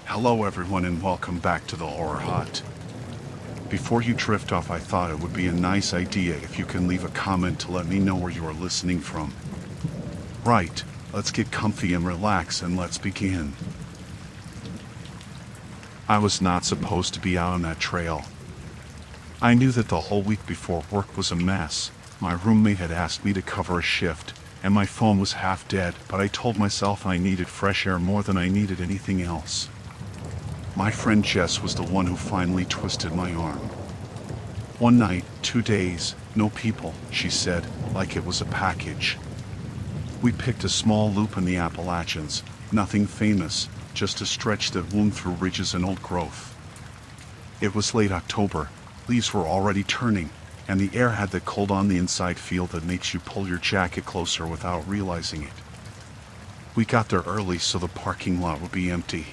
Hello everyone and welcome back to the Horror Hut. Before you drift off, I thought it would be a nice idea if you can leave a comment to let me know where you are listening from. Right, let's get comfy and relax and let's begin. I was not supposed to be out on that trail. I knew that the whole week before work was a mess. My roommate had asked me to cover a shift, and my phone was half dead, but I told myself I needed fresh air more than I needed anything else. My friend Jess was the one who finally twisted my arm. One night, 2 days, no people, she said, like it was a package. We picked a small loop in the Appalachians, nothing famous, just a stretch that wound through ridges and old growth. It was late October, leaves were already turning, and the air had that cold on the inside feel that makes you pull your jacket closer without realizing it. We got there early so the parking lot would be empty.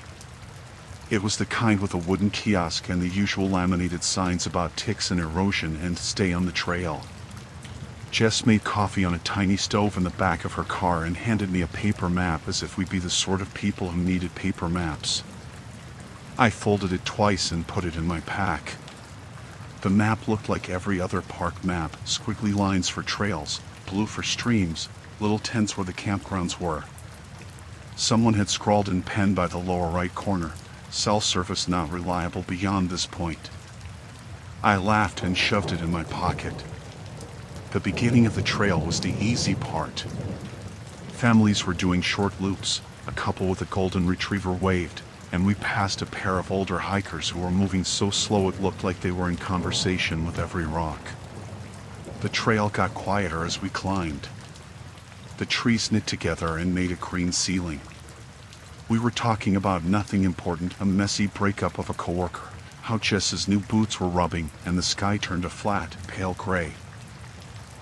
It was the kind with a wooden kiosk and the usual laminated signs about ticks and erosion and stay on the trail. Jess made coffee on a tiny stove in the back of her car and handed me a paper map as if we'd be the sort of people who needed paper maps. I folded it twice and put it in my pack. The map looked like every other park map, squiggly lines for trails, blue for streams, little tents where the campgrounds were. Someone had scrawled in pen by the lower right corner, "Cell service not reliable beyond this point." I laughed and shoved it in my pocket. The beginning of the trail was the easy part. Families were doing short loops, a couple with a golden retriever waved, and we passed a pair of older hikers who were moving so slow it looked like they were in conversation with every rock. The trail got quieter as we climbed. The trees knit together and made a green ceiling. We were talking about nothing important, a messy breakup of a coworker, how Jess's new boots were rubbing, and the sky turned a flat, pale gray.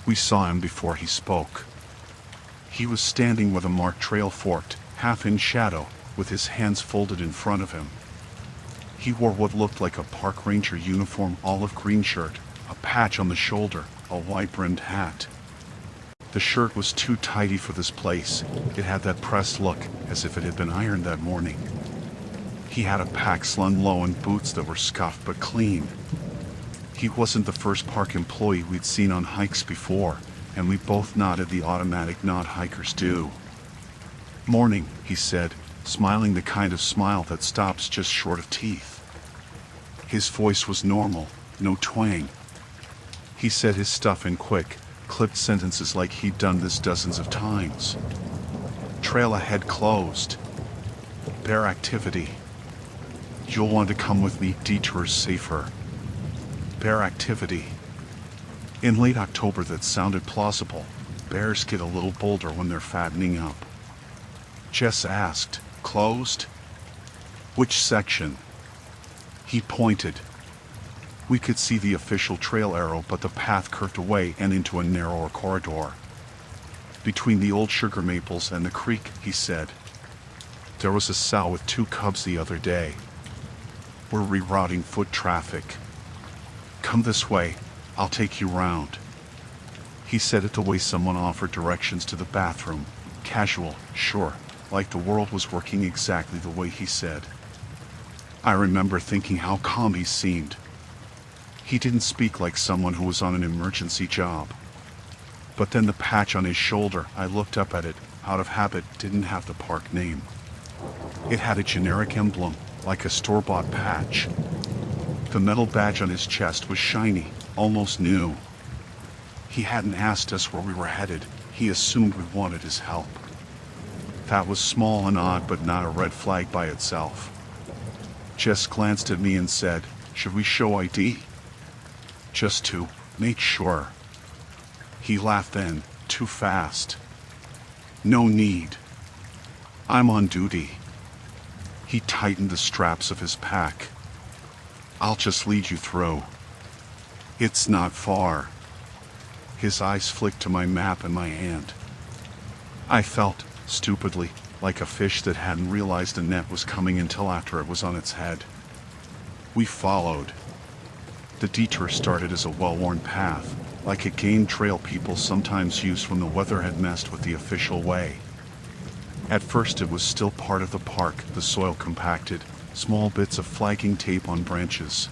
We saw him before he spoke. He was standing where the marked trail forked, half in shadow, with his hands folded in front of him. He wore what looked like a park ranger uniform, olive green shirt, a patch on the shoulder, a wide-brimmed hat. The shirt was too tidy for this place. It had that pressed look, as if it had been ironed that morning. He had a pack slung low and boots that were scuffed but clean. He wasn't the first park employee we'd seen on hikes before, and we both nodded the automatic nod hikers do. "Morning," he said, smiling the kind of smile that stops just short of teeth. His voice was normal, no twang. He said his stuff in quick, clipped sentences like he'd done this dozens of times. "Trail ahead closed. Bear activity. You'll want to come with me, detours safer. Bear activity." In late October that sounded plausible. Bears get a little bolder when they're fattening up. Jess asked, "Closed? Which section?" He pointed. We could see the official trail arrow, but the path curved away and into a narrower corridor. "Between the old sugar maples and the creek," he said. "There was a sow with 2 cubs the other day. We're rerouting foot traffic. Come this way, I'll take you round." He said it the way someone offered directions to the bathroom. Casual, sure, like the world was working exactly the way he said. I remember thinking how calm he seemed. He didn't speak like someone who was on an emergency job. But then the patch on his shoulder, I looked up at it, out of habit, didn't have the park name. It had a generic emblem, like a store-bought patch. The metal badge on his chest was shiny, almost new. He hadn't asked us where we were headed, he assumed we wanted his help. That was small and odd, but not a red flag by itself. Jess glanced at me and said, "Should we show ID?" "Just to make sure." He laughed then, too fast. "No need. I'm on duty." He tightened the straps of his pack. "I'll just lead you through. It's not far." His eyes flicked to my map in my hand. I felt, stupidly, like a fish that hadn't realized a net was coming until after it was on its head. We followed. The detour started as a well-worn path, like a game trail people sometimes used when the weather had messed with the official way. At first it was still part of the park, the soil compacted, small bits of flagging tape on branches.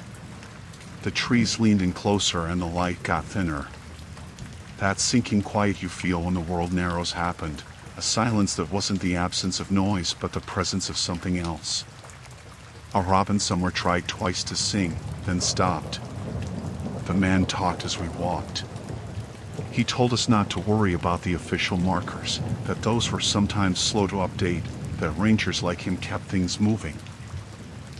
The trees leaned in closer and the light got thinner. That sinking quiet you feel when the world narrows happened, a silence that wasn't the absence of noise but the presence of something else. A robin somewhere tried twice to sing, then stopped. The man talked as we walked. He told us not to worry about the official markers, that those were sometimes slow to update, that rangers like him kept things moving.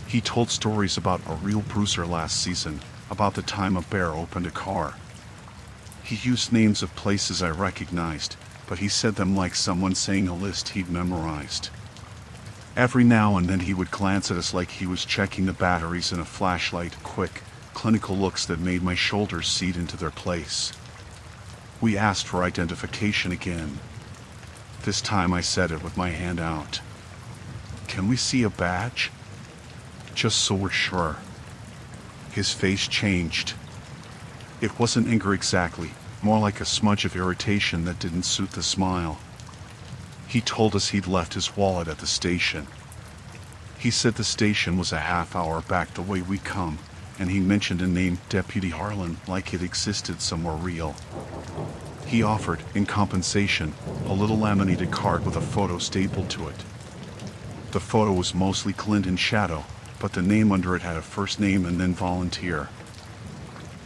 He told stories about a real bruiser last season, about the time a bear opened a car. He used names of places I recognized, but he said them like someone saying a list he'd memorized. Every now and then he would glance at us like he was checking the batteries in a flashlight, quick, clinical looks that made my shoulders seat into their place. We asked for identification again. This time I said it with my hand out. "Can we see a badge? Just so we're sure." His face changed. It wasn't anger exactly, more like a smudge of irritation that didn't suit the smile. He told us he'd left his wallet at the station. He said the station was a half hour back the way we'd come, and he mentioned a name, Deputy Harlan, like it existed somewhere real. He offered, in compensation, a little laminated card with a photo stapled to it. The photo was mostly glint and shadow, but the name under it had a first name and then volunteer.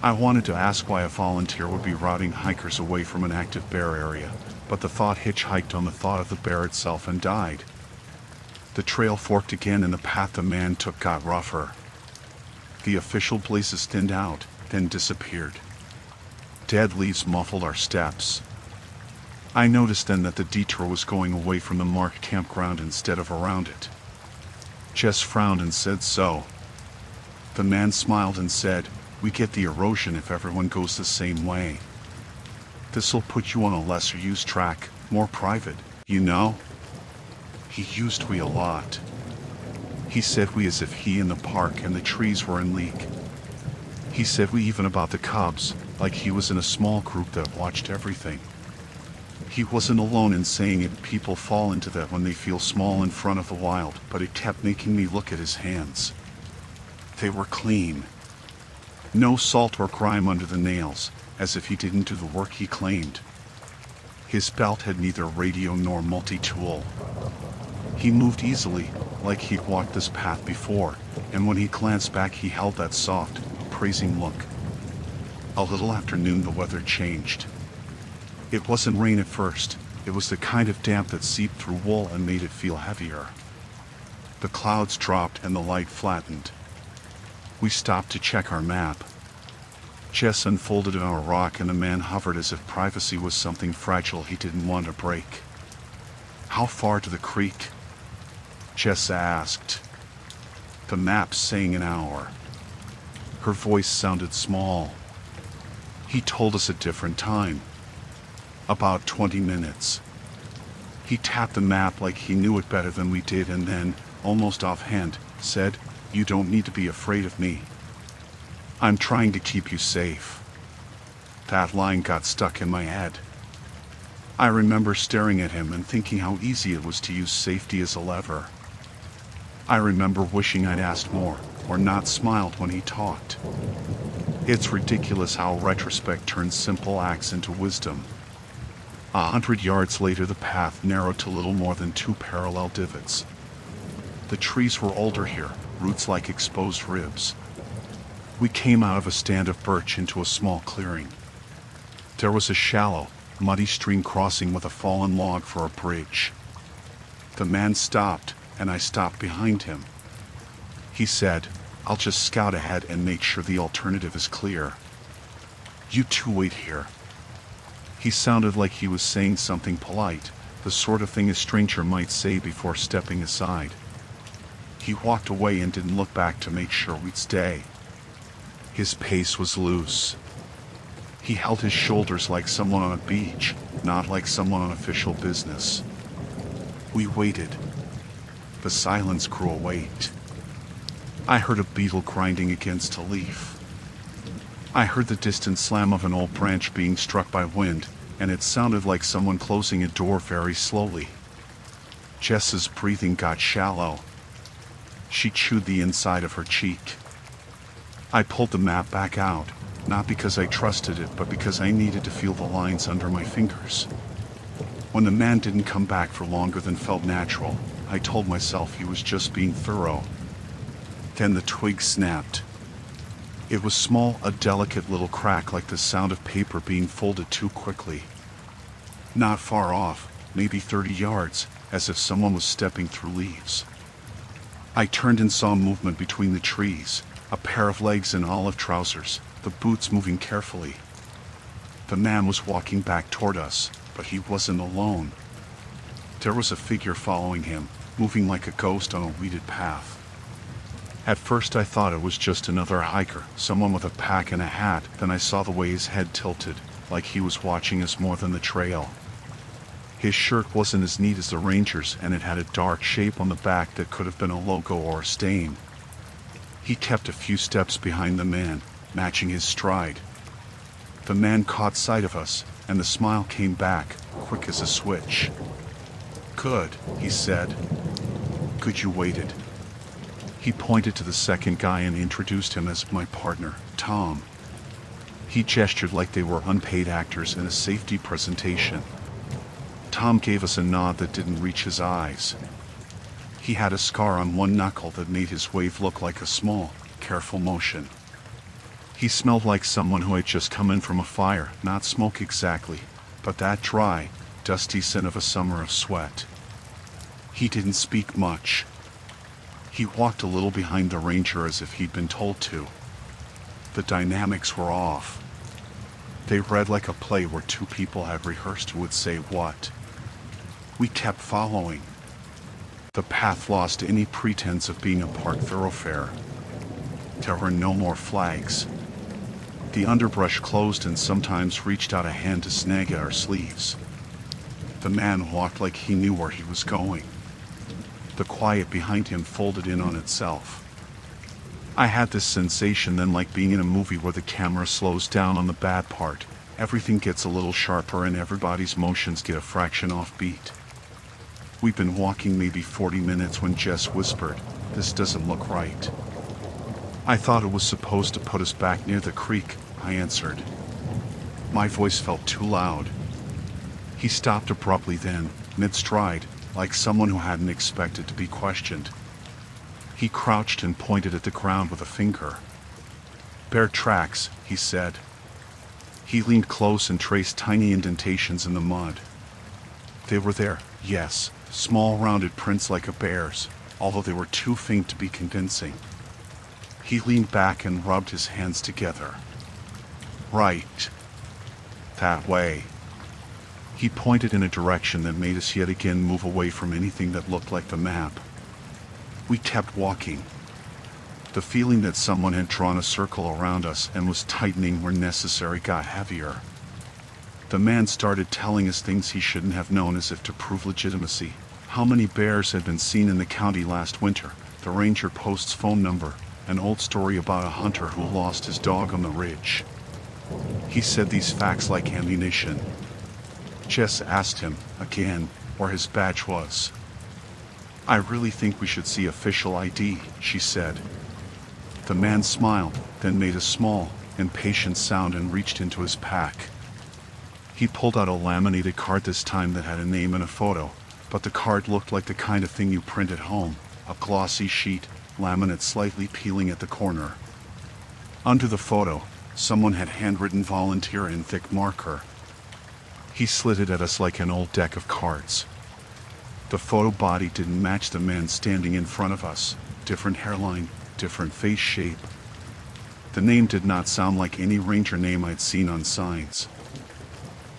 I wanted to ask why a volunteer would be routing hikers away from an active bear area, but the thought hitchhiked on the thought of the bear itself and died. The trail forked again and the path the man took got rougher. The official blazes thinned out, then disappeared. Dead leaves muffled our steps. I noticed then that the detour was going away from the marked campground instead of around it. Jess frowned and said so. The man smiled and said, "We get the erosion if everyone goes the same way. This'll put you on a lesser used track, more private, you know?" He used "we" a lot. He said "we" as if he and the park and the trees were in league. He said "we" even about the cubs, like he was in a small group that watched everything. He wasn't alone in saying it. People fall into that when they feel small in front of the wild, but it kept making me look at his hands. They were clean. No salt or grime under the nails, as if he didn't do the work he claimed. His belt had neither radio nor multi-tool. He moved easily, like he'd walked this path before, and when he glanced back he held that soft, appraising look. A little after noon the weather changed. It wasn't rain at first, it was the kind of damp that seeped through wool and made it feel heavier. The clouds dropped and the light flattened. We stopped to check our map. Jess unfolded it on a rock and the man hovered as if privacy was something fragile he didn't want to break. "How far to the creek?" Jess asked. The map's saying an hour. Her voice sounded small. He told us a different time. About 20 minutes. He tapped the map like he knew it better than we did and then, almost offhand, said, "You don't need to be afraid of me. I'm trying to keep you safe." That line got stuck in my head. I remember staring at him and thinking how easy it was to use safety as a lever. I remember wishing I'd asked more, or not smiled when he talked. It's ridiculous how retrospect turns simple acts into wisdom. 100 yards later the path narrowed to little more than 2 parallel divots. The trees were older here, roots like exposed ribs. We came out of a stand of birch into a small clearing. There was a shallow, muddy stream crossing with a fallen log for a bridge. The man stopped, and I stopped behind him. He said, "I'll just scout ahead and make sure the alternative is clear. You two wait here." He sounded like he was saying something polite, the sort of thing a stranger might say before stepping aside. He walked away and didn't look back to make sure we'd stay. His pace was loose. He held his shoulders like someone on a beach, not like someone on official business. We waited. The silence grew a weight. I heard a beetle grinding against a leaf. I heard the distant slam of an old branch being struck by wind, and it sounded like someone closing a door very slowly. Jess's breathing got shallow. She chewed the inside of her cheek. I pulled the map back out, not because I trusted it, but because I needed to feel the lines under my fingers. When the man didn't come back for longer than felt natural, I told myself he was just being thorough. Then the twig snapped. It was small, a delicate little crack like the sound of paper being folded too quickly. Not far off, maybe 30 yards, as if someone was stepping through leaves. I turned and saw movement between the trees, a pair of legs in olive trousers, the boots moving carefully. The man was walking back toward us, but he wasn't alone. There was a figure following him, moving like a ghost on a weeded path. At first I thought it was just another hiker, someone with a pack and a hat. Then I saw the way his head tilted, like he was watching us more than the trail. His shirt wasn't as neat as the ranger's, and it had a dark shape on the back that could have been a logo or a stain. He kept a few steps behind the man, matching his stride. The man caught sight of us, and the smile came back, quick as a switch. "Good," he said. "Good you waited." He pointed to the second guy and introduced him as my partner, Tom. He gestured like they were unpaid actors in a safety presentation. Tom gave us a nod that didn't reach his eyes. He had a scar on one knuckle that made his wave look like a small, careful motion. He smelled like someone who had just come in from a fire, not smoke exactly, but that dry, dusty scent of a summer of sweat. He didn't speak much. He walked a little behind the ranger as if he'd been told to. The dynamics were off. They read like a play where two people had rehearsed who would say what. We kept following. The path lost any pretense of being a park thoroughfare. There were no more flags. The underbrush closed and sometimes reached out a hand to snag at our sleeves. The man walked like he knew where he was going. The quiet behind him folded in on itself. I had this sensation then, like being in a movie where the camera slows down on the bad part, everything gets a little sharper and everybody's motions get a fraction off beat. We'd been walking maybe 40 minutes when Jess whispered, "This doesn't look right." "I thought it was supposed to put us back near the creek," I answered. My voice felt too loud. He stopped abruptly then, mid-stride, like someone who hadn't expected to be questioned. He crouched and pointed at the ground with a finger. "Bear tracks," he said. He leaned close and traced tiny indentations in the mud. They were there, yes, small rounded prints like a bear's, although they were too faint to be convincing. He leaned back and rubbed his hands together. "Right. That way." He pointed in a direction that made us yet again move away from anything that looked like the map. We kept walking. The feeling that someone had drawn a circle around us and was tightening where necessary got heavier. The man started telling us things he shouldn't have known as if to prove legitimacy. How many bears had been seen in the county last winter, the ranger post's phone number, an old story about a hunter who lost his dog on the ridge. He said these facts like ammunition. Jess asked him, again, where his badge was. "I really think we should see official ID," she said. The man smiled, then made a small, impatient sound and reached into his pack. He pulled out a laminated card this time that had a name and a photo, but the card looked like the kind of thing you print at home, a glossy sheet, laminate slightly peeling at the corner. Under the photo, someone had handwritten volunteer in thick marker. He slid it at us like an old deck of cards. The photo body didn't match the man standing in front of us, different hairline, different face shape. The name did not sound like any ranger name I'd seen on signs.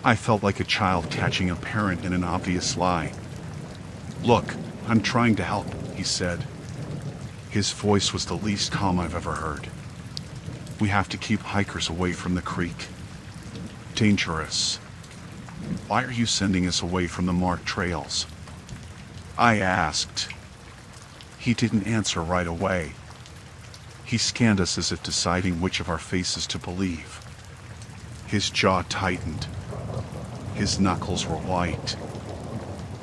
I felt like a child catching a parent in an obvious lie. "Look, I'm trying to help," he said. His voice was the least calm I've ever heard. "We have to keep hikers away from the creek. Dangerous. Why are you sending us away from the marked trails?" I asked. He didn't answer right away. He scanned us as if deciding which of our faces to believe. His jaw tightened. His knuckles were white.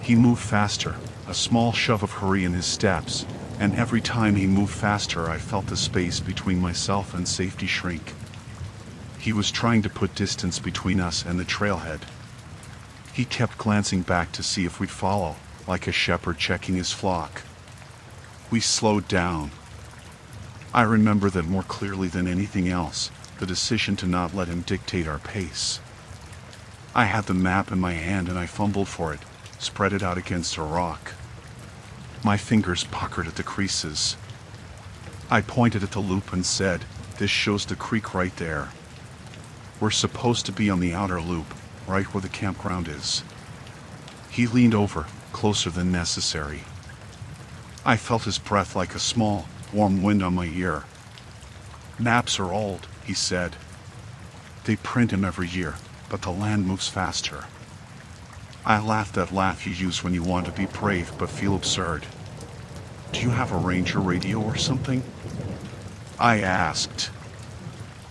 He moved faster, a small shove of hurry in his steps, and every time he moved faster I felt the space between myself and safety shrink. He was trying to put distance between us and the trailhead. He kept glancing back to see if we'd follow, like a shepherd checking his flock. We slowed down. I remember that more clearly than anything else, the decision to not let him dictate our pace. I had the map in my hand and I fumbled for it, spread it out against a rock. My fingers puckered at the creases. I pointed at the loop and said, "This shows the creek right there. We're supposed to be on the outer loop, right where the campground is." He leaned over, closer than necessary. I felt his breath like a small, warm wind on my ear. "Maps are old," he said. "They print them every year, but the land moves faster." I laughed that laugh you use when you want to be brave but feel absurd. "Do you have a ranger radio or something?" I asked.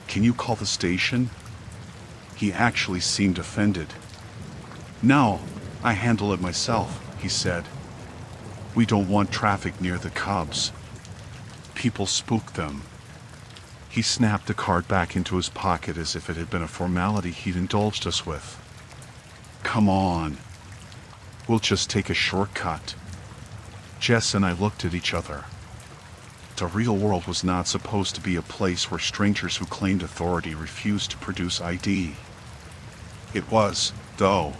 "Can you call the station?" He actually seemed offended. "No, I handle it myself," he said. "We don't want traffic near the cubs. People spook them." He snapped the card back into his pocket as if it had been a formality he'd indulged us with. "Come on. We'll just take a shortcut." Jess and I looked at each other. The real world was not supposed to be a place where strangers who claimed authority refused to produce ID. It was, though.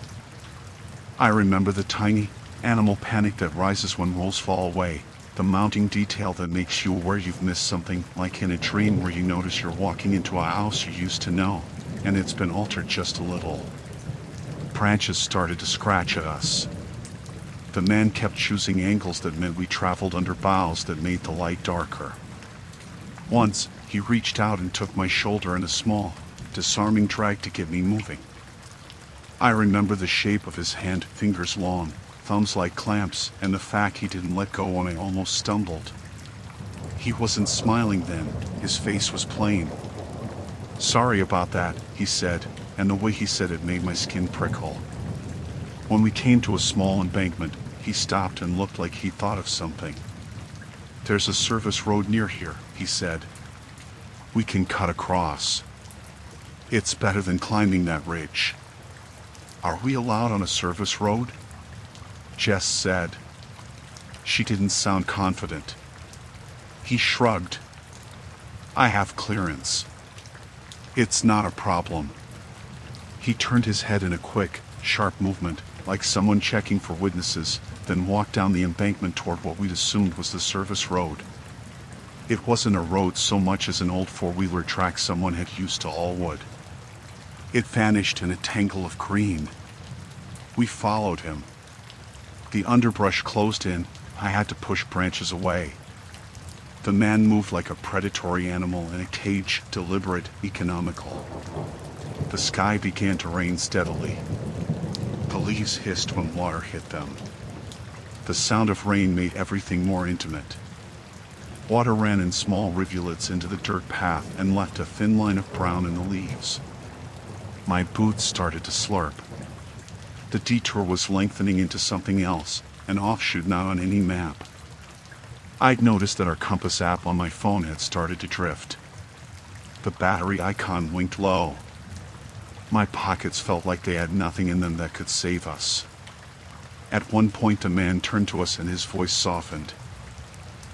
I remember the tiny, animal panic that rises when rules fall away, the mounting detail that makes you aware you've missed something, like in a dream where you notice you're walking into a house you used to know, and it's been altered just a little. Branches started to scratch at us. The man kept choosing angles that meant we traveled under boughs that made the light darker. Once, he reached out and took my shoulder in a small, disarming drag to get me moving. I remember the shape of his hand, fingers long, thumbs like clamps, and the fact he didn't let go when I almost stumbled. He wasn't smiling then, his face was plain. "Sorry about that," he said, and the way he said it made my skin prickle. When we came to a small embankment, he stopped and looked like he thought of something. "There's a service road near here," he said. "We can cut across. It's better than climbing that ridge." "Are we allowed on a service road?" Jess said. She didn't sound confident. He shrugged. "I have clearance. It's not a problem." He turned his head in a quick, sharp movement, like someone checking for witnesses, then walked down the embankment toward what we'd assumed was the service road. It wasn't a road so much as an old four-wheeler track someone had used to haul wood. It vanished in a tangle of green. We followed him. The underbrush closed in. I had to push branches away. The man moved like a predatory animal in a cage, deliberate, economical. The sky began to rain steadily. The leaves hissed when water hit them. The sound of rain made everything more intimate. Water ran in small rivulets into the dirt path and left a thin line of brown in the leaves. My boots started to slurp. The detour was lengthening into something else, an offshoot not on any map. I'd noticed that our compass app on my phone had started to drift. The battery icon winked low. My pockets felt like they had nothing in them that could save us. At one point the man turned to us and his voice softened.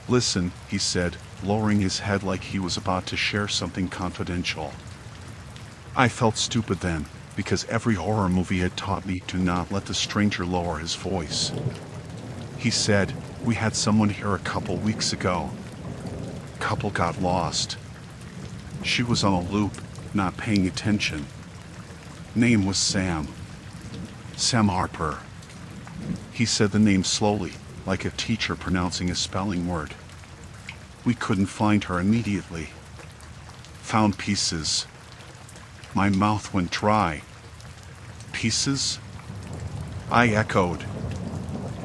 "Listen," he said, lowering his head like he was about to share something confidential. I felt stupid then, because every horror movie had taught me to not let the stranger lower his voice. He said, "We had someone here a couple weeks ago. Couple got lost. She was on a loop, not paying attention. Name was Sam. Sam Harper." He said the name slowly, like a teacher pronouncing a spelling word. "We couldn't find her immediately. Found pieces." My mouth went dry. "Pieces?" I echoed.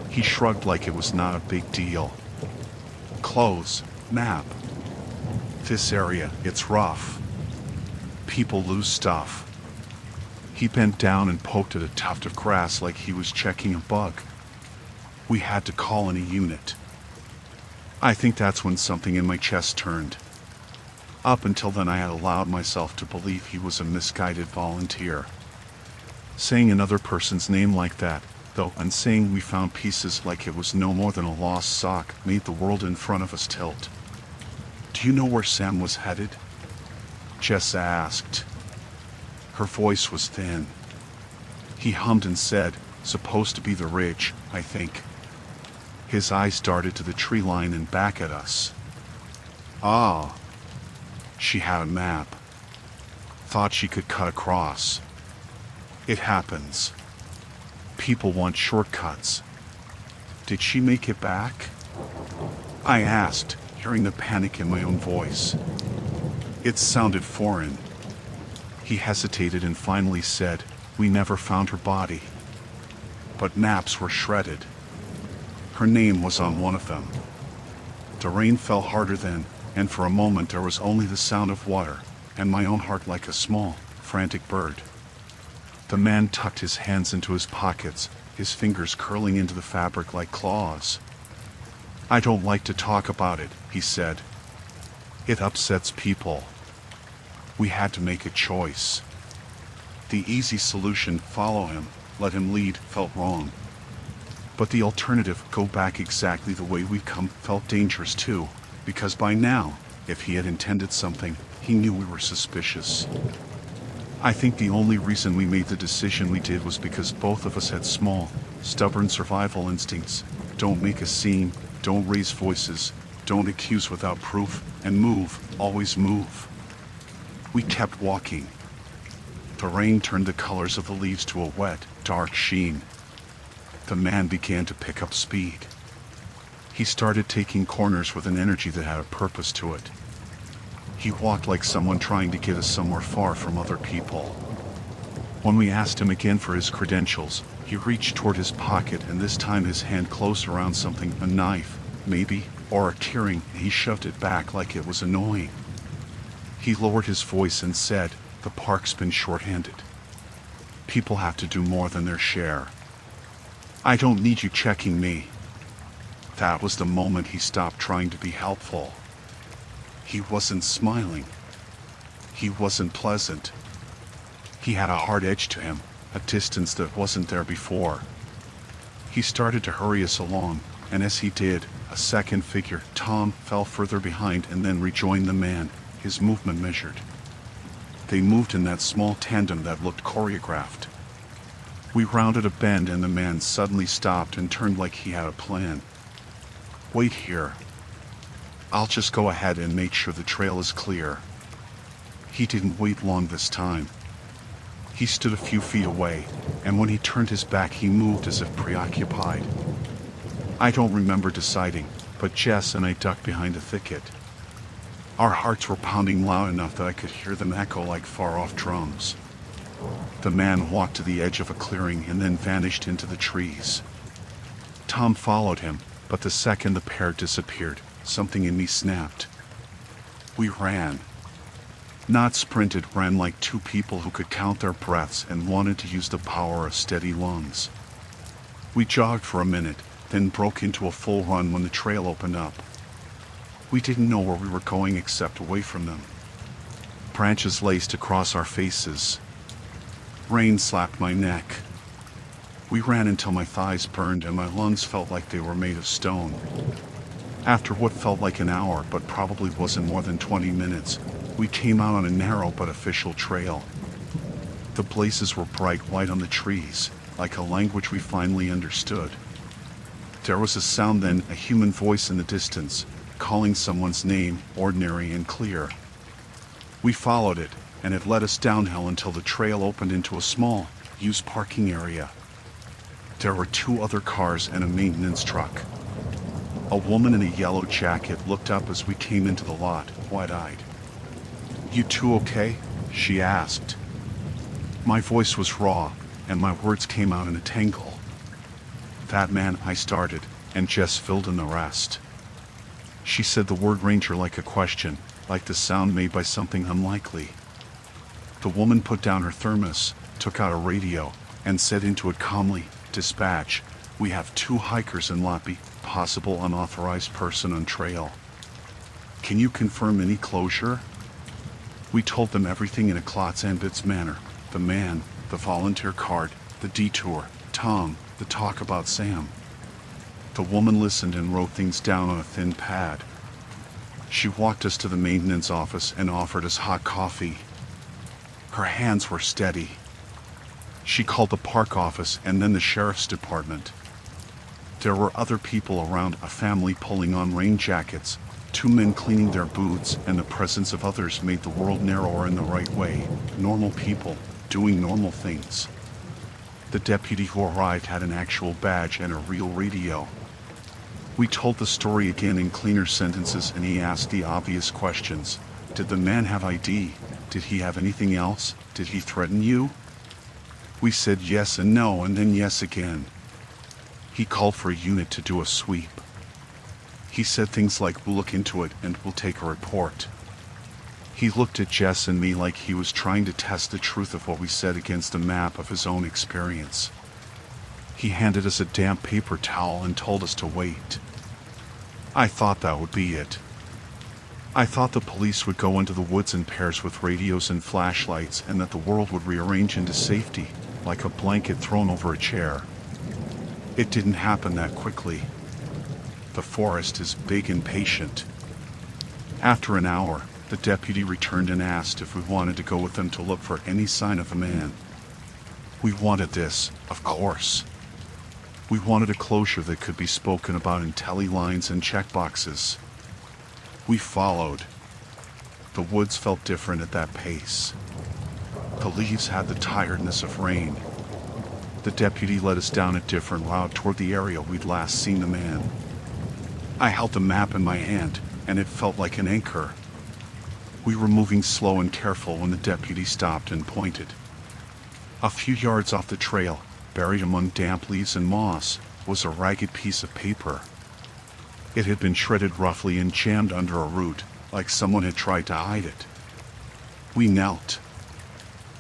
He shrugged like it was not a big deal. "Clothes, map. This area, it's rough. People lose stuff." He bent down and poked at a tuft of grass like he was checking a bug. "We had to call in a unit." I think that's when something in my chest turned. Up until then I had allowed myself to believe he was a misguided volunteer. Saying another person's name like that, though, and saying we found pieces like it was no more than a lost sock, made the world in front of us tilt. Do you know where Sam was headed? Jess asked. Her voice was thin. He hummed and said, supposed to be the ridge, I think. His eyes darted to the tree line and back at us. Ah. She had a map. Thought she could cut across. It happens. People want shortcuts. Did she make it back? I asked, hearing the panic in my own voice. It sounded foreign. He hesitated and finally said, we never found her body. But maps were shredded. Her name was on one of them. The rain fell harder then, and for a moment there was only the sound of water, and my own heart like a small, frantic bird. The man tucked his hands into his pockets, his fingers curling into the fabric like claws. I don't like to talk about it, he said. It upsets people. We had to make a choice. The easy solution, follow him, let him lead, felt wrong. But the alternative, go back exactly the way we come, felt dangerous too, because by now, if he had intended something, he knew we were suspicious. I think the only reason we made the decision we did was because both of us had small, stubborn survival instincts. Don't make a scene, don't raise voices, don't accuse without proof, and move, always move. We kept walking. The rain turned the colors of the leaves to a wet, dark sheen. The man began to pick up speed. He started taking corners with an energy that had a purpose to it. He walked like someone trying to get us somewhere far from other people. When we asked him again for his credentials, he reached toward his pocket and this time his hand closed around something, a knife, maybe, or a tearing, and he shoved it back like it was annoying. He lowered his voice and said, the park's been short-handed. People have to do more than their share. I don't need you checking me. That was the moment he stopped trying to be helpful. He wasn't smiling. He wasn't pleasant. He had a hard edge to him, a distance that wasn't there before. He started to hurry us along, and as he did, a second figure, Tom, fell further behind and then rejoined the man, his movement measured. They moved in that small tandem that looked choreographed. We rounded a bend and the man suddenly stopped and turned like he had a plan. Wait here. I'll just go ahead and make sure the trail is clear. He didn't wait long this time. He stood a few feet away, and when he turned his back he moved as if preoccupied. I don't remember deciding, but Jess and I ducked behind a thicket. Our hearts were pounding loud enough that I could hear them echo like far-off drums. The man walked to the edge of a clearing and then vanished into the trees. Tom followed him, but the second the pair disappeared, something in me snapped. We ran. Not sprinted, ran like two people who could count their breaths and wanted to use the power of steady lungs. We jogged for a minute, then broke into a full run when the trail opened up. We didn't know where we were going except away from them. Branches laced across our faces. Rain slapped my neck. We ran until my thighs burned and my lungs felt like they were made of stone. After what felt like an hour but probably wasn't more than 20 minutes, we came out on a narrow but official trail. The blazes were bright white on the trees, like a language we finally understood. There was a sound then, a human voice in the distance, calling someone's name, ordinary and clear. We followed it, and it led us downhill until the trail opened into a small, used parking area. There were two other cars and a maintenance truck. A woman in a yellow jacket looked up as we came into the lot, wide-eyed. "You two okay?" she asked. My voice was raw, and my words came out in a tangle. "That man," I started, and Jess filled in the rest. She said the word ranger like a question, like the sound made by something unlikely. The woman put down her thermos, took out a radio, and said into it calmly, "Dispatch, we have two hikers in Lot B, possible unauthorized person on trail. Can you confirm any closure? We told them everything in a clots and bits manner. The man, the volunteer card, the detour, Tom, the talk about Sam. The woman listened and wrote things down on a thin pad. She walked us to the maintenance office and offered us hot coffee. Her hands were steady. She called the park office and then the sheriff's department. There were other people around, a family pulling on rain jackets, 2 men cleaning their boots, and the presence of others made the world narrower in the right way. Normal people, doing normal things. The deputy who arrived had an actual badge and a real radio. We told the story again in cleaner sentences and he asked the obvious questions. Did the man have ID? Did he have anything else? Did he threaten you? We said yes and no and then yes again. He called for a unit to do a sweep. He said things like, we'll look into it and we'll take a report. He looked at Jess and me like he was trying to test the truth of what we said against a map of his own experience. He handed us a damp paper towel and told us to wait. I thought that would be it. I thought the police would go into the woods in pairs with radios and flashlights and that the world would rearrange into safety, like a blanket thrown over a chair. It didn't happen that quickly. The forest is big and patient. After an hour, the deputy returned and asked if we wanted to go with them to look for any sign of a man. We wanted this, of course. We wanted a closure that could be spoken about in tally lines and checkboxes. We followed. The woods felt different at that pace. The leaves had the tiredness of rain. The deputy led us down a different route toward the area we'd last seen the man. I held the map in my hand, and it felt like an anchor. We were moving slow and careful when the deputy stopped and pointed. A few yards off the trail, buried among damp leaves and moss, was a ragged piece of paper. It had been shredded roughly and jammed under a root, like someone had tried to hide it. We knelt.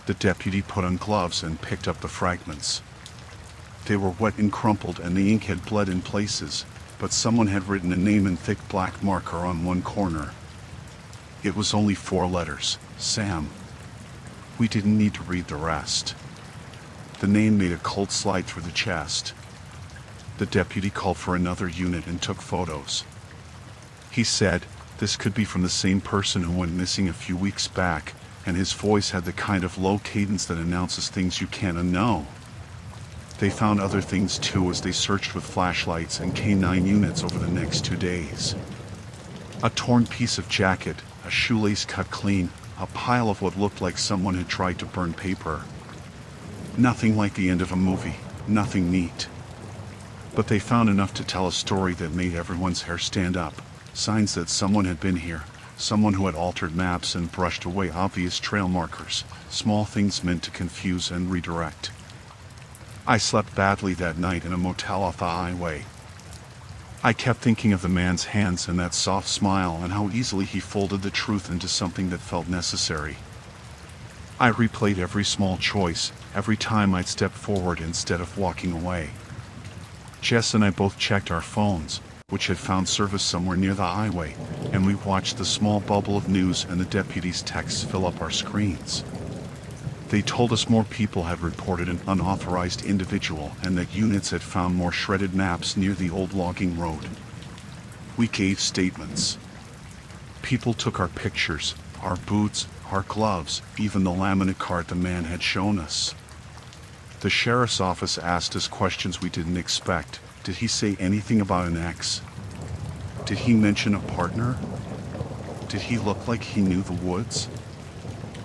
The deputy put on gloves and picked up the fragments. They were wet and crumpled and the ink had bled in places, but someone had written a name in thick black marker on one corner. It was only 4 letters, Sam. We didn't need to read the rest. The name made a cold slide through the chest. The deputy called for another unit and took photos. He said this could be from the same person who went missing a few weeks back, and his voice had the kind of low cadence that announces things you can't unknow. They found other things too as they searched with flashlights and K9 units over the next 2 days. A torn piece of jacket, a shoelace cut clean, a pile of what looked like someone had tried to burn paper. Nothing like the end of a movie, nothing neat. But they found enough to tell a story that made everyone's hair stand up. Signs that someone had been here, someone who had altered maps and brushed away obvious trail markers, small things meant to confuse and redirect. I slept badly that night in a motel off the highway. I kept thinking of the man's hands and that soft smile and how easily he folded the truth into something that felt necessary. I replayed every small choice, every time I'd step forward instead of walking away. Jess and I both checked our phones, which had found service somewhere near the highway, and we watched the small bubble of news and the deputy's texts fill up our screens. They told us more people had reported an unauthorized individual and that units had found more shredded maps near the old logging road. We gave statements. People took our pictures, our boots, our gloves, even the laminate card the man had shown us. The sheriff's office asked us questions we didn't expect. Did he say anything about an ex? Did he mention a partner? Did he look like he knew the woods?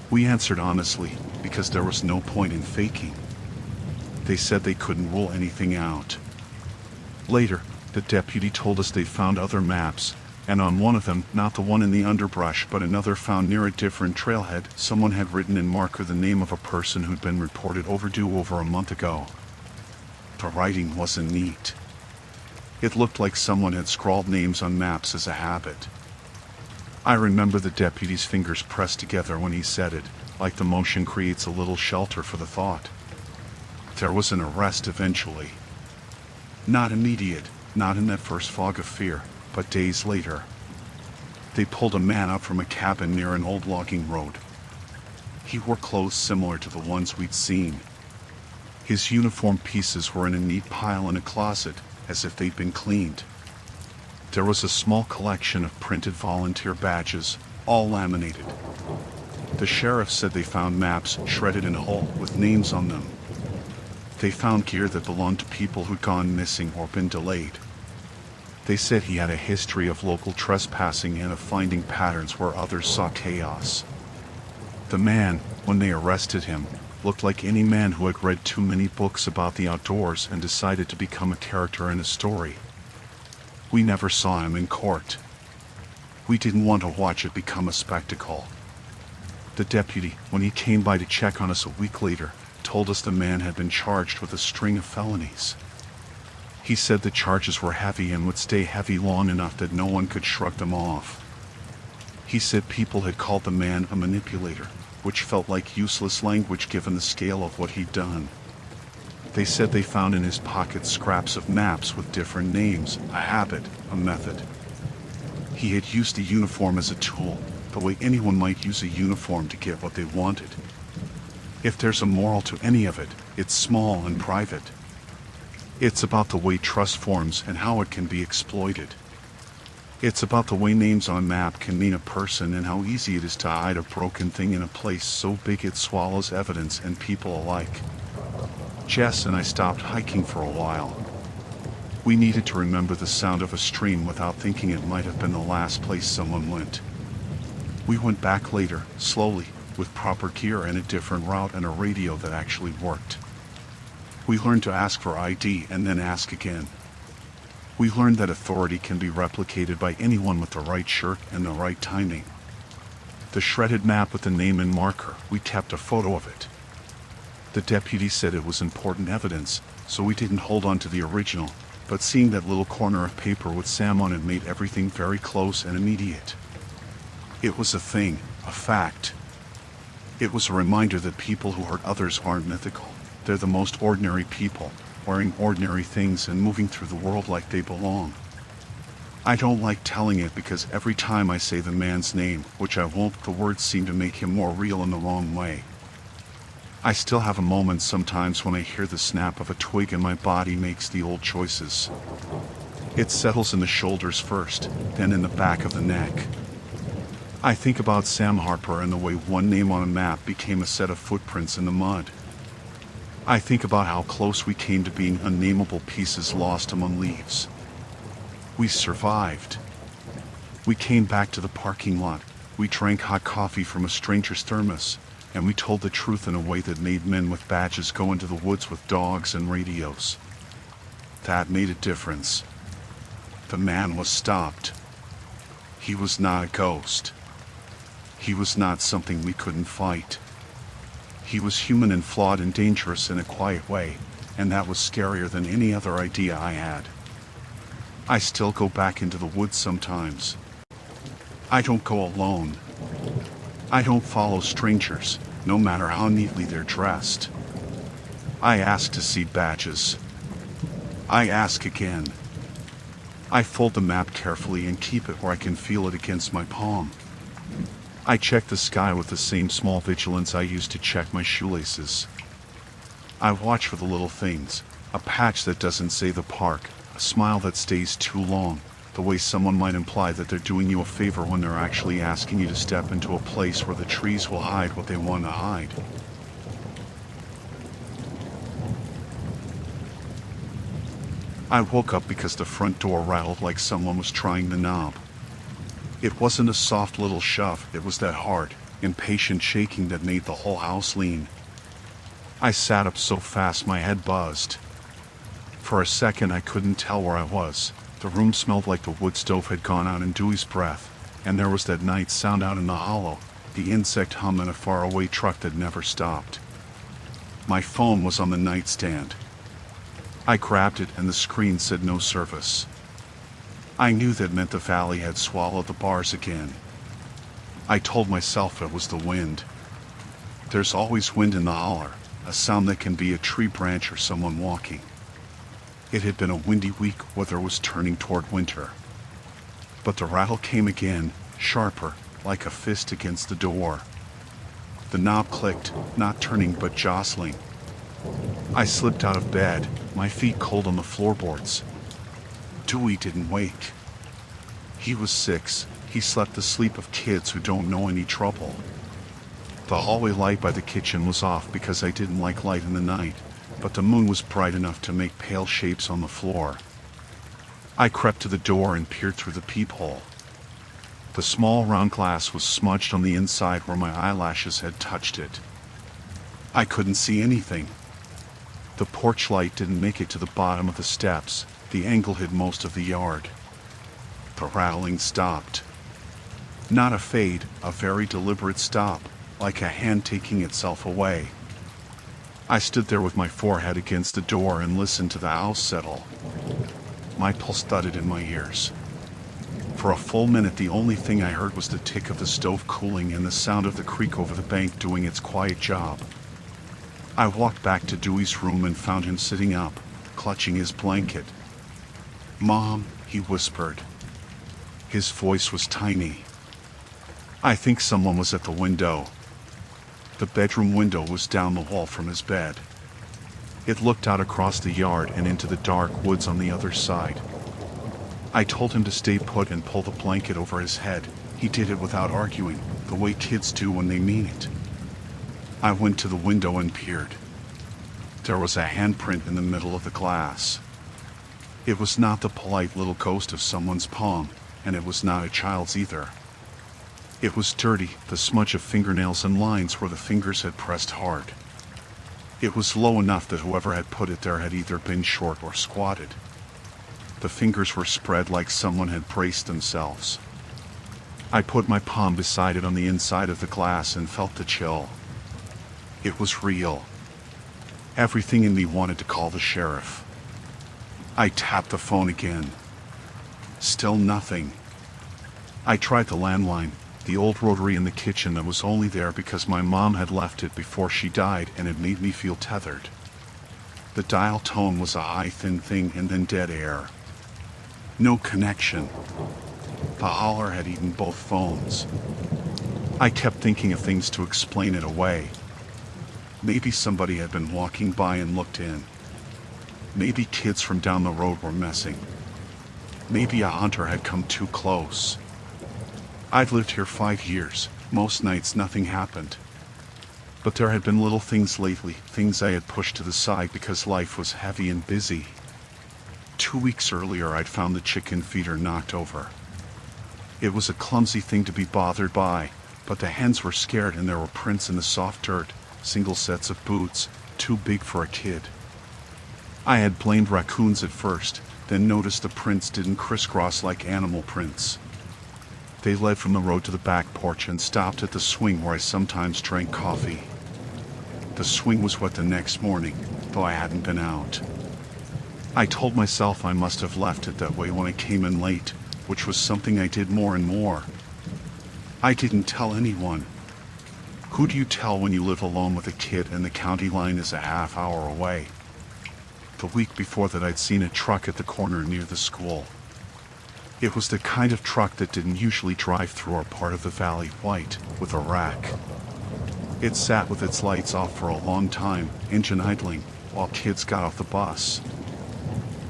We answered honestly, because there was no point in faking. They said they couldn't rule anything out. Later, the deputy told us they'd found other maps, and on one of them, not the one in the underbrush but another found near a different trailhead, someone had written in marker the name of a person who'd been reported overdue over a month ago. The writing wasn't neat. It looked like someone had scrawled names on maps as a habit. I remember the deputy's fingers pressed together when he said it, like the motion creates a little shelter for the thought. There was an arrest eventually. Not immediate, not in that first fog of fear, but days later. They pulled a man up from a cabin near an old logging road. He wore clothes similar to the ones we'd seen. His uniform pieces were in a neat pile in a closet, as if they'd been cleaned. There was a small collection of printed volunteer badges, all laminated. The sheriff said they found maps shredded in whole with names on them. They found gear that belonged to people who'd gone missing or been delayed. They said he had a history of local trespassing and of finding patterns where others saw chaos. The man, when they arrested him, looked like any man who had read too many books about the outdoors and decided to become a character in a story. We never saw him in court. We didn't want to watch it become a spectacle. The deputy, when he came by to check on us a week later, told us the man had been charged with a string of felonies. He said the charges were heavy and would stay heavy long enough that no one could shrug them off. He said people had called the man a manipulator, which felt like useless language given the scale of what he'd done. They said they found in his pocket scraps of maps with different names, a habit, a method. He had used the uniform as a tool, the way anyone might use a uniform to get what they wanted. If there's a moral to any of it, it's small and private. It's about the way trust forms and how it can be exploited. It's about the way names on a map can mean a person and how easy it is to hide a broken thing in a place so big it swallows evidence and people alike. Jess and I stopped hiking for a while. We needed to remember the sound of a stream without thinking it might have been the last place someone went. We went back later, slowly, with proper gear and a different route and a radio that actually worked. We learned to ask for ID and then ask again. We learned that authority can be replicated by anyone with the right shirt and the right timing. The shredded map with the name and marker, we kept a photo of it. The deputy said it was important evidence, so we didn't hold on to the original, but seeing that little corner of paper with Sam on it made everything very close and immediate. It was a thing, a fact. It was a reminder that people who hurt others aren't mythical. They're the most ordinary people, wearing ordinary things and moving through the world like they belong. I don't like telling it because every time I say the man's name, which I won't, the words seem to make him more real in the wrong way. I still have a moment sometimes when I hear the snap of a twig and my body makes the old choices. It settles in the shoulders first, then in the back of the neck. I think about Sam Harper and the way one name on a map became a set of footprints in the mud. I think about how close we came to being unnameable pieces lost among leaves. We survived. We came back to the parking lot, we drank hot coffee from a stranger's thermos, and we told the truth in a way that made men with badges go into the woods with dogs and radios. That made a difference. The man was stopped. He was not a ghost. He was not something we couldn't fight. He was human and flawed and dangerous in a quiet way, and that was scarier than any other idea I had. I still go back into the woods sometimes. I don't go alone. I don't follow strangers, no matter how neatly they're dressed. I ask to see badges. I ask again. I fold the map carefully and keep it where I can feel it against my palm. I check the sky with the same small vigilance I use to check my shoelaces. I watch for the little things, a patch that doesn't say the park, a smile that stays too long, the way someone might imply that they're doing you a favor when they're actually asking you to step into a place where the trees will hide what they want to hide. I woke up because the front door rattled like someone was trying the knob. It wasn't a soft little shove, it was that hard, impatient shaking that made the whole house lean. I sat up so fast my head buzzed. For a second I couldn't tell where I was. The room smelled like the wood stove had gone out in Dewey's breath, and there was that night sound out in the hollow, the insect hum in a faraway truck that never stopped. My phone was on the nightstand. I grabbed it and the screen said no service. I knew that meant the valley had swallowed the bars again. I told myself it was the wind. There's always wind in the holler, a sound that can be a tree branch or someone walking. It had been a windy week, weather was turning toward winter. But the rattle came again, sharper, like a fist against the door. The knob clicked, not turning but jostling. I slipped out of bed, my feet cold on the floorboards. Dewey didn't wake. He was 6, he slept the sleep of kids who don't know any trouble. The hallway light by the kitchen was off because I didn't like light in the night, but the moon was bright enough to make pale shapes on the floor. I crept to the door and peered through the peephole. The small round glass was smudged on the inside where my eyelashes had touched it. I couldn't see anything. The porch light didn't make it to the bottom of the steps, the angle hid most of the yard. The rattling stopped. Not a fade, a very deliberate stop, like a hand taking itself away. I stood there with my forehead against the door and listened to the house settle. My pulse thudded in my ears. For a full minute the only thing I heard was the tick of the stove cooling and the sound of the creek over the bank doing its quiet job. I walked back to Dewey's room and found him sitting up, clutching his blanket. "Mom," he whispered. His voice was tiny. I think someone was at the window. The bedroom window was down the hall from his bed. It looked out across the yard and into the dark woods on the other side. I told him to stay put and pull the blanket over his head. He did it without arguing, the way kids do when they mean it. I went to the window and peered. There was a handprint in the middle of the glass. It was not the polite little ghost of someone's palm, and it was not a child's either. It was dirty, the smudge of fingernails and lines where the fingers had pressed hard. It was low enough that whoever had put it there had either been short or squatted. The fingers were spread like someone had braced themselves. I put my palm beside it on the inside of the glass and felt the chill. It was real. Everything in me wanted to call the sheriff. I tapped the phone again. Still nothing. I tried the landline, the old rotary in the kitchen that was only there because my mom had left it before she died, and it made me feel tethered. The dial tone was a high, thin thing and then dead air. No connection. The holler had eaten both phones. I kept thinking of things to explain it away. Maybe somebody had been walking by and looked in. Maybe kids from down the road were messing. Maybe a hunter had come too close. I'd lived here 5 years. Most nights nothing happened. But there had been little things lately, things I had pushed to the side because life was heavy and busy. 2 weeks earlier I'd found the chicken feeder knocked over. It was a clumsy thing to be bothered by, but the hens were scared and there were prints in the soft dirt, single sets of boots, too big for a kid. I had blamed raccoons at first, then noticed the prints didn't crisscross like animal prints. They led from the road to the back porch and stopped at the swing where I sometimes drank coffee. The swing was wet the next morning, though I hadn't been out. I told myself I must have left it that way when I came in late, which was something I did more and more. I didn't tell anyone. Who do you tell when you live alone with a kid and the county line is a half hour away? The week before that I'd seen a truck at the corner near the school. It was the kind of truck that didn't usually drive through our part of the valley, white, with a rack. It sat with its lights off for a long time, engine idling, while kids got off the bus.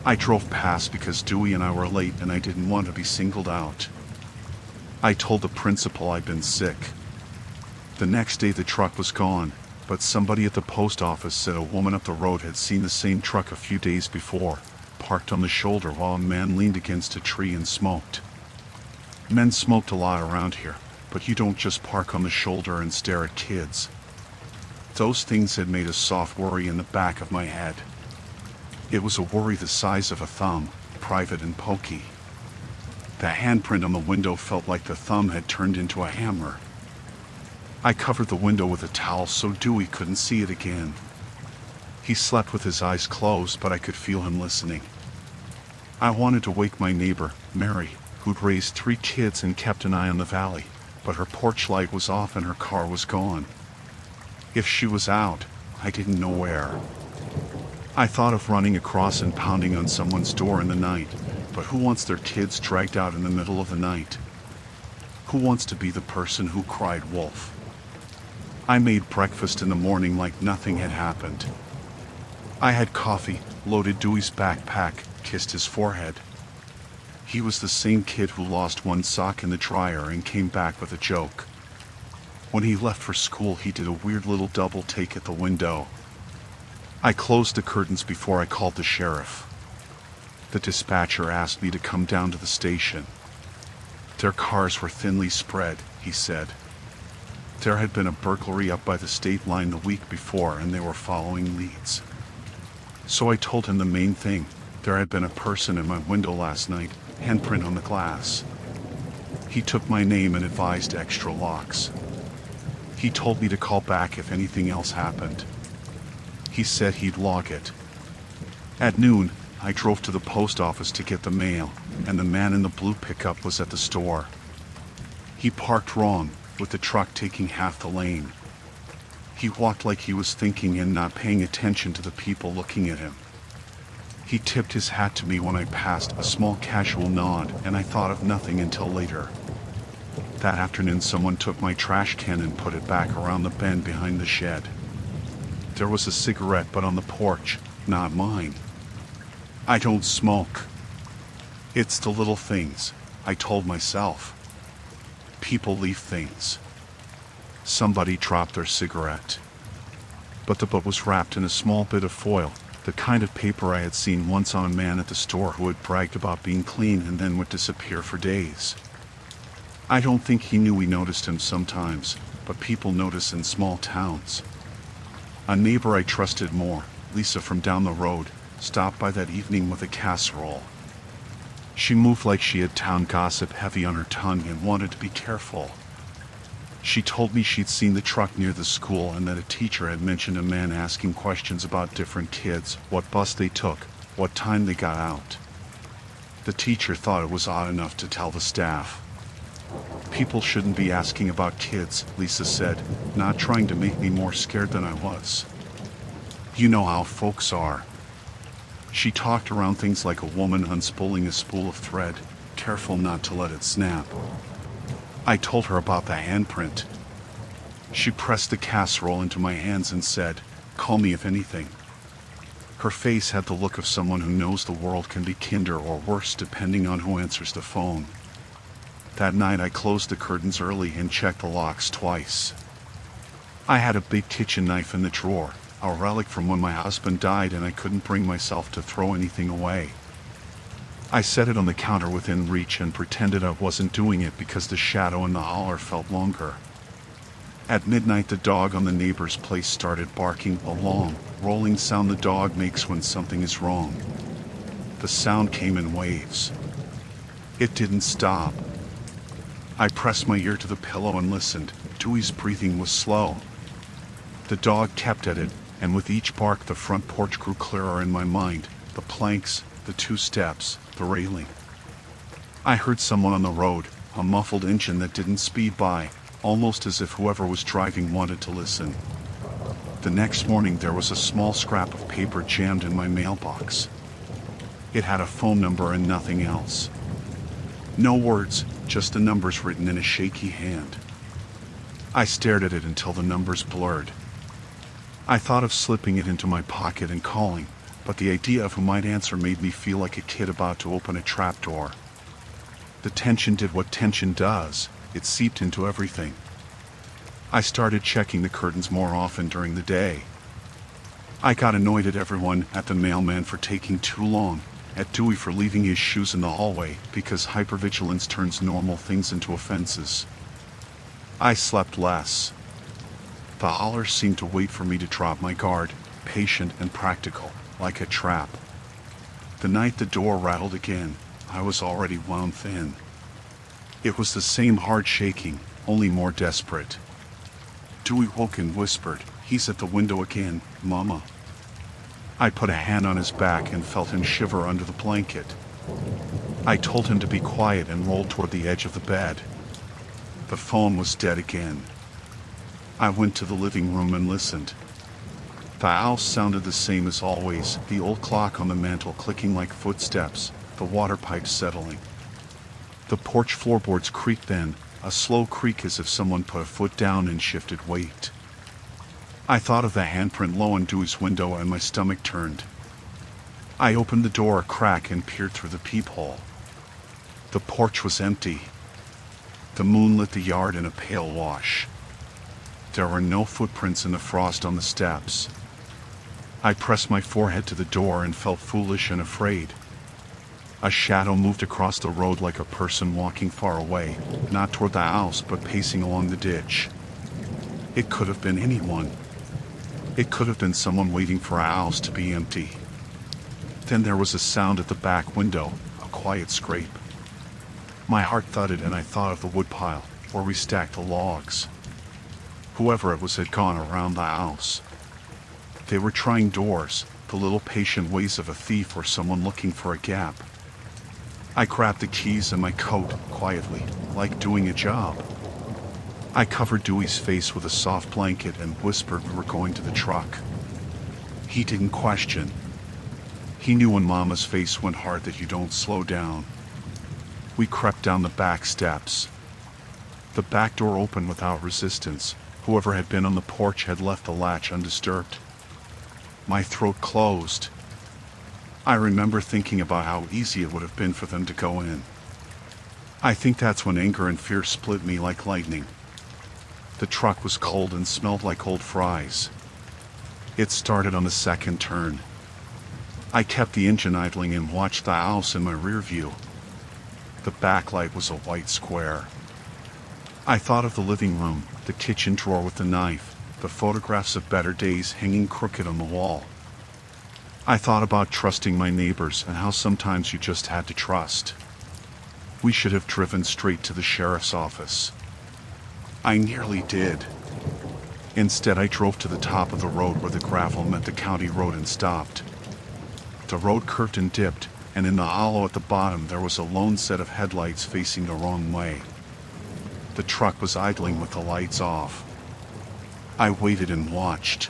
I drove past because Dewey and I were late and I didn't want to be singled out. I told the principal I'd been sick. The next day the truck was gone, but somebody at the post office said a woman up the road had seen the same truck a few days before, parked on the shoulder while a man leaned against a tree and smoked. Men smoked a lot around here, but you don't just park on the shoulder and stare at kids. Those things had made a soft worry in the back of my head. It was a worry the size of a thumb, private and pokey. The handprint on the window felt like the thumb had turned into a hammer. I covered the window with a towel so Dewey couldn't see it again. He slept with his eyes closed, but I could feel him listening. I wanted to wake my neighbor, Mary, who'd raised 3 kids and kept an eye on the valley, but her porch light was off and her car was gone. If she was out, I didn't know where. I thought of running across and pounding on someone's door in the night, but who wants their kids dragged out in the middle of the night? Who wants to be the person who cried wolf? I made breakfast in the morning like nothing had happened. I had coffee, loaded Dewey's backpack, kissed his forehead. He was the same kid who lost one sock in the dryer and came back with a joke. When he left for school, he did a weird little double take at the window. I closed the curtains before I called the sheriff. The dispatcher asked me to come down to the station. Their cars were thinly spread, he said. There had been a burglary up by the state line the week before, and they were following leads. So I told him the main thing. There had been a person in my window last night, handprint on the glass. He took my name and advised extra locks. He told me to call back if anything else happened. He said he'd log it. At noon, I drove to the post office to get the mail, and the man in the blue pickup was at the store. He parked wrong, with the truck taking half the lane. He walked like he was thinking and not paying attention to the people looking at him. He tipped his hat to me when I passed, a small casual nod, and I thought of nothing until later. That afternoon, someone took my trash can and put it back around the bend behind the shed. There was a cigarette butt on the porch, not mine. I don't smoke. It's the little things, I told myself. People leave things. Somebody dropped their cigarette. But the butt was wrapped in a small bit of foil, the kind of paper I had seen once on a man at the store who had bragged about being clean and then would disappear for days. I don't think he knew we noticed him sometimes, but people notice in small towns. A neighbor I trusted more, Lisa from down the road, stopped by that evening with a casserole. She moved like she had town gossip heavy on her tongue and wanted to be careful. She told me she'd seen the truck near the school and that a teacher had mentioned a man asking questions about different kids, what bus they took, what time they got out. The teacher thought it was odd enough to tell the staff. People shouldn't be asking about kids, Lisa said, not trying to make me more scared than I was. You know how folks are. She talked around things like a woman unspooling a spool of thread, careful not to let it snap. I told her about the handprint. She pressed the casserole into my hands and said, "Call me if anything." Her face had the look of someone who knows the world can be kinder or worse depending on who answers the phone. That night I closed the curtains early and checked the locks twice. I had a big kitchen knife in the drawer, a relic from when my husband died, and I couldn't bring myself to throw anything away. I set it on the counter within reach and pretended I wasn't doing it because the shadow in the holler felt longer. At midnight, the dog on the neighbor's place started barking, a long, rolling sound the dog makes when something is wrong. The sound came in waves. It didn't stop. I pressed my ear to the pillow and listened. Dewey's breathing was slow. The dog kept at it, and with each bark the front porch grew clearer in my mind, the planks, the 2 steps, the railing. I heard someone on the road, a muffled engine that didn't speed by, almost as if whoever was driving wanted to listen. The next morning there was a small scrap of paper jammed in my mailbox. It had a phone number and nothing else. No words, just the numbers written in a shaky hand. I stared at it until the numbers blurred. I thought of slipping it into my pocket and calling, but the idea of who might answer made me feel like a kid about to open a trapdoor. The tension did what tension does, it seeped into everything. I started checking the curtains more often during the day. I got annoyed at everyone, at the mailman for taking too long, at Dewey for leaving his shoes in the hallway, because hypervigilance turns normal things into offenses. I slept less. The holler seemed to wait for me to drop my guard, patient and practical, like a trap. The night the door rattled again, I was already wound thin. It was the same hard shaking, only more desperate. Dewey woke and whispered, "He's at the window again, Mama." I put a hand on his back and felt him shiver under the blanket. I told him to be quiet and rolled toward the edge of the bed. The phone was dead again. I went to the living room and listened. The house sounded the same as always, the old clock on the mantel clicking like footsteps, the water pipes settling. The porch floorboards creaked then, a slow creak as if someone put a foot down and shifted weight. I thought of the handprint low on Dewey's window and my stomach turned. I opened the door a crack and peered through the peephole. The porch was empty. The moon lit the yard in a pale wash. There were no footprints in the frost on the steps. I pressed my forehead to the door and felt foolish and afraid. A shadow moved across the road like a person walking far away, not toward the house but pacing along the ditch. It could have been anyone. It could have been someone waiting for a house to be empty. Then there was a sound at the back window, a quiet scrape. My heart thudded and I thought of the woodpile, where we stacked the logs. Whoever it was had gone around the house. They were trying doors, the little patient ways of a thief or someone looking for a gap. I grabbed the keys and my coat, quietly, like doing a job. I covered Dewey's face with a soft blanket and whispered we were going to the truck. He didn't question. He knew when Mama's face went hard that you don't slow down. We crept down the back steps. The back door opened without resistance. Whoever had been on the porch had left the latch undisturbed. My throat closed. I remember thinking about how easy it would have been for them to go in. I think that's when anger and fear split me like lightning. The truck was cold and smelled like old fries. It started on the second turn. I kept the engine idling and watched the house in my rear view. The backlight was a white square. I thought of the living room, the kitchen drawer with the knife, the photographs of better days hanging crooked on the wall. I thought about trusting my neighbors and how sometimes you just had to trust. We should have driven straight to the sheriff's office. I nearly did. Instead, I drove to the top of the road where the gravel met the county road and stopped. The road curved and dipped, and in the hollow at the bottom there was a lone set of headlights facing the wrong way. The truck was idling with the lights off. I waited and watched.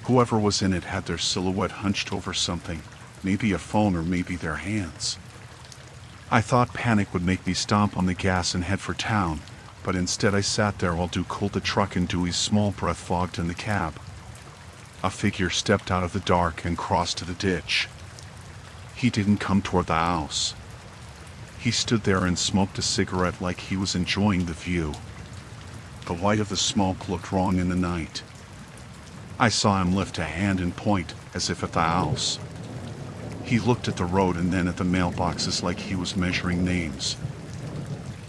Whoever was in it had their silhouette hunched over something, maybe a phone or maybe their hands. I thought panic would make me stomp on the gas and head for town, but instead I sat there while Dew cooled the truck and Dewey's small breath fogged in the cab. A figure stepped out of the dark and crossed to the ditch. He didn't come toward the house. He stood there and smoked a cigarette like he was enjoying the view. The white of the smoke looked wrong in the night. I saw him lift a hand and point, as if at the house. He looked at the road and then at the mailboxes like he was measuring names.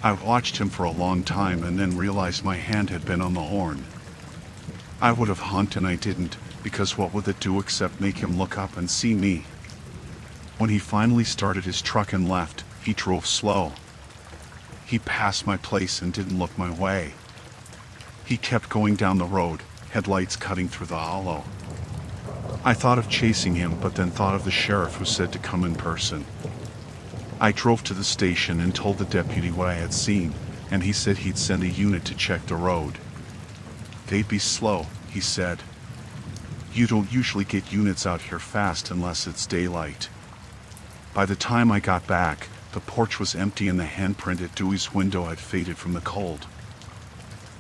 I watched him for a long time and then realized my hand had been on the horn. I would have honked and I didn't, because what would it do except make him look up and see me? When he finally started his truck and left, he drove slow. He passed my place and didn't look my way. He kept going down the road, headlights cutting through the hollow. I thought of chasing him, but then thought of the sheriff who said to come in person. I drove to the station and told the deputy what I had seen, and he said he'd send a unit to check the road. They'd be slow, he said. You don't usually get units out here fast unless it's daylight. By the time I got back, the porch was empty and the handprint at Dewey's window had faded from the cold.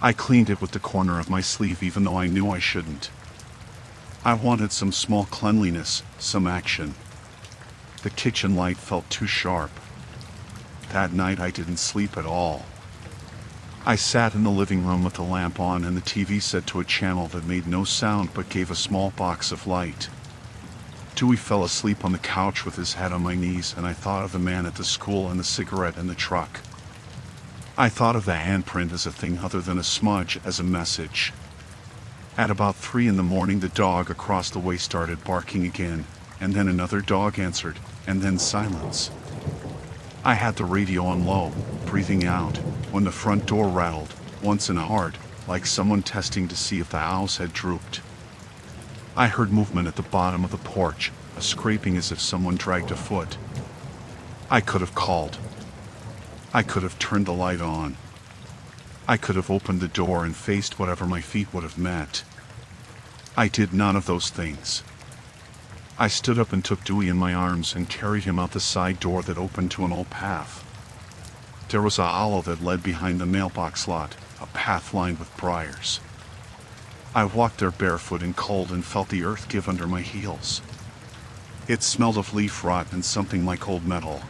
I cleaned it with the corner of my sleeve even though I knew I shouldn't. I wanted some small cleanliness, some action. The kitchen light felt too sharp. That night I didn't sleep at all. I sat in the living room with the lamp on and the TV set to a channel that made no sound but gave a small box of light. Dewey fell asleep on the couch with his head on my knees, and I thought of the man at the school and the cigarette and the truck. I thought of the handprint as a thing other than a smudge, as a message. At about 3 in the morning the dog across the way started barking again, and then another dog answered, and then silence. I had the radio on low, breathing out, when the front door rattled, once and hard, like someone testing to see if the house had drooped. I heard movement at the bottom of the porch, a scraping as if someone dragged a foot. I could have called. I could have turned the light on. I could have opened the door and faced whatever my feet would have met. I did none of those things. I stood up and took Dewey in my arms and carried him out the side door that opened to an old path. There was a hollow that led behind the mailbox lot, a path lined with briars. I walked there barefoot and cold and felt the earth give under my heels. It smelled of leaf rot and something like old metal.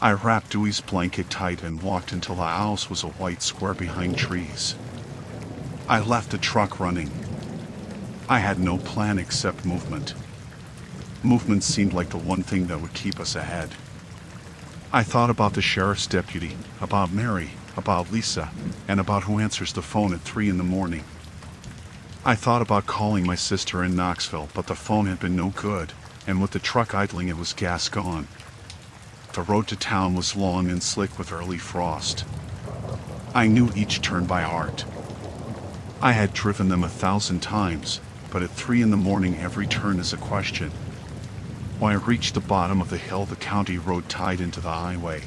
I wrapped Dewey's blanket tight and walked until the house was a white square behind trees. I left the truck running. I had no plan except movement. Movement seemed like the one thing that would keep us ahead. I thought about the sheriff's deputy, about Mary, about Lisa, and about who answers the phone at 3 in the morning. I thought about calling my sister in Knoxville, but the phone had been no good, and with the truck idling it was gas gone. The road to town was long and slick with early frost. I knew each turn by heart. I had driven them 1,000 times, but at 3 in the morning every turn is a question. When I reached the bottom of the hill, the county road tied into the highway.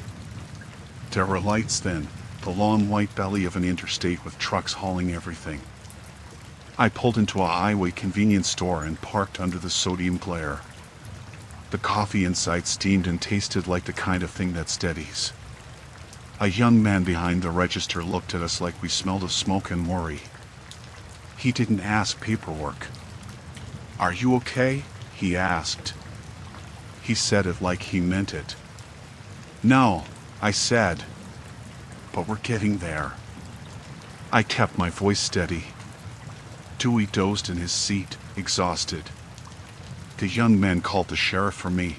There were lights then, the long white belly of an interstate with trucks hauling everything. I pulled into a highway convenience store and parked under the sodium glare. The coffee inside steamed and tasted like the kind of thing that steadies. A young man behind the register looked at us like we smelled of smoke and worry. He didn't ask paperwork. "Are you okay?" he asked. He said it like he meant it. "No," I said. "But we're getting there." I kept my voice steady. Dewey dozed in his seat, exhausted. The young man called the sheriff for me.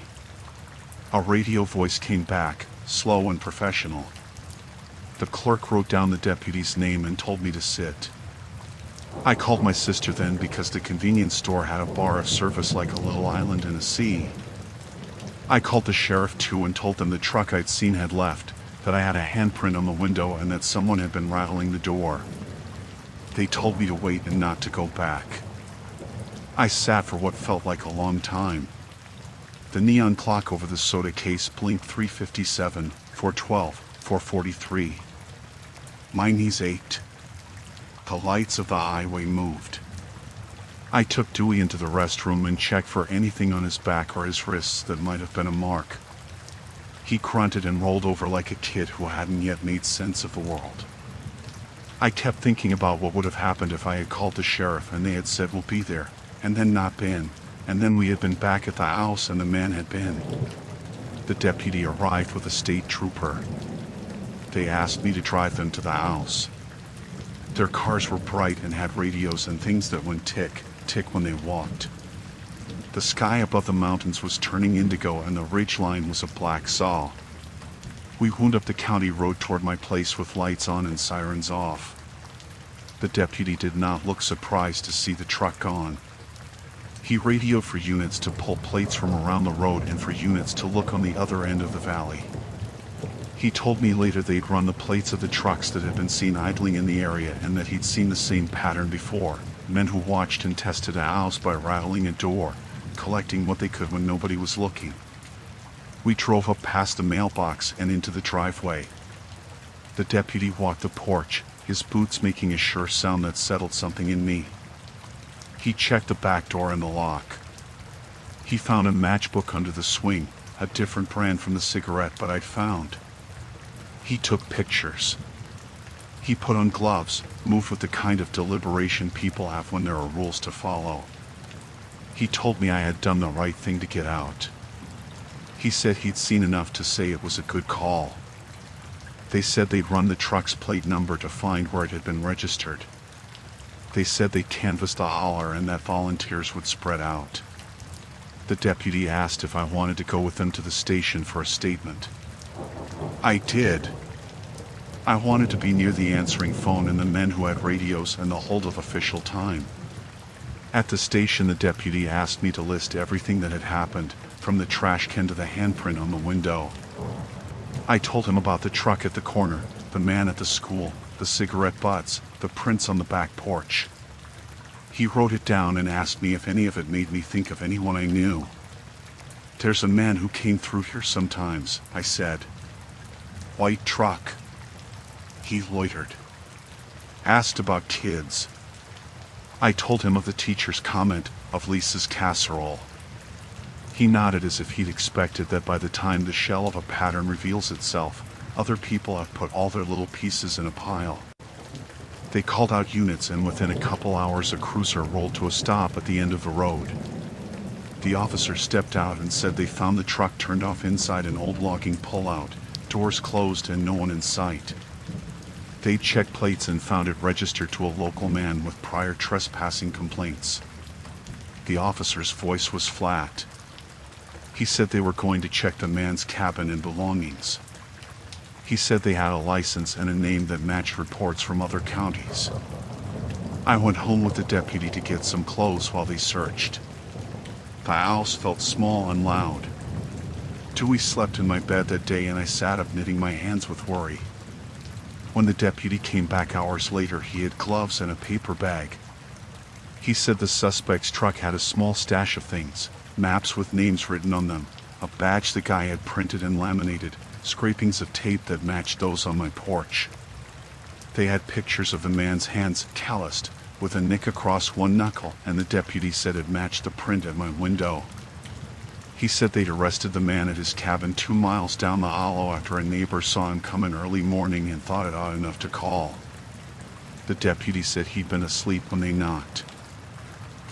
A radio voice came back, slow and professional. The clerk wrote down the deputy's name and told me to sit. I called my sister then because the convenience store had a bar of service like a little island in a sea. I called the sheriff too and told them the truck I'd seen had left, that I had a handprint on the window and that someone had been rattling the door. They told me to wait and not to go back. I sat for what felt like a long time. The neon clock over the soda case blinked 3:57, 4:12, 4:43. My knees ached. The lights of the highway moved. I took Dewey into the restroom and checked for anything on his back or his wrists that might have been a mark. He grunted and rolled over like a kid who hadn't yet made sense of the world. I kept thinking about what would have happened if I had called the sheriff and they had said we'll be there, and then not been, and then we had been back at the house and the man had been. The deputy arrived with a state trooper. They asked me to drive them to the house. Their cars were bright and had radios and things that went tick, tick when they walked. The sky above the mountains was turning indigo and the ridge line was a black saw. We wound up the county road toward my place with lights on and sirens off. The deputy did not look surprised to see the truck gone. He radioed for units to pull plates from around the road and for units to look on the other end of the valley. He told me later they'd run the plates of the trucks that had been seen idling in the area and that he'd seen the same pattern before, men who watched and tested a house by rattling a door, collecting what they could when nobody was looking. We drove up past the mailbox and into the driveway. The deputy walked the porch, his boots making a sure sound that settled something in me. He checked the back door and the lock. He found a matchbook under the swing, a different brand from the cigarette but I'd found. He took pictures. He put on gloves, moved with the kind of deliberation people have when there are rules to follow. He told me I had done the right thing to get out. He said he'd seen enough to say it was a good call. They said they'd run the truck's plate number to find where it had been registered. They said they'd canvassed the holler and that volunteers would spread out. The deputy asked if I wanted to go with them to the station for a statement. I did. I wanted to be near the answering phone and the men who had radios and the hold of official time. At the station, the deputy asked me to list everything that had happened, from the trash can to the handprint on the window. I told him about the truck at the corner, the man at the school, the cigarette butts, the prints on the back porch. He wrote it down and asked me if any of it made me think of anyone I knew. "There's a man who came through here sometimes," I said. "White truck." He loitered. Asked about kids. I told him of the teacher's comment of Lisa's casserole. He nodded as if he'd expected that by the time the shell of a pattern reveals itself, other people have put all their little pieces in a pile. They called out units, and within a couple hours a cruiser rolled to a stop at the end of the road. The officer stepped out and said they found the truck turned off inside an old logging pullout, doors closed and no one in sight. They checked plates and found it registered to a local man with prior trespassing complaints. The officer's voice was flat. He said they were going to check the man's cabin and belongings. He said they had a license and a name that matched reports from other counties. I went home with the deputy to get some clothes while they searched. The house felt small and loud. Dewey slept in my bed that day and I sat up knitting my hands with worry. When the deputy came back hours later, he had gloves and a paper bag. He said the suspect's truck had a small stash of things, maps with names written on them, a badge the guy had printed and laminated, scrapings of tape that matched those on my porch. They had pictures of the man's hands calloused, with a nick across one knuckle, and the deputy said it matched the print at my window. He said they'd arrested the man at his cabin 2 miles down the hollow after a neighbor saw him coming early morning and thought it odd enough to call. The deputy said he'd been asleep when they knocked.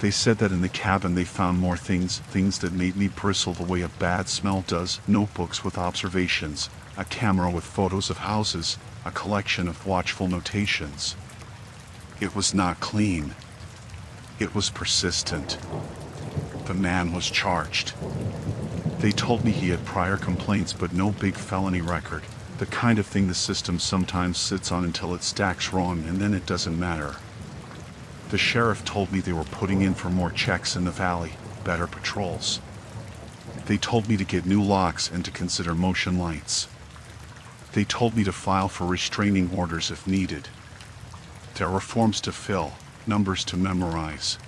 They said that in the cabin they found more things that made me bristle the way a bad smell does: notebooks with observations, a camera with photos of houses, a collection of watchful notations. It was not clean. It was persistent. The man was charged. They told me he had prior complaints but no big felony record, the kind of thing the system sometimes sits on until it stacks wrong and then it doesn't matter. The sheriff told me they were putting in for more checks in the valley, better patrols. They told me to get new locks and to consider motion lights. They told me to file for restraining orders if needed. There were forms to fill, numbers to memorize.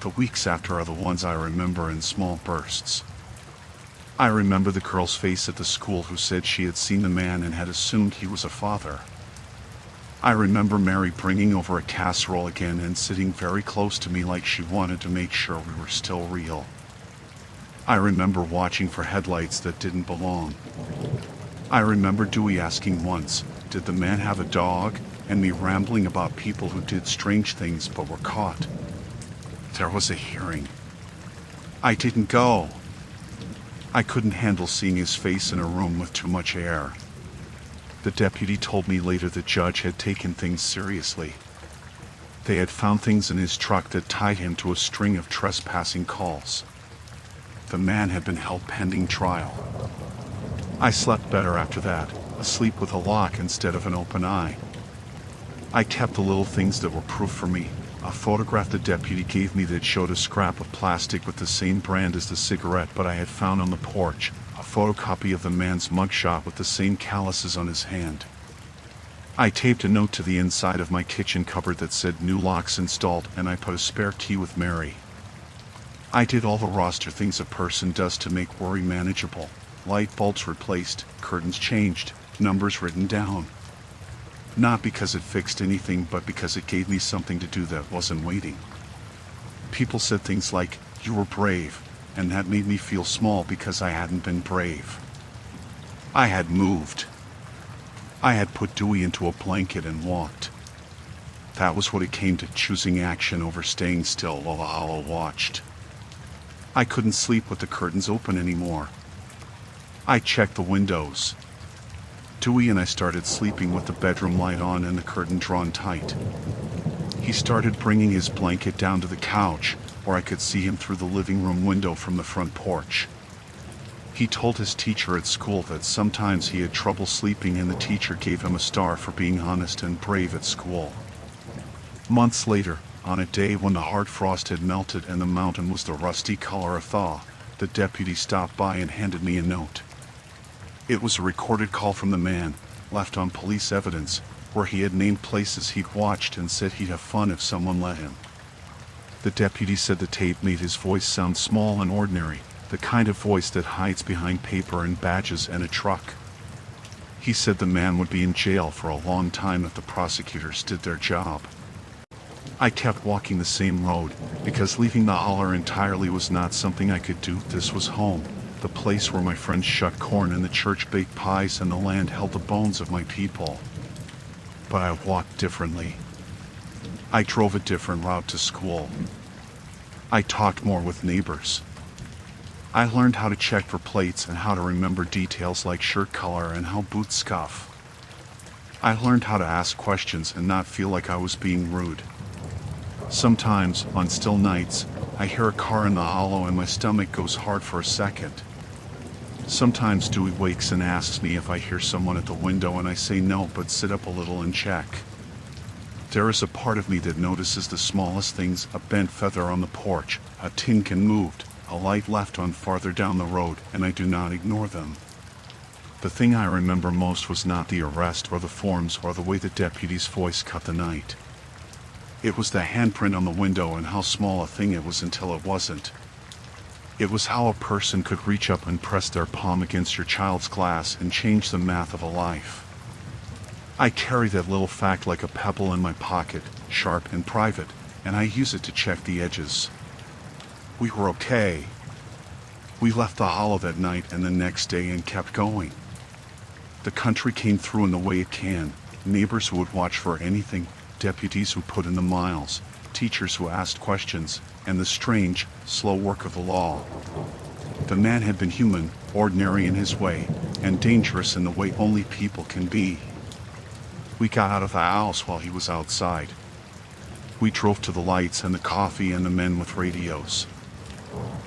The weeks after are the ones I remember in small bursts. I remember the girl's face at the school who said she had seen the man and had assumed he was a father. I remember Mary bringing over a casserole again and sitting very close to me like she wanted to make sure we were still real. I remember watching for headlights that didn't belong. I remember Dewey asking once, "Did the man have a dog?" and me rambling about people who did strange things but were caught. There was a hearing. I didn't go. I couldn't handle seeing his face in a room with too much air. The deputy told me later the judge had taken things seriously. They had found things in his truck that tied him to a string of trespassing calls. The man had been held pending trial. I slept better after that, asleep with a lock instead of an open eye. I kept the little things that were proof for me. A photograph the deputy gave me that showed a scrap of plastic with the same brand as the cigarette but I had found on the porch, a photocopy of the man's mugshot with the same calluses on his hand. I taped a note to the inside of my kitchen cupboard that said "New locks installed," and I put a spare key with Mary. I did all the roster things a person does to make worry manageable. Light bulbs replaced, curtains changed, numbers written down. Not because it fixed anything, but because it gave me something to do that wasn't waiting. People said things like, "You were brave," and that made me feel small because I hadn't been brave. I had moved. I had put Dewey into a blanket and walked. That was what it came to, choosing action over staying still while the hollow watched. I couldn't sleep with the curtains open anymore. I checked the windows. Dewey and I started sleeping with the bedroom light on and the curtain drawn tight. He started bringing his blanket down to the couch, where I could see him through the living room window from the front porch. He told his teacher at school that sometimes he had trouble sleeping and the teacher gave him a star for being honest and brave at school. Months later, on a day when the hard frost had melted and the mountain was the rusty color of thaw, the deputy stopped by and handed me a note. It was a recorded call from the man, left on police evidence, where he had named places he'd watched and said he'd have fun if someone let him. The deputy said the tape made his voice sound small and ordinary, the kind of voice that hides behind paper and badges and a truck. He said the man would be in jail for a long time if the prosecutors did their job. I kept walking the same road, because leaving the holler entirely was not something I could do. This was home, the place where my friends shucked corn and the church baked pies and the land held the bones of my people. But I walked differently. I drove a different route to school. I talked more with neighbors. I learned how to check for plates and how to remember details like shirt color and how boots scuff. I learned how to ask questions and not feel like I was being rude. Sometimes, on still nights, I hear a car in the hollow and my stomach goes hard for a second. Sometimes Dewey wakes and asks me if I hear someone at the window and I say no but sit up a little and check. There is a part of me that notices the smallest things, a bent feather on the porch, a tin can moved, a light left on farther down the road, and I do not ignore them. The thing I remember most was not the arrest or the forms or the way the deputy's voice cut the night. It was the handprint on the window and how small a thing it was until it wasn't. It was how a person could reach up and press their palm against your child's glass and change the math of a life. I carry that little fact like a pebble in my pocket, sharp and private, and I use it to check the edges. We were okay. We left the hollow that night and the next day and kept going. The country came through in the way it can, neighbors who would watch for anything, deputies who put in the miles, teachers who asked questions, and the strange, slow work of the law. The man had been human, ordinary in his way, and dangerous in the way only people can be. We got out of the house while he was outside. We drove to the lights and the coffee and the men with radios.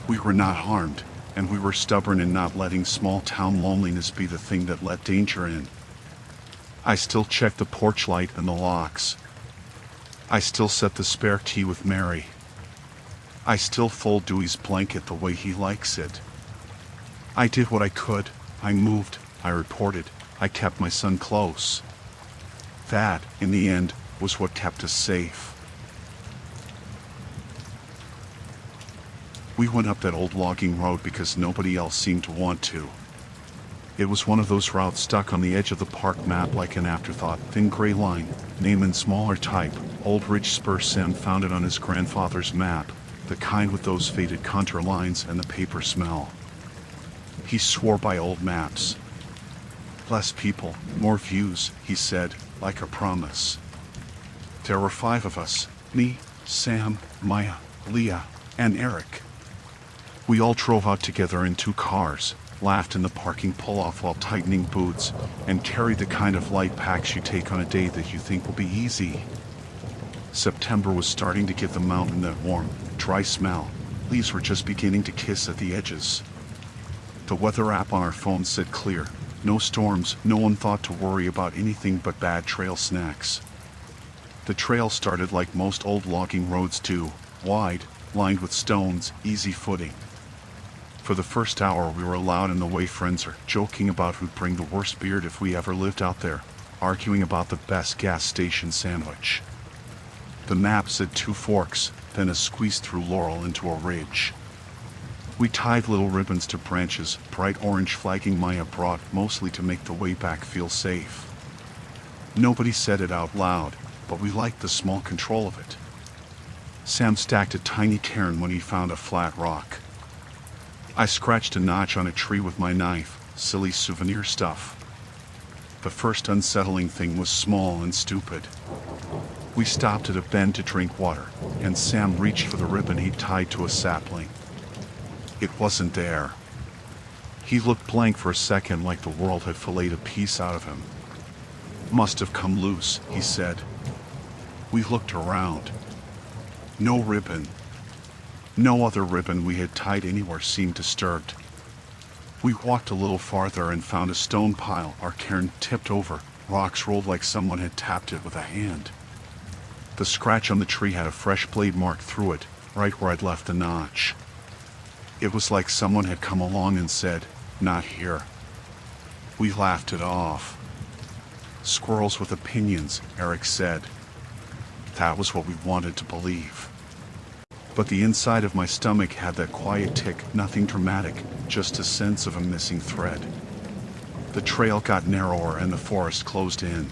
We were not harmed, and we were stubborn in not letting small-town loneliness be the thing that let danger in. I still check the porch light and the locks. I still set the spare key with Mary. I still fold Dewey's blanket the way he likes it. I did what I could. I moved. I reported. I kept my son close. That, in the end, was what kept us safe. We went up that old logging road because nobody else seemed to want to. It was one of those routes stuck on the edge of the park map like an afterthought, thin gray line, name in smaller type, Old Ridge Spur. Sam found it on his grandfather's map, the kind with those faded contour lines and the paper smell. He swore by old maps. Less people, more views, he said, like a promise. There were 5 of us, me, Sam, Maya, Leah, and Eric. We all drove out together in 2 cars, laughed in the parking pull-off while tightening boots, and carried the kind of light packs you take on a day that you think will be easy. September was starting to give the mountain that warm, dry smell. Leaves were just beginning to kiss at the edges. The weather app on our phone said clear. No storms, no one thought to worry about anything but bad trail snacks. The trail started like most old logging roads do, wide, lined with stones, easy footing. For the first hour we were loud in the way friends are, joking about who'd bring the worst beard if we ever lived out there, arguing about the best gas station sandwich. The map said 2 forks, then a squeeze through Laurel into a ridge. We tied little ribbons to branches, bright orange flagging Maya brought, mostly to make the way back feel safe. Nobody said it out loud, but we liked the small control of it. Sam stacked a tiny cairn when he found a flat rock. I scratched a notch on a tree with my knife, silly souvenir stuff. The first unsettling thing was small and stupid. We stopped at a bend to drink water, and Sam reached for the ribbon he'd tied to a sapling. It wasn't there. He looked blank for a second, like the world had filleted a piece out of him. Must have come loose, he said. We looked around. No ribbon. No other ribbon we had tied anywhere seemed disturbed. We walked a little farther and found a stone pile, our cairn tipped over, rocks rolled like someone had tapped it with a hand. The scratch on the tree had a fresh blade mark through it, right where I'd left the notch. It was like someone had come along and said, "Not here." We laughed it off. Squirrels with opinions, Eric said. That was what we wanted to believe. But the inside of my stomach had that quiet tick, nothing dramatic, just a sense of a missing thread. The trail got narrower and the forest closed in.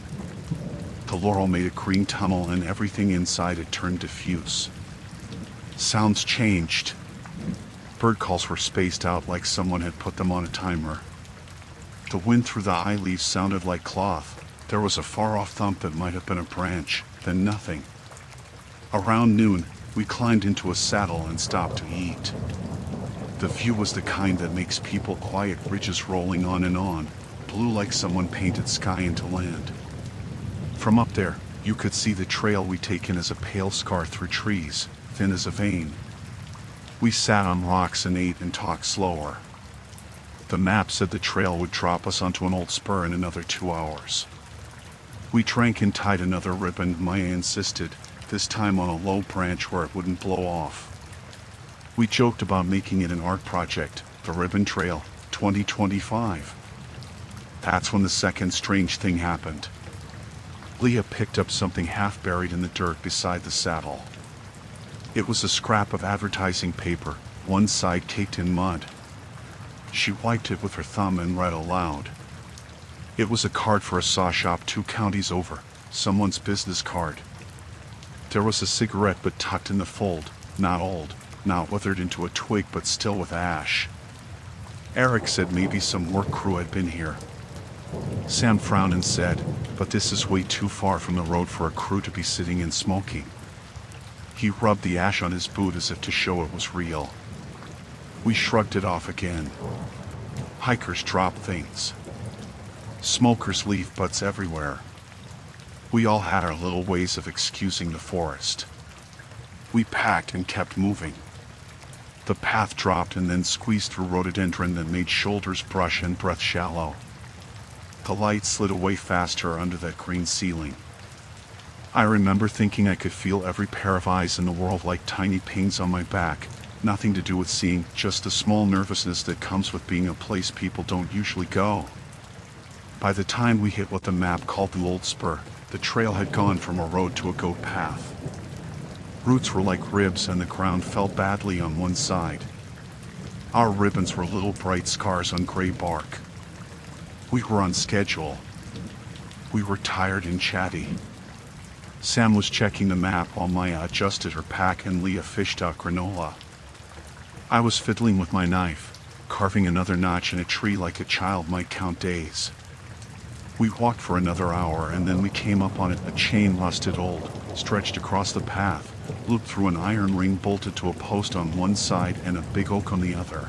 The laurel made a green tunnel and everything inside it turned diffuse. Sounds changed. Bird calls were spaced out like someone had put them on a timer. The wind through the eye leaves sounded like cloth. There was a far-off thump that might have been a branch, then nothing. Around noon, we climbed into a saddle and stopped to eat. The view was the kind that makes people quiet, ridges rolling on and on, blue like someone painted sky into land. From up there, you could see the trail we'd taken as a pale scar through trees, thin as a vein. We sat on rocks and ate and talked slower. The map said the trail would drop us onto an old spur in another 2 hours. We drank and tied another ribbon, Maya insisted, this time on a low branch where it wouldn't blow off. We joked about making it an art project, the Ribbon Trail, 2025. That's when the second strange thing happened. Leah picked up something half buried in the dirt beside the saddle. It was a scrap of advertising paper, one side caked in mud. She wiped it with her thumb and read aloud. It was a card for a saw shop 2 counties over, someone's business card. There was a cigarette but tucked in the fold, not old, not withered into a twig but still with ash. Eric said maybe some work crew had been here. Sam frowned and said, but this is way too far from the road for a crew to be sitting and smoking. He rubbed the ash on his boot as if to show it was real. We shrugged it off again. Hikers drop things. Smokers leave butts everywhere. We all had our little ways of excusing the forest. We packed and kept moving. The path dropped and then squeezed through rhododendron that made shoulders brush and breath shallow. The light slid away faster under that green ceiling. I remember thinking I could feel every pair of eyes in the world like tiny pings on my back, nothing to do with seeing, just the small nervousness that comes with being a place people don't usually go. By the time we hit what the map called the Old Spur, the trail had gone from a road to a goat path. Roots were like ribs and the ground felt badly on one side. Our ribbons were little bright scars on gray bark. We were on schedule. We were tired and chatty. Sam was checking the map while Maya adjusted her pack and Leah fished out granola. I was fiddling with my knife, carving another notch in a tree like a child might count days. We walked for another hour and then we came up on it, a chain rusted old, stretched across the path, looped through an iron ring bolted to a post on one side and a big oak on the other.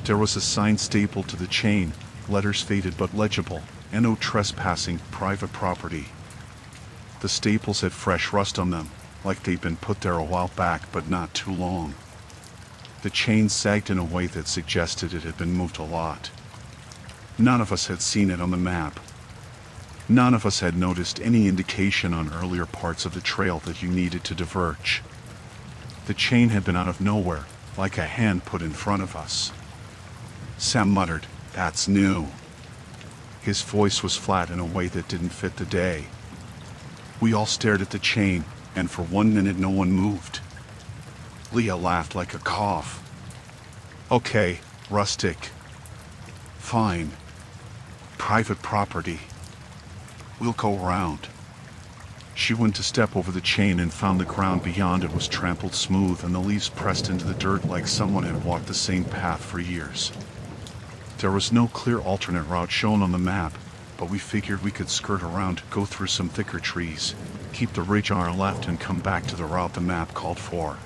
There was a sign stapled to the chain, letters faded but legible, "No trespassing, private property." The staples had fresh rust on them, like they'd been put there a while back but not too long. The chain sagged in a way that suggested it had been moved a lot. None of us had seen it on the map. None of us had noticed any indication on earlier parts of the trail that you needed to diverge. The chain had been out of nowhere, like a hand put in front of us. Sam muttered, "That's new." His voice was flat in a way that didn't fit the day. We all stared at the chain, and for 1 minute no one moved. Leah laughed like a cough. "Okay, rustic. Fine. Private property. We'll go around." She went to step over the chain and found the ground beyond it was trampled smooth and the leaves pressed into the dirt like someone had walked the same path for years. There was no clear alternate route shown on the map, but we figured we could skirt around, go through some thicker trees, keep the ridge on our left and come back to the route the map called for.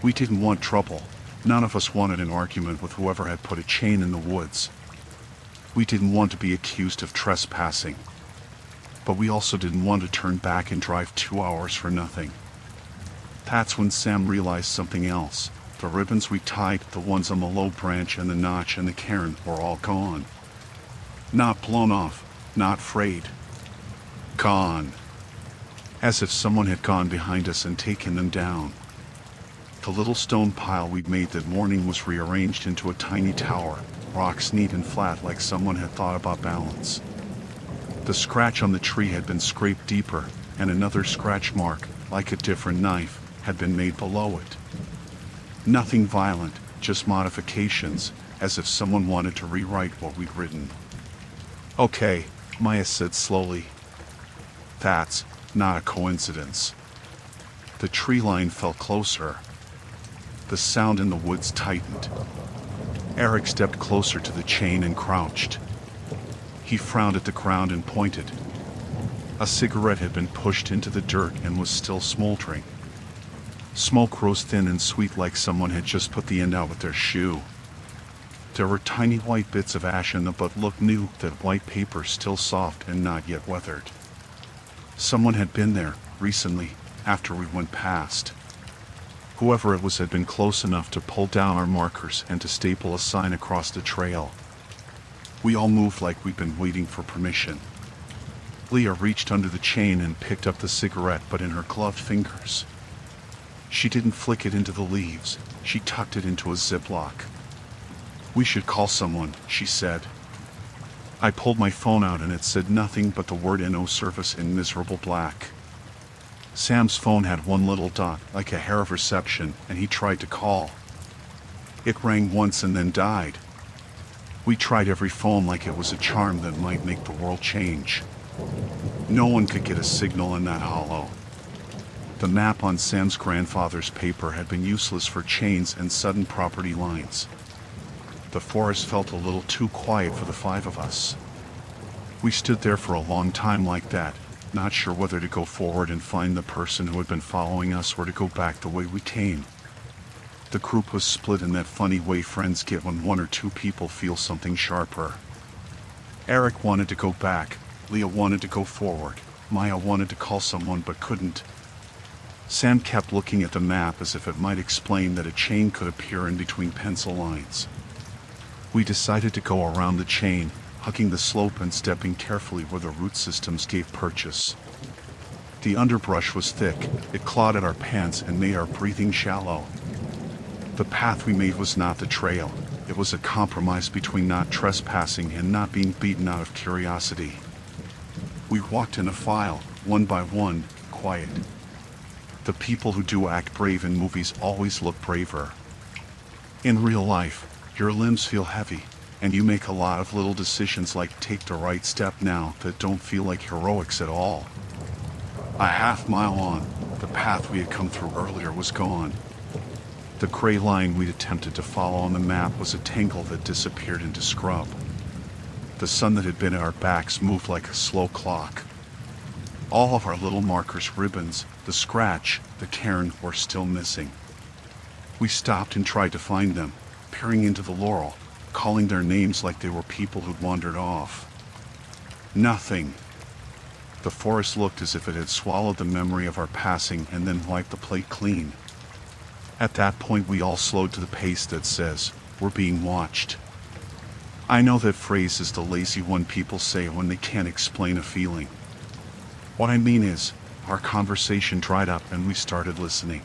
We didn't want trouble. None of us wanted an argument with whoever had put a chain in the woods. We didn't want to be accused of trespassing. But we also didn't want to turn back and drive 2 hours for nothing. That's when Sam realized something else. The ribbons we tied, the ones on the low branch and the notch and the cairn, were all gone. Not blown off, not frayed. Gone. As if someone had gone behind us and taken them down. The little stone pile we'd made that morning was rearranged into a tiny tower, rocks neat and flat like someone had thought about balance. The scratch on the tree had been scraped deeper, and another scratch mark, like a different knife, had been made below it. Nothing violent, just modifications, as if someone wanted to rewrite what we'd written. "Okay," Maya said slowly. That's not a coincidence. The tree line felt closer. The sound in the woods tightened. Eric stepped closer to the chain and crouched. He frowned at the ground and pointed. A cigarette had been pushed into the dirt and was still smoldering. Smoke rose thin and sweet like someone had just put the end out with their shoe. There were tiny white bits of ash in the but looked new, that white paper still soft and not yet weathered. Someone had been there, recently, after we went past. Whoever it was had been close enough to pull down our markers and to staple a sign across the trail. We all moved like we'd been waiting for permission. Leah reached under the chain and picked up the cigarette, but in her gloved fingers. She didn't flick it into the leaves, she tucked it into a Ziploc. "We should call someone," she said. I pulled my phone out and it said nothing but the word "no service" in miserable black. Sam's phone had one little dot, like a hair of reception, and he tried to call. It rang once and then died. We tried every phone like it was a charm that might make the world change. No one could get a signal in that hollow. The map on Sam's grandfather's paper had been useless for chains and sudden property lines. The forest felt a little too quiet for the five of us. We stood there for a long time like that, not sure whether to go forward and find the person who had been following us or to go back the way we came. The group was split in that funny way friends get when one or two people feel something sharper. Eric wanted to go back, Leah wanted to go forward, Maya wanted to call someone but couldn't. Sam kept looking at the map as if it might explain that a chain could appear in between pencil lines. We decided to go around the chain, hugging the slope and stepping carefully where the root systems gave purchase. The underbrush was thick, it clawed at our pants and made our breathing shallow. The path we made was not the trail, it was a compromise between not trespassing and not being beaten out of curiosity. We walked in a file, one by one, quiet. The people who do act brave in movies always look braver. In real life, your limbs feel heavy, and you make a lot of little decisions like take the right step now that don't feel like heroics at all. A half mile on, the path we had come through earlier was gone. The gray line we'd attempted to follow on the map was a tangle that disappeared into scrub. The sun that had been at our backs moved like a slow clock. All of our little markers, ribbons, the scratch, the cairn were still missing. We stopped and tried to find them, peering into the laurel, calling their names like they were people who'd wandered off. Nothing. The forest looked as if it had swallowed the memory of our passing and then wiped the plate clean. At that point we all slowed to the pace that says, "We're being watched." I know that phrase is the lazy one people say when they can't explain a feeling. What I mean is, our conversation dried up and we started listening.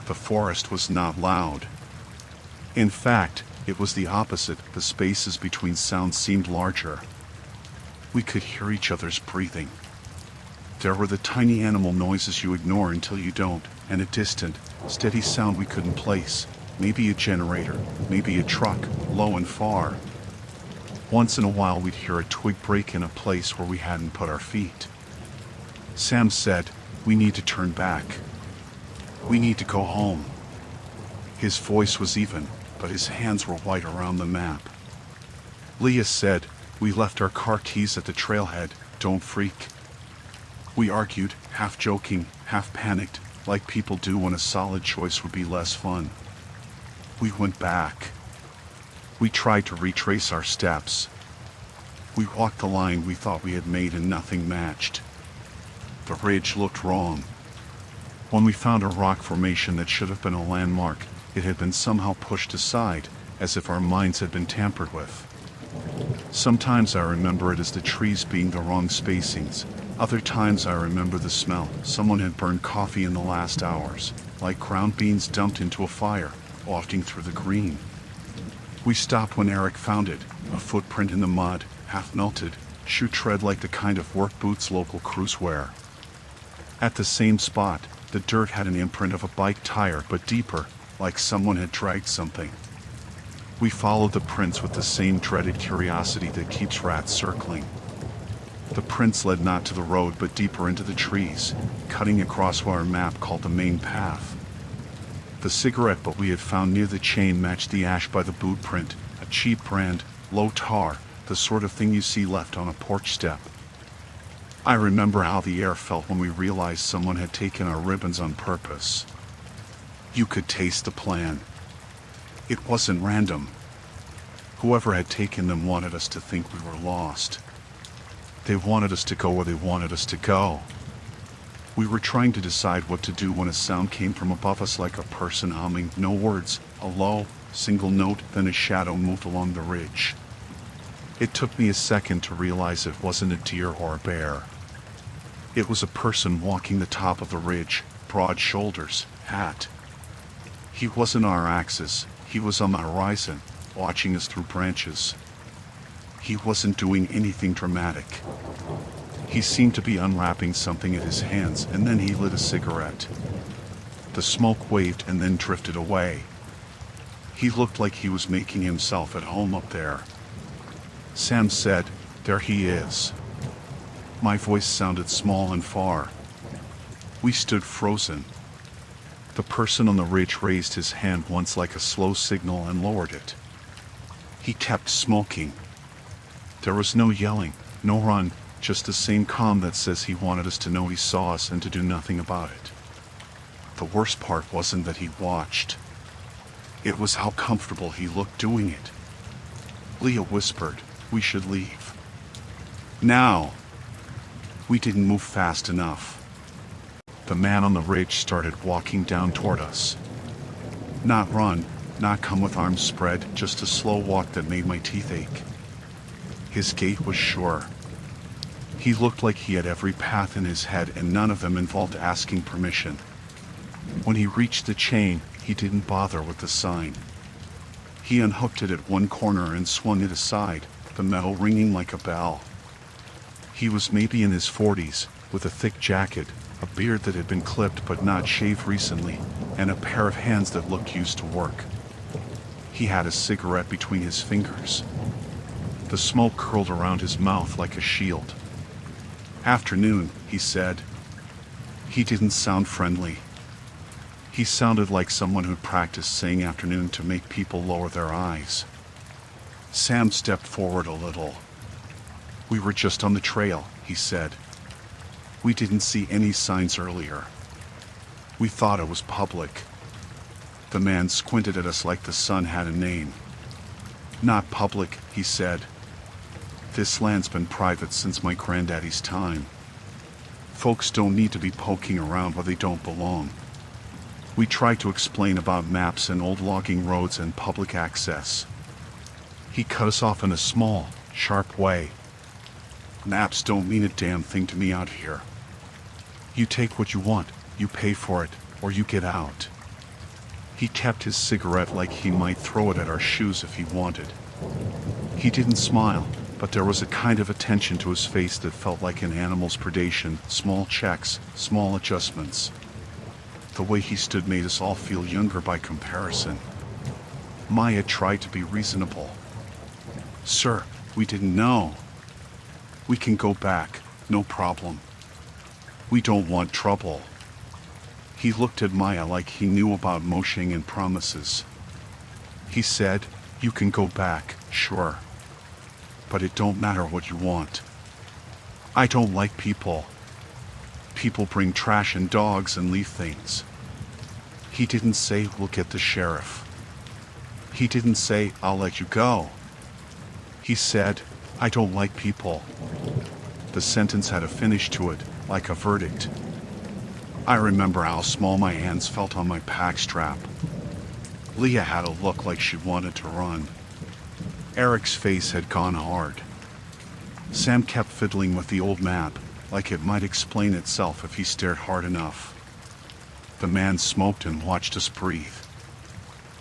The forest was not loud. In fact, it was the opposite, the spaces between sounds seemed larger. We could hear each other's breathing. There were the tiny animal noises you ignore until you don't, and a distant, steady sound we couldn't place, maybe a generator, maybe a truck, low and far. Once in a while we'd hear a twig break in a place where we hadn't put our feet. Sam said, "We need to turn back. We need to go home." His voice was even, but his hands were white around the map. Leah said, "We left our car keys at the trailhead, don't freak." We argued, half joking, half panicked, like people do when a solid choice would be less fun. We went back. We tried to retrace our steps. We walked the line we thought we had made and nothing matched. The ridge looked wrong. When we found a rock formation that should have been a landmark, it had been somehow pushed aside, as if our minds had been tampered with. Sometimes I remember it as the trees being the wrong spacings. Other times I remember the smell. Someone had burned coffee in the last hours, like ground beans dumped into a fire, wafting through the green. We stopped when Eric found it, a footprint in the mud, half melted, shoe tread like the kind of work boots local crews wear. At the same spot, the dirt had an imprint of a bike tire but deeper, like someone had dragged something. We followed the prints with the same dreaded curiosity that keeps rats circling. The prints led not to the road but deeper into the trees, cutting across what our map called the main path. The cigarette butt we had found near the chain matched the ash by the boot print, a cheap brand, low tar, the sort of thing you see left on a porch step. I remember how the air felt when we realized someone had taken our ribbons on purpose. You could taste the plan. It wasn't random. Whoever had taken them wanted us to think we were lost. They wanted us to go where they wanted us to go. We were trying to decide what to do when a sound came from above us like a person humming, no words, a low, single note, then a shadow moved along the ridge. It took me a second to realize it wasn't a deer or a bear. It was a person walking the top of the ridge, broad shoulders, hat. He wasn't on our axis, he was on the horizon, watching us through branches. He wasn't doing anything dramatic. He seemed to be unwrapping something in his hands, and then he lit a cigarette. The smoke waved and then drifted away. He looked like he was making himself at home up there. Sam said, "There he is." My voice sounded small and far. We stood frozen. The person on the ridge raised his hand once like a slow signal and lowered it. He kept smoking. There was no yelling, no run, just the same calm that says he wanted us to know he saw us and to do nothing about it. The worst part wasn't that he watched. It was how comfortable he looked doing it. Leah whispered, "We should leave. Now." We didn't move fast enough. The man on the ridge started walking down toward us. Not run, not come with arms spread, just a slow walk that made my teeth ache. His gait was sure. He looked like he had every path in his head and none of them involved asking permission. When he reached the chain, he didn't bother with the sign. He unhooked it at one corner and swung it aside, the metal ringing like a bell. He was maybe in his 40s, with a thick jacket, a beard that had been clipped but not shaved recently, and a pair of hands that looked used to work. He had a cigarette between his fingers. The smoke curled around his mouth like a shield. "Afternoon," he said. He didn't sound friendly. He sounded like someone who'd practiced saying afternoon to make people lower their eyes. Sam stepped forward a little. "We were just on the trail," he said. "We didn't see any signs earlier. We thought it was public." The man squinted at us like the sun had a name. "Not public," he said. "This land's been private since my granddaddy's time. Folks don't need to be poking around where they don't belong." We tried to explain about maps and old logging roads and public access. He cut us off in a small, sharp way. "Maps don't mean a damn thing to me out here. You take what you want, you pay for it, or you get out." He kept his cigarette like he might throw it at our shoes if he wanted. He didn't smile, but there was a kind of attention to his face that felt like an animal's predation, small checks, small adjustments. The way he stood made us all feel younger by comparison. Maya tried to be reasonable. "Sir, we didn't know. We can go back, no problem. We don't want trouble." He looked at Maya like he knew about moshing and promises. He said, "You can go back, sure. But it don't matter what you want. I don't like people. People bring trash and dogs and leave things." He didn't say, "We'll get the sheriff." He didn't say, "I'll let you go." He said, "I don't like people." The sentence had a finish to it, like a verdict. I remember how small my hands felt on my pack strap. Leah had a look like she wanted to run. Eric's face had gone hard. Sam kept fiddling with the old map, like it might explain itself if he stared hard enough. The man smoked and watched us breathe.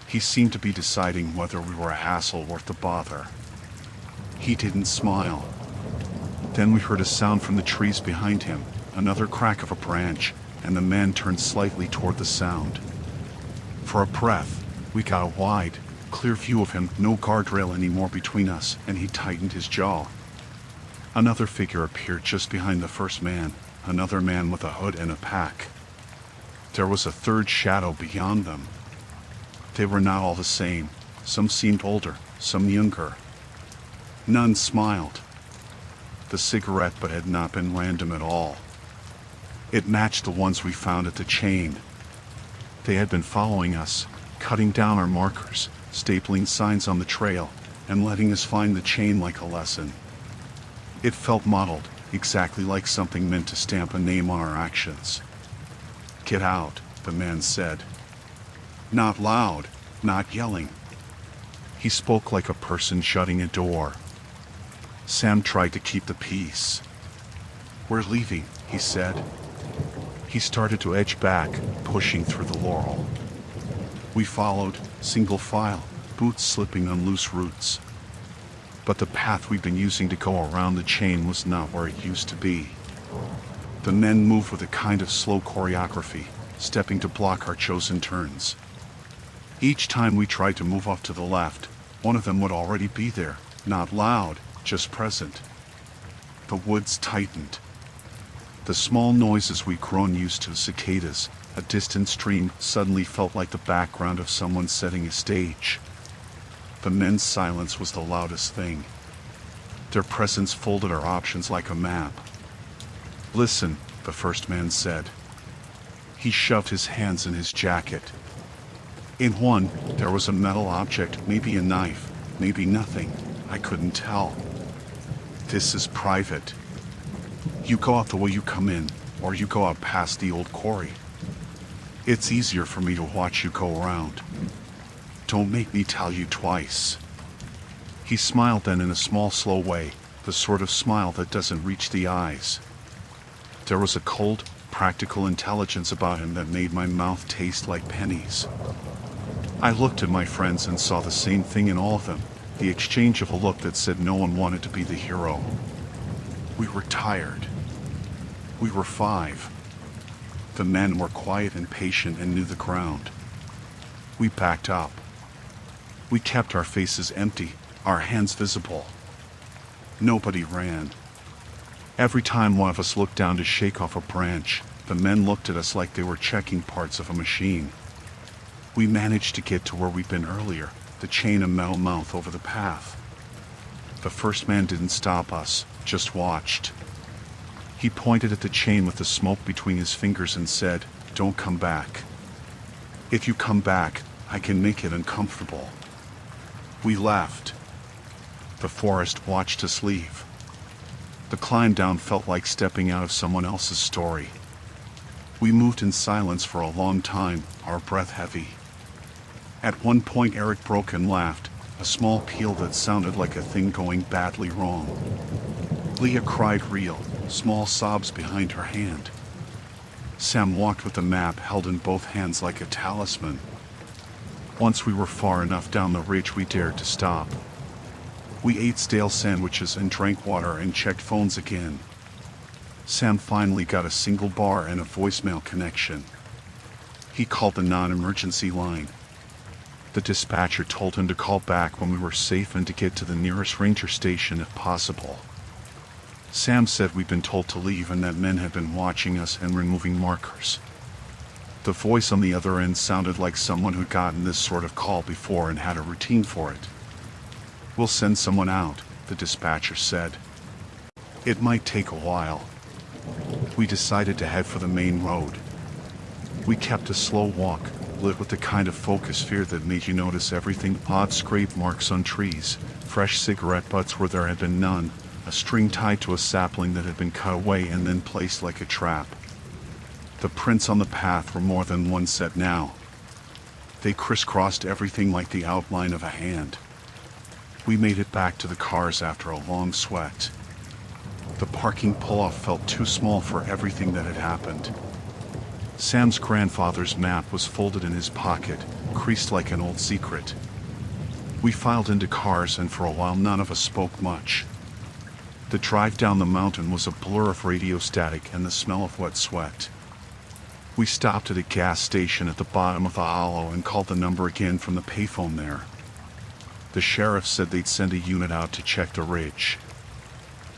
He seemed to be deciding whether we were a hassle worth the bother. He didn't smile. Then we heard a sound from the trees behind him, another crack of a branch, and the man turned slightly toward the sound. For a breath, we got a wide, clear view of him, no guardrail anymore between us, and he tightened his jaw. Another figure appeared just behind the first man, another man with a hood and a pack. There was a third shadow beyond them. They were not all the same. Some seemed older, some younger. None smiled. The cigarette butt had not been random at all. It matched the ones we found at the chain. They had been following us, cutting down our markers, stapling signs on the trail, and letting us find the chain like a lesson. It felt modeled, exactly like something meant to stamp a name on our actions. "Get out," the man said. Not loud, not yelling. He spoke like a person shutting a door. Sam tried to keep the peace. "We're leaving," he said. He started to edge back, pushing through the laurel. We followed, single file, boots slipping on loose roots. But the path we'd been using to go around the chain was not where it used to be. The men moved with a kind of slow choreography, stepping to block our chosen turns. Each time we tried to move off to the left, one of them would already be there, not loud, just present. The woods tightened. The small noises we'd grown used to, cicadas, a distant stream, suddenly felt like the background of someone setting a stage. The men's silence was the loudest thing. Their presence folded our options like a map. "Listen," the first man said. He shoved his hands in his jacket. In one, there was a metal object, maybe a knife, maybe nothing. I couldn't tell. "This is private. You go out the way you come in, or you go out past the old quarry. It's easier for me to watch you go around. Don't make me tell you twice." He smiled then in a small, slow way, the sort of smile that doesn't reach the eyes. There was a cold, practical intelligence about him that made my mouth taste like pennies. I looked at my friends and saw the same thing in all of them, the exchange of a look that said no one wanted to be the hero. We were tired. We were 5. The men were quiet and patient and knew the ground. We backed up. We kept our faces empty, our hands visible. Nobody ran. Every time one of us looked down to shake off a branch, the men looked at us like they were checking parts of a machine. We managed to get to where we'd been earlier, the chain of metal mouth over the path. The first man didn't stop us, just watched. He pointed at the chain with the smoke between his fingers and said, "Don't come back. If you come back, I can make it uncomfortable." We left. The forest watched us leave. The climb down felt like stepping out of someone else's story. We moved in silence for a long time, our breath heavy. At one point Eric broke and laughed, a small peal that sounded like a thing going badly wrong. Leah cried real, small sobs behind her hand. Sam walked with the map held in both hands like a talisman. Once we were far enough down the ridge we dared to stop. We ate stale sandwiches and drank water and checked phones again. Sam finally got a single bar and a voicemail connection. He called the non-emergency line. The dispatcher told him to call back when we were safe and to get to the nearest ranger station if possible. Sam said we'd been told to leave and that men had been watching us and removing markers. The voice on the other end sounded like someone who'd gotten this sort of call before and had a routine for it. "We'll send someone out," the dispatcher said. "It might take a while." We decided to head for the main road. We kept a slow walk, lit with the kind of focused fear that made you notice everything: odd scrape marks on trees, fresh cigarette butts where there had been none, a string tied to a sapling that had been cut away and then placed like a trap. The prints on the path were more than one set now. They crisscrossed everything like the outline of a hand. We made it back to the cars after a long sweat. The parking pull-off felt too small for everything that had happened. Sam's grandfather's map was folded in his pocket, creased like an old secret. We filed into cars and for a while none of us spoke much. The drive down the mountain was a blur of radio static and the smell of wet sweat. We stopped at a gas station at the bottom of the hollow and called the number again from the payphone there. The sheriff said they'd send a unit out to check the ridge.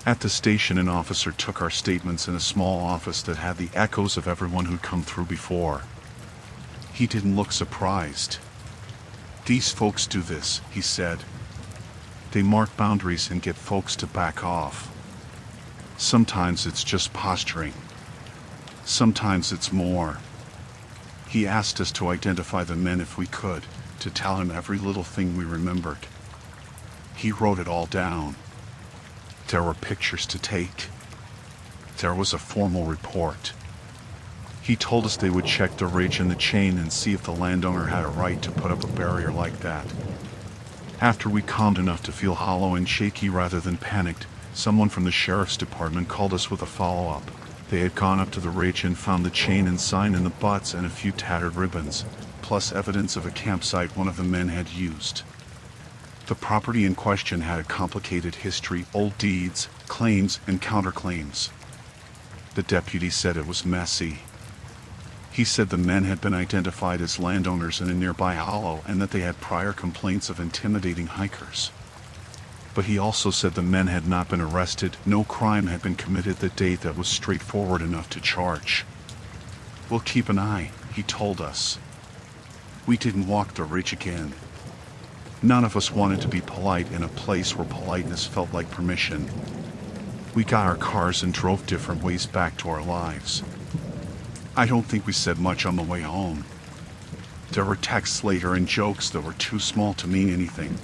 At the station, an officer took our statements in a small office that had the echoes of everyone who'd come through before. He didn't look surprised. "These folks do this," he said. "They mark boundaries and get folks to back off. Sometimes it's just posturing. Sometimes it's more." He asked us to identify the men if we could, to tell him every little thing we remembered. He wrote it all down. There were pictures to take. There was a formal report. He told us they would check the ridge and the chain and see if the landowner had a right to put up a barrier like that. After we calmed enough to feel hollow and shaky rather than panicked, someone from the sheriff's department called us with a follow-up. They had gone up to the ridge and found the chain and sign in the butts and a few tattered ribbons, plus evidence of a campsite one of the men had used. The property in question had a complicated history, old deeds, claims, and counterclaims. The deputy said it was messy. He said the men had been identified as landowners in a nearby hollow and that they had prior complaints of intimidating hikers. But he also said the men had not been arrested, no crime had been committed that day that was straightforward enough to charge. "We'll keep an eye," he told us. We didn't walk the ridge again. None of us wanted to be polite in a place where politeness felt like permission. We got our cars and drove different ways back to our lives. I don't think we said much on the way home. There were texts later and jokes that were too small to mean anything.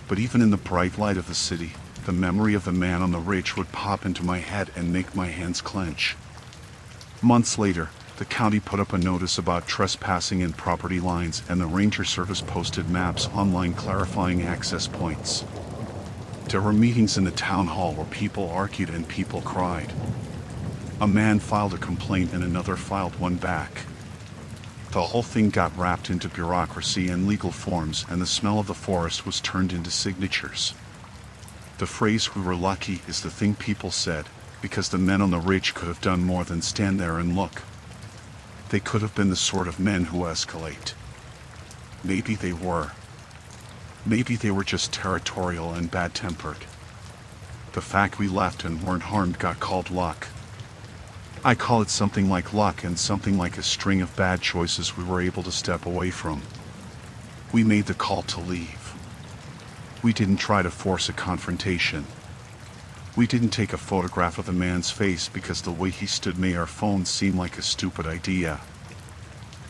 But even in the bright light of the city, the memory of the man on the ridge would pop into my head and make my hands clench. Months later, the county put up a notice about trespassing in property lines, and the Ranger Service posted maps online clarifying access points. There were meetings in the town hall where people argued and people cried. A man filed a complaint and another filed one back. The whole thing got wrapped into bureaucracy and legal forms, and the smell of the forest was turned into signatures. The phrase "we were lucky" is the thing people said, because the men on the ridge could have done more than stand there and look. They could have been the sort of men who escalate. Maybe they were. Maybe they were just territorial and bad-tempered. The fact we left and weren't harmed got called luck. I call it something like luck and something like a string of bad choices we were able to step away from. We made the call to leave. We didn't try to force a confrontation. We didn't take a photograph of the man's face because the way he stood made our phones seem like a stupid idea.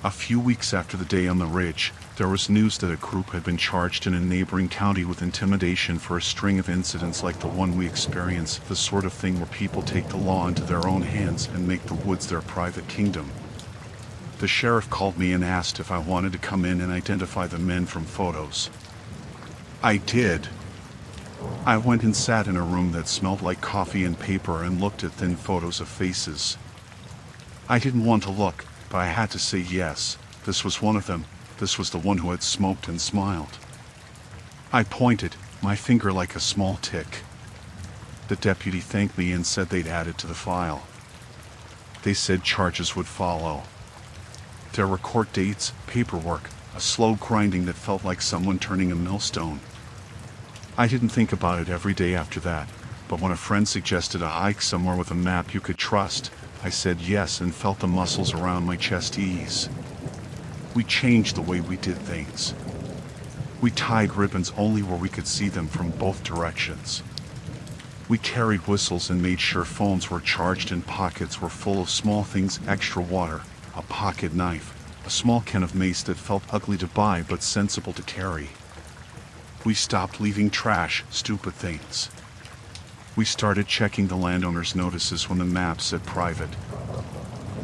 A few weeks after the day on the ridge, there was news that a group had been charged in a neighboring county with intimidation for a string of incidents like the one we experienced, the sort of thing where people take the law into their own hands and make the woods their private kingdom. The sheriff called me and asked if I wanted to come in and identify the men from photos. I did. I went and sat in a room that smelled like coffee and paper and looked at thin photos of faces. I didn't want to look, but I had to say yes, this was one of them. This was the one who had smoked and smiled. I pointed, my finger like a small tick. The deputy thanked me and said they'd add it to the file. They said charges would follow. There were court dates, paperwork, a slow grinding that felt like someone turning a millstone. I didn't think about it every day after that, but when a friend suggested a hike somewhere with a map you could trust, I said yes and felt the muscles around my chest ease. We changed the way we did things. We tied ribbons only where we could see them from both directions. We carried whistles and made sure phones were charged and pockets were full of small things: extra water, a pocket knife, a small can of mace that felt ugly to buy but sensible to carry. We stopped leaving trash, stupid things. We started checking the landowner's notices when the map said private.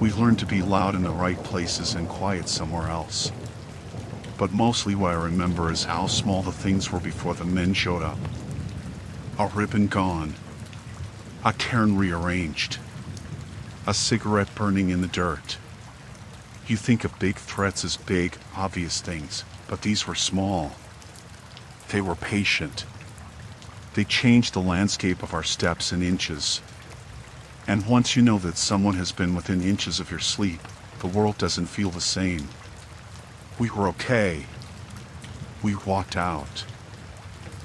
We learned to be loud in the right places and quiet somewhere else. But mostly what I remember is how small the things were before the men showed up. A ribbon gone. A cairn rearranged. A cigarette burning in the dirt. You think of big threats as big, obvious things, but these were small. They were patient. They changed the landscape of our steps in inches. And once you know that someone has been within inches of your sleep, the world doesn't feel the same. We were okay. We walked out.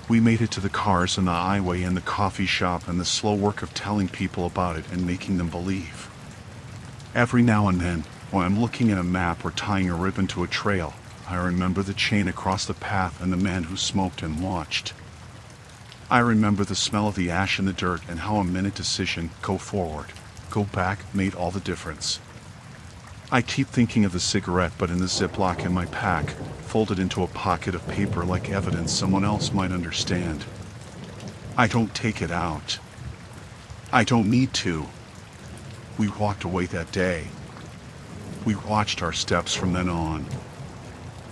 We made it to the cars and the highway and the coffee shop and the slow work of telling people about it and making them believe. Every now and then, when I'm looking at a map or tying a ribbon to a trail, I remember the chain across the path and the man who smoked and watched. I remember the smell of the ash in the dirt and how a minute decision, go forward, go back, made all the difference. I keep thinking of the cigarette, but in the Ziploc in my pack, folded into a pocket of paper like evidence someone else might understand. I don't take it out. I don't need to. We walked away that day. We watched our steps from then on.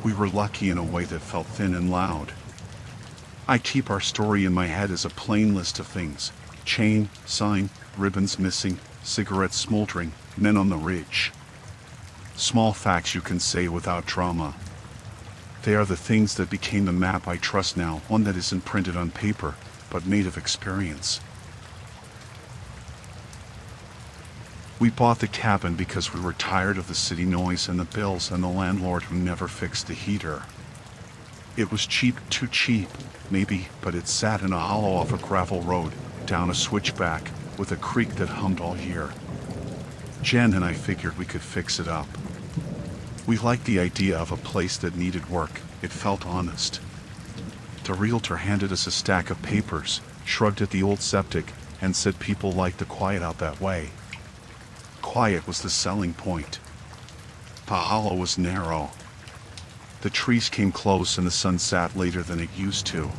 We were lucky in a way that felt thin and loud. I keep our story in my head as a plain list of things: chain, sign, ribbons missing, cigarettes smoldering, men on the ridge. Small facts you can say without drama. They are the things that became the map I trust now, one that isn't printed on paper, but made of experience. We bought the cabin because we were tired of the city noise and the bills and the landlord who never fixed the heater. It was cheap, too cheap, maybe, but it sat in a hollow off a gravel road, down a switchback, with a creek that hummed all year. Jen and I figured we could fix it up. We liked the idea of a place that needed work. It felt honest. The realtor handed us a stack of papers, shrugged at the old septic, and said people liked the quiet out that way. Quiet was the selling point. The hollow was narrow. The trees came close and the sun sat later than it used to.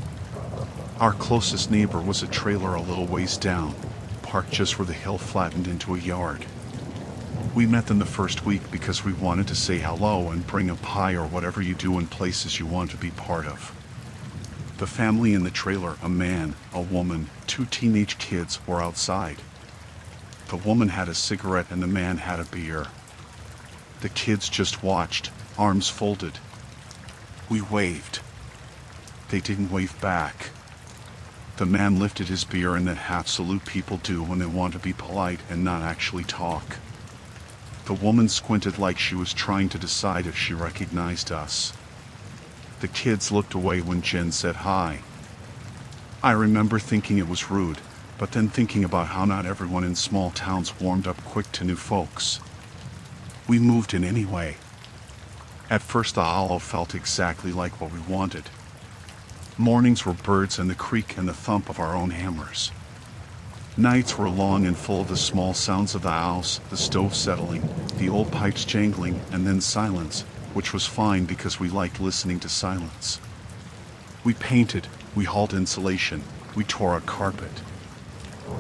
Our closest neighbor was a trailer a little ways down, parked just where the hill flattened into a yard. We met them the first week because we wanted to say hello and bring a pie or whatever you do in places you want to be part of. The family in the trailer, a man, a woman, 2 teenage kids, were outside. The woman had a cigarette and the man had a beer. The kids just watched, arms folded. We waved. They didn't wave back. The man lifted his beer in that half salute people do when they want to be polite and not actually talk. The woman squinted like she was trying to decide if she recognized us. The kids looked away when Jen said hi. I remember thinking it was rude, but then thinking about how not everyone in small towns warmed up quick to new folks. We moved in anyway. At first the hollow felt exactly like what we wanted. Mornings were birds and the creek and the thump of our own hammers. Nights were long and full of the small sounds of the house, the stove settling, the old pipes jangling, and then silence, which was fine because we liked listening to silence. We painted, we hauled insulation, we tore a carpet.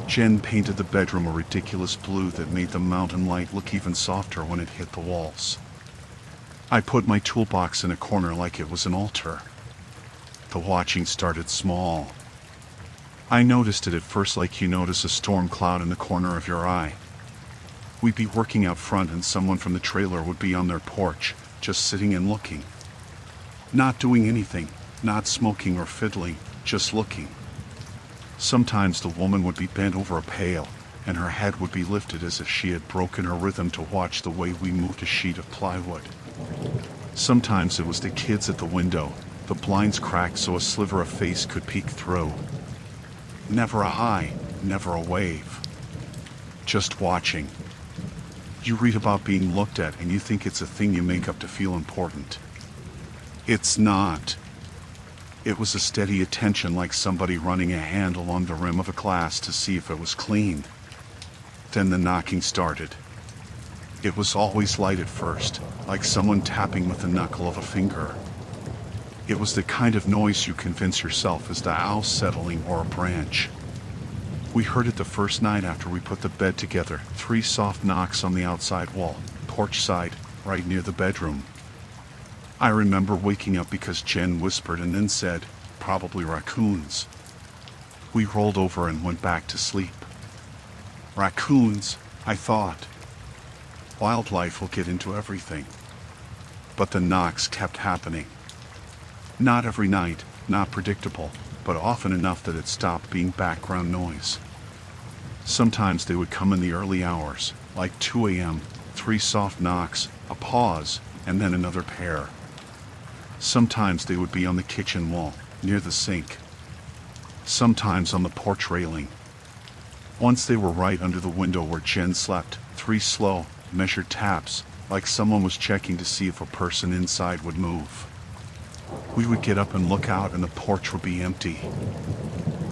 Jen painted the bedroom a ridiculous blue that made the mountain light look even softer when it hit the walls. I put my toolbox in a corner like it was an altar. The watching started small. I noticed it at first like you notice a storm cloud in the corner of your eye. We'd be working out front and someone from the trailer would be on their porch, just sitting and looking. Not doing anything, not smoking or fiddling, just looking. Sometimes the woman would be bent over a pail, and her head would be lifted as if she had broken her rhythm to watch the way we moved a sheet of plywood. Sometimes it was the kids at the window, the blinds cracked so a sliver of face could peek through. Never a hi, never a wave. Just watching. You read about being looked at and you think it's a thing you make up to feel important. It's not. It was a steady attention like somebody running a hand along the rim of a glass to see if it was clean. Then the knocking started. It was always light at first, like someone tapping with the knuckle of a finger. It was the kind of noise you convince yourself is the house settling or a branch. We heard it the first night after we put the bed together, 3 soft knocks on the outside wall, porch side, right near the bedroom. I remember waking up because Jen whispered and then said, probably raccoons. We rolled over and went back to sleep. Raccoons, I thought. Wildlife will get into everything. But the knocks kept happening. Not every night, not predictable, but often enough that it stopped being background noise. Sometimes they would come in the early hours, like 2 a.m., 3 soft knocks, a pause, and then another pair. Sometimes they would be on the kitchen wall, near the sink. sometimes on the porch railing. Once they were right under the window where Jen slept, 3 slow, measured taps, like someone was checking to see if a person inside would move. We would get up and look out and the porch would be empty.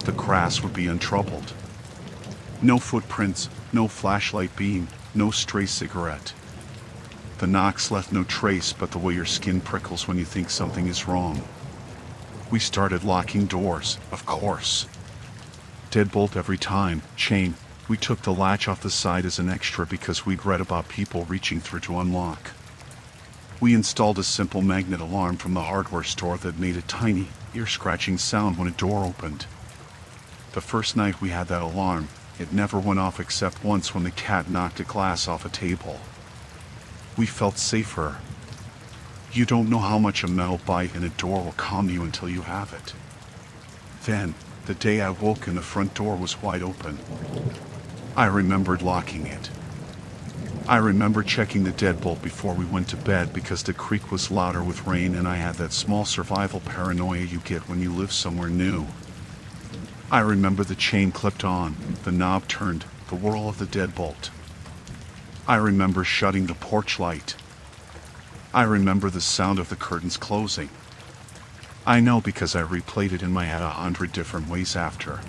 The grass would be untroubled. No footprints, no flashlight beam, no stray cigarette. The knocks left no trace but the way your skin prickles when you think something is wrong. We started locking doors, of course. Deadbolt every time, chain. We took the latch off the side as an extra because we'd read about people reaching through to unlock. We installed a simple magnet alarm from the hardware store that made a tiny, ear-scratching sound when a door opened. The first night we had that alarm, it never went off except once when the cat knocked a glass off a table. We felt safer. You don't know how much a metal bite in a door will calm you until you have it. Then, the day I woke and the front door was wide open. I remembered locking it. I remember checking the deadbolt before we went to bed because the creak was louder with rain and I had that small survival paranoia you get when you live somewhere new. I remember the chain clipped on, the knob turned, the whirl of the deadbolt. I remember shutting the porch light. I remember the sound of the curtains closing. I know because I replayed it in my head 100 different ways after.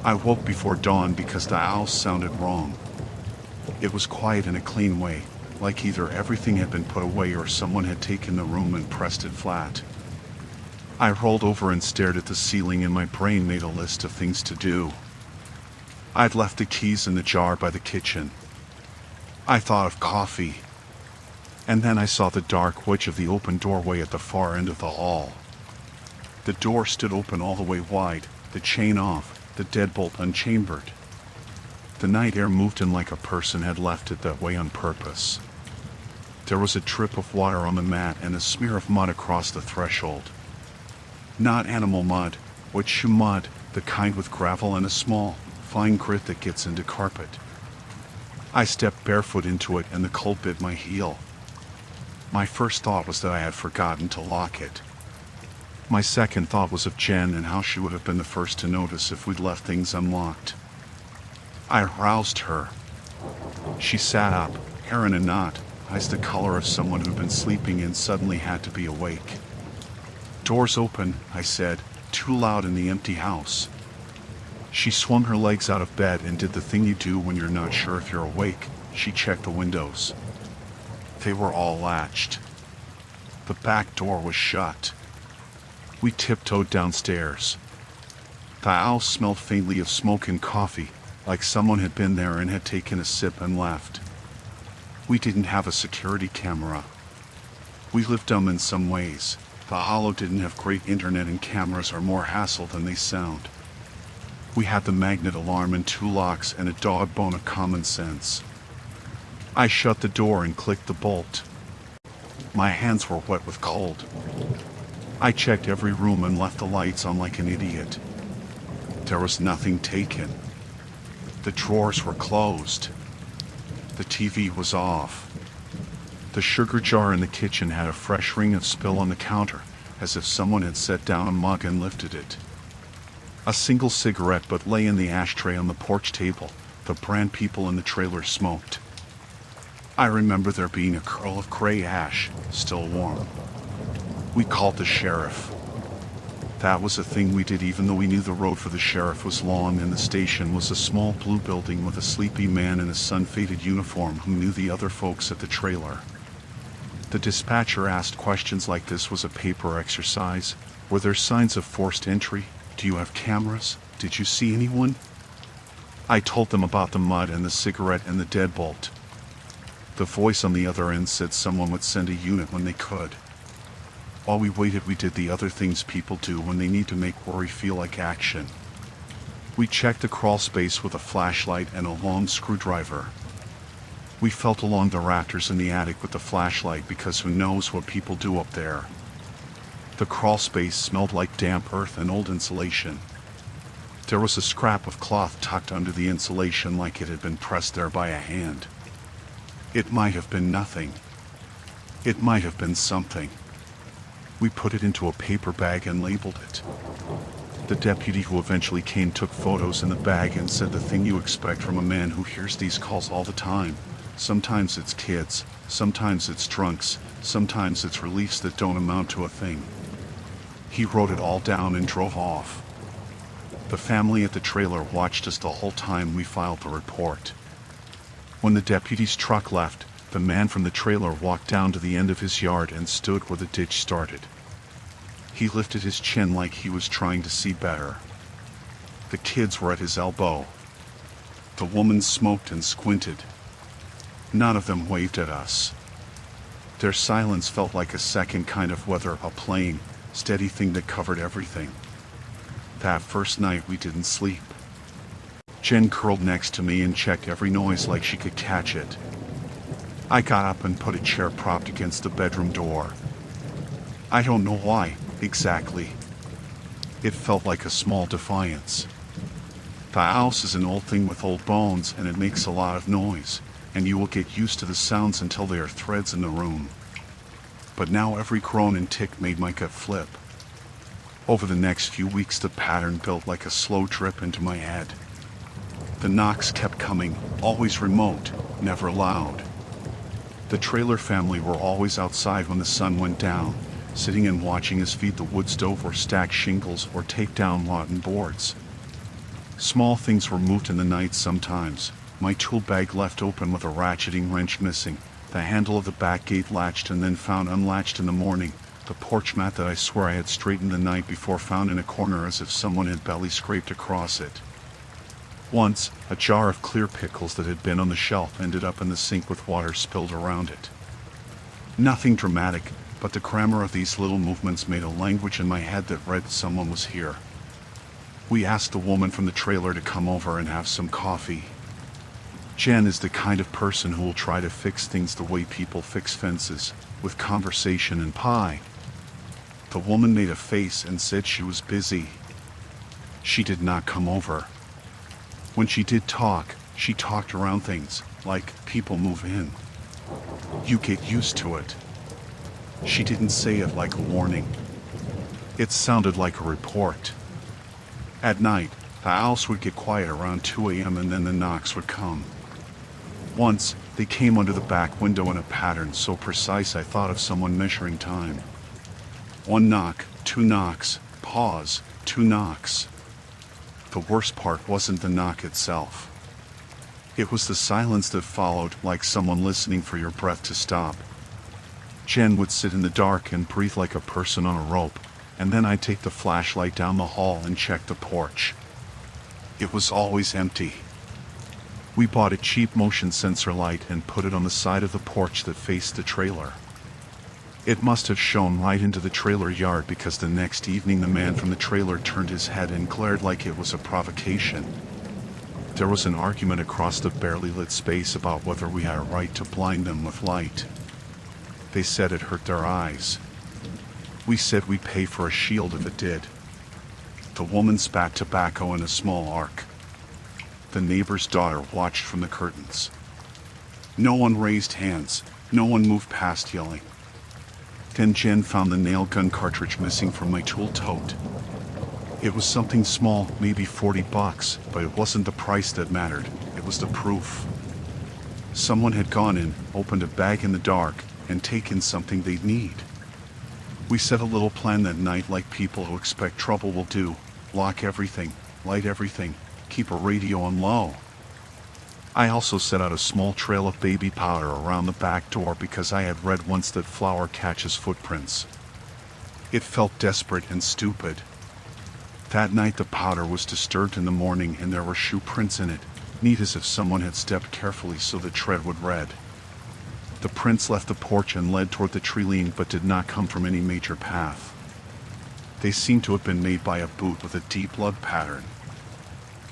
I woke before dawn because the owl sounded wrong. It was quiet in a clean way, like either everything had been put away or someone had taken the room and pressed it flat. I rolled over and stared at the ceiling and my brain made a list of things to do. I'd left the keys in the jar by the kitchen. I thought of coffee. And then I saw the dark witch of the open doorway at the far end of the hall. The door stood open all the way wide, the chain off, the deadbolt unchambered. The night air moved in like a person had left it that way on purpose. There was a drip of water on the mat and a smear of mud across the threshold. Not animal mud, wet shoe mud, the kind with gravel and a small, fine grit that gets into carpet. I stepped barefoot into it and the cold bit my heel. My first thought was that I had forgotten to lock it. My second thought was of Jen and how she would have been the first to notice if we'd left things unlocked. I roused her. She sat up, hair in a knot, eyes the color of someone who'd been sleeping and suddenly had to be awake. "Doors open," I said, too loud in the empty house. She swung her legs out of bed and did the thing you do when you're not sure if you're awake. She checked the windows. They were all latched. The back door was shut. We tiptoed downstairs. The house smelled faintly of smoke and coffee, like someone had been there and had taken a sip and left. We didn't have a security camera. We lived dumb in some ways. The Hollow didn't have great internet and cameras are more hassle than they sound. We had the magnet alarm and 2 locks and a dog bone of common sense. I shut the door and clicked the bolt. My hands were wet with cold. I checked every room and left the lights on like an idiot. There was nothing taken. The drawers were closed. The TV was off. The sugar jar in the kitchen had a fresh ring of spill on the counter, as if someone had set down a mug and lifted it. A single cigarette butt lay in the ashtray on the porch table. The brand people in the trailer smoked. I remember there being a curl of gray ash, still warm. We called the sheriff. That was a thing we did even though we knew the road for the sheriff was long and the station was a small blue building with a sleepy man in a sun-faded uniform who knew the other folks at the trailer. The dispatcher asked questions like this was a paper exercise. Were there signs of forced entry? Do you have cameras? Did you see anyone? I told them about the mud and the cigarette and the deadbolt. The voice on the other end said someone would send a unit when they could. While we waited, we did the other things people do when they need to make worry feel like action. We checked the crawl space with a flashlight and a long screwdriver. We felt along the rafters in the attic with the flashlight because who knows what people do up there. The crawl space smelled like damp earth and old insulation. There was a scrap of cloth tucked under the insulation like it had been pressed there by a hand. It might have been nothing. It might have been something. We put it into a paper bag and labeled it. The deputy who eventually came took photos in the bag and said the thing you expect from a man who hears these calls all the time. Sometimes it's kids, sometimes it's drunks, sometimes it's reliefs that don't amount to a thing. He wrote it all down and drove off. The family at the trailer watched us the whole time we filed the report. When the deputy's truck left, the man from the trailer walked down to the end of his yard and stood where the ditch started. He lifted his chin like he was trying to see better. The kids were at his elbow. The woman smoked and squinted. None of them waved at us. Their silence felt like a second kind of weather, a plain, steady thing that covered everything. That first night we didn't sleep. Jen curled next to me and checked every noise like she could catch it. I got up and put a chair propped against the bedroom door. I don't know why, exactly. It felt like a small defiance. The house is an old thing with old bones, and it makes a lot of noise, and you will get used to the sounds until there are threads in the room. But now every groan and tick made my gut flip. Over the next few weeks the pattern built like a slow drip into my head. The knocks kept coming, always remote, never loud. The trailer family were always outside when the sun went down, sitting and watching us feed the wood stove or stack shingles or take down rotten boards. Small things were moved in the night sometimes. My tool bag left open with a ratcheting wrench missing, the handle of the back gate latched and then found unlatched in the morning, the porch mat that I swear I had straightened the night before found in a corner as if someone had belly scraped across it. Once, a jar of clear pickles that had been on the shelf ended up in the sink with water spilled around it. Nothing dramatic, but the grammar of these little movements made a language in my head that read someone was here. We asked the woman from the trailer to come over and have some coffee. Jen is the kind of person who will try to fix things the way people fix fences, with conversation and pie. The woman made a face and said she was busy. She did not come over. When she did talk, she talked around things, like people move in. You get used to it. She didn't say it like a warning. It sounded like a report. At night, the house would get quiet around 2 a.m. and then the knocks would come. Once, they came under the back window in a pattern so precise I thought of someone measuring time. 1 knock, 2 knocks, pause, 2 knocks. The worst part wasn't the knock itself. It was the silence that followed, like someone listening for your breath to stop. Jen would sit in the dark and breathe like a person on a rope, and then I'd take the flashlight down the hall and check the porch. It was always empty. We bought a cheap motion sensor light and put it on the side of the porch that faced the trailer. It must have shone right into the trailer yard because the next evening the man from the trailer turned his head and glared like it was a provocation. There was an argument across the barely lit space about whether we had a right to blind them with light. They said it hurt their eyes. We said we'd pay for a shield if it did. The woman spat tobacco in a small arc. The neighbor's daughter watched from the curtains. No one raised hands, no one moved past yelling. Then Jen found the nail gun cartridge missing from my tool tote. It was something small, maybe $40, but it wasn't the price that mattered, it was the proof. Someone had gone in, opened a bag in the dark, and taken something they'd need. We set a little plan that night like people who expect trouble will do. Lock everything, light everything, keep a radio on low. I also set out a small trail of baby powder around the back door because I had read once that flour catches footprints. It felt desperate and stupid. That night the powder was disturbed in the morning and there were shoe prints in it, neat as if someone had stepped carefully so the tread would read. The prints left the porch and led toward the tree line but did not come from any major path. They seemed to have been made by a boot with a deep lug pattern.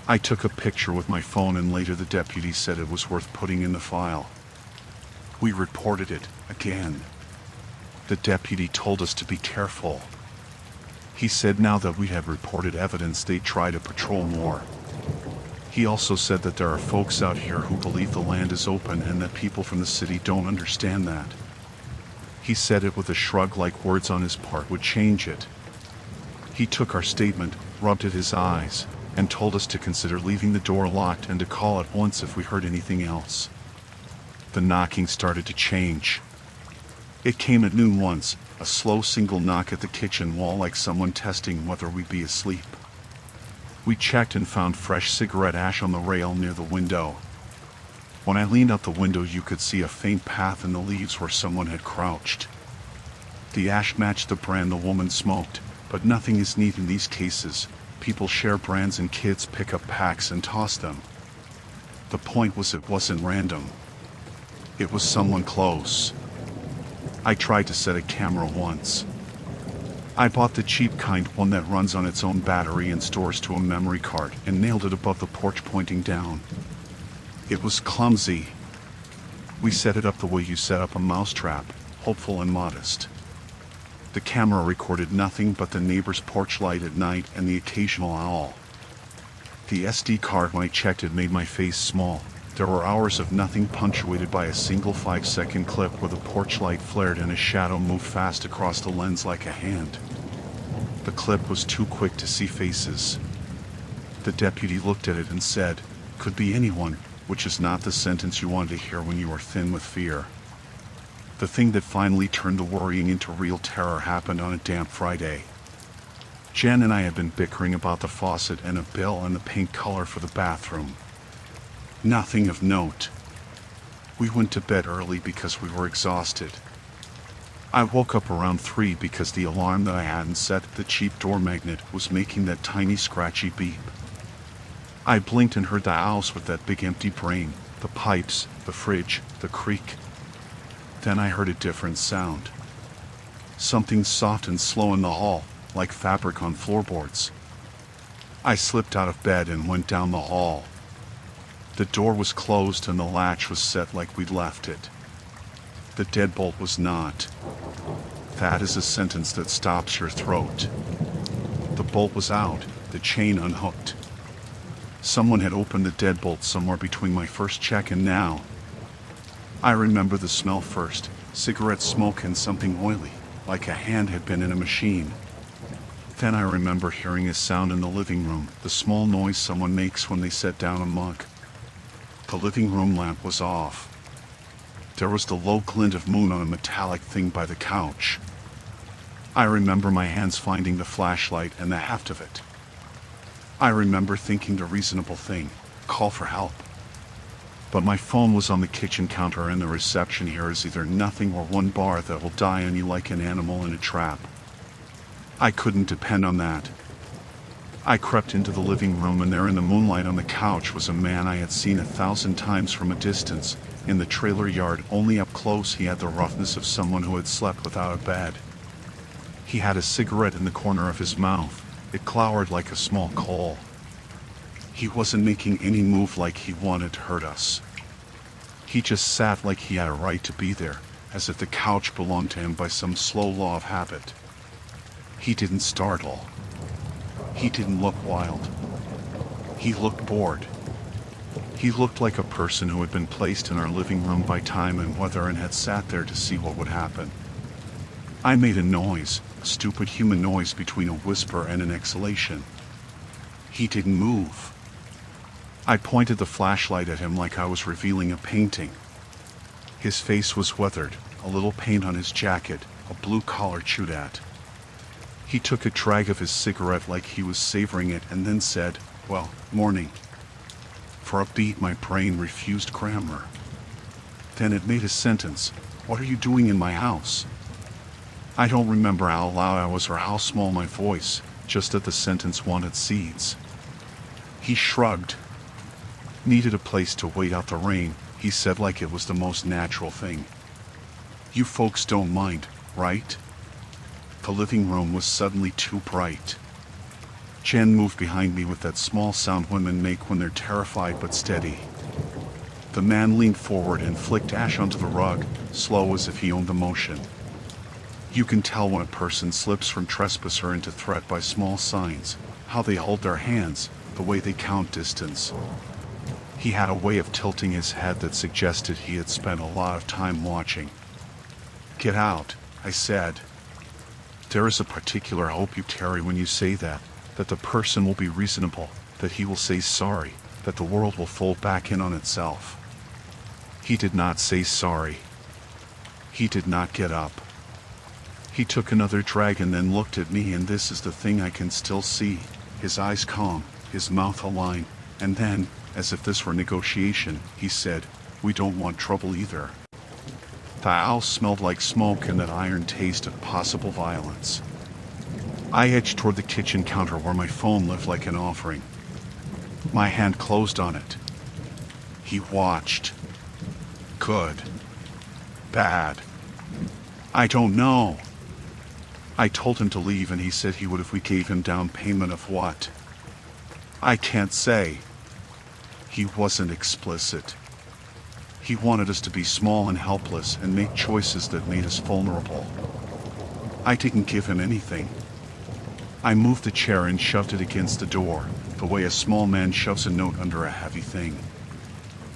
I took a picture with my phone and later the deputy said it was worth putting in the file. We reported it, again. The deputy told us to be careful. He said now that we had reported evidence they'd try to patrol more. He also said that there are folks out here who believe the land is open and that people from the city don't understand that. He said it with a shrug like words on his part would change it. He took our statement, rubbed at his eyes, and told us to consider leaving the door locked and to call at once if we heard anything else. The knocking started to change. It came at noon once, a slow single knock at the kitchen wall like someone testing whether we'd be asleep. We checked and found fresh cigarette ash on the rail near the window. When I leaned out the window, you could see a faint path in the leaves where someone had crouched. The ash matched the brand the woman smoked, but nothing is neat in these cases. People share brands and kids pick up packs and toss them. The point was it wasn't random. It was someone close. I tried to set a camera once. I bought the cheap kind, one that runs on its own battery and stores to a memory card, and nailed it above the porch pointing down. It was clumsy. We set it up the way you set up a mousetrap, hopeful and modest. The camera recorded nothing but the neighbor's porch light at night and the occasional owl. The SD card, when I checked it, made my face small. There were hours of nothing, punctuated by a single 5-second clip where the porch light flared and a shadow moved fast across the lens like a hand. The clip was too quick to see faces. The deputy looked at it and said, "Could be anyone," which is not the sentence you wanted to hear when you were thin with fear. The thing that finally turned the worrying into real terror happened on a damp Friday. Jen and I had been bickering about the faucet and a bill and the paint color for the bathroom. Nothing of note. We went to bed early because we were exhausted. I woke up around 3 because the alarm that I hadn't set, the cheap door magnet, was making that tiny scratchy beep. I blinked and heard the house with that big empty brain, the pipes, the fridge, the creak. Then I heard a different sound. Something soft and slow in the hall, like fabric on floorboards. I slipped out of bed and went down the hall. The door was closed and the latch was set like we'd left it. The deadbolt was not. That is a sentence that stops your throat. The bolt was out, the chain unhooked. Someone had opened the deadbolt somewhere between my first check and now. I remember the smell first, cigarette smoke and something oily, like a hand had been in a machine. Then I remember hearing a sound in the living room, the small noise someone makes when they set down a mug. The living room lamp was off. There was the low glint of moon on a metallic thing by the couch. I remember my hands finding the flashlight and the heft of it. I remember thinking the reasonable thing, call for help. But my phone was on the kitchen counter and the reception here is either nothing or one bar that will die on you like an animal in a trap. I couldn't depend on that. I crept into the living room and there in the moonlight on the couch was a man I had seen 1,000 times from a distance. In the trailer yard, only up close he had the roughness of someone who had slept without a bed. He had a cigarette in the corner of his mouth. It glowered like a small coal. He wasn't making any move like he wanted to hurt us. He just sat like he had a right to be there, as if the couch belonged to him by some slow law of habit. He didn't startle. He didn't look wild. He looked bored. He looked like a person who had been placed in our living room by time and weather and had sat there to see what would happen. I made a noise, a stupid human noise between a whisper and an exhalation. He didn't move. I pointed the flashlight at him like I was revealing a painting. His face was weathered, a little paint on his jacket, a blue collar chewed at. He took a drag of his cigarette like he was savoring it and then said, "Well, morning." For a beat my brain refused grammar. Then it made a sentence, "What are you doing in my house?" I don't remember how loud I was or how small my voice, just that the sentence wanted seeds. He shrugged. "Needed a place to wait out the rain," he said like it was the most natural thing. "You folks don't mind, right?" The living room was suddenly too bright. Jen moved behind me with that small sound women make when they're terrified but steady. The man leaned forward and flicked ash onto the rug, slow as if he owned the motion. You can tell when a person slips from trespasser into threat by small signs, how they hold their hands, the way they count distance. He had a way of tilting his head that suggested he had spent a lot of time watching. "Get out," I said. There is a particular hope you carry when you say that, that the person will be reasonable, that he will say sorry, that the world will fold back in on itself. He did not say sorry. He did not get up. He took another drag and then looked at me, and this is the thing I can still see. His eyes calm, his mouth aligned, and then, as if this were negotiation, he said, "We don't want trouble either." The house smelled like smoke and that iron taste of possible violence. I edged toward the kitchen counter where my phone lived like an offering. My hand closed on it. He watched. Good. Bad. I don't know. I told him to leave and he said he would if we gave him down payment of what? I can't say. He wasn't explicit. He wanted us to be small and helpless and make choices that made us vulnerable. I didn't give him anything. I moved the chair and shoved it against the door, the way a small man shoves a note under a heavy thing.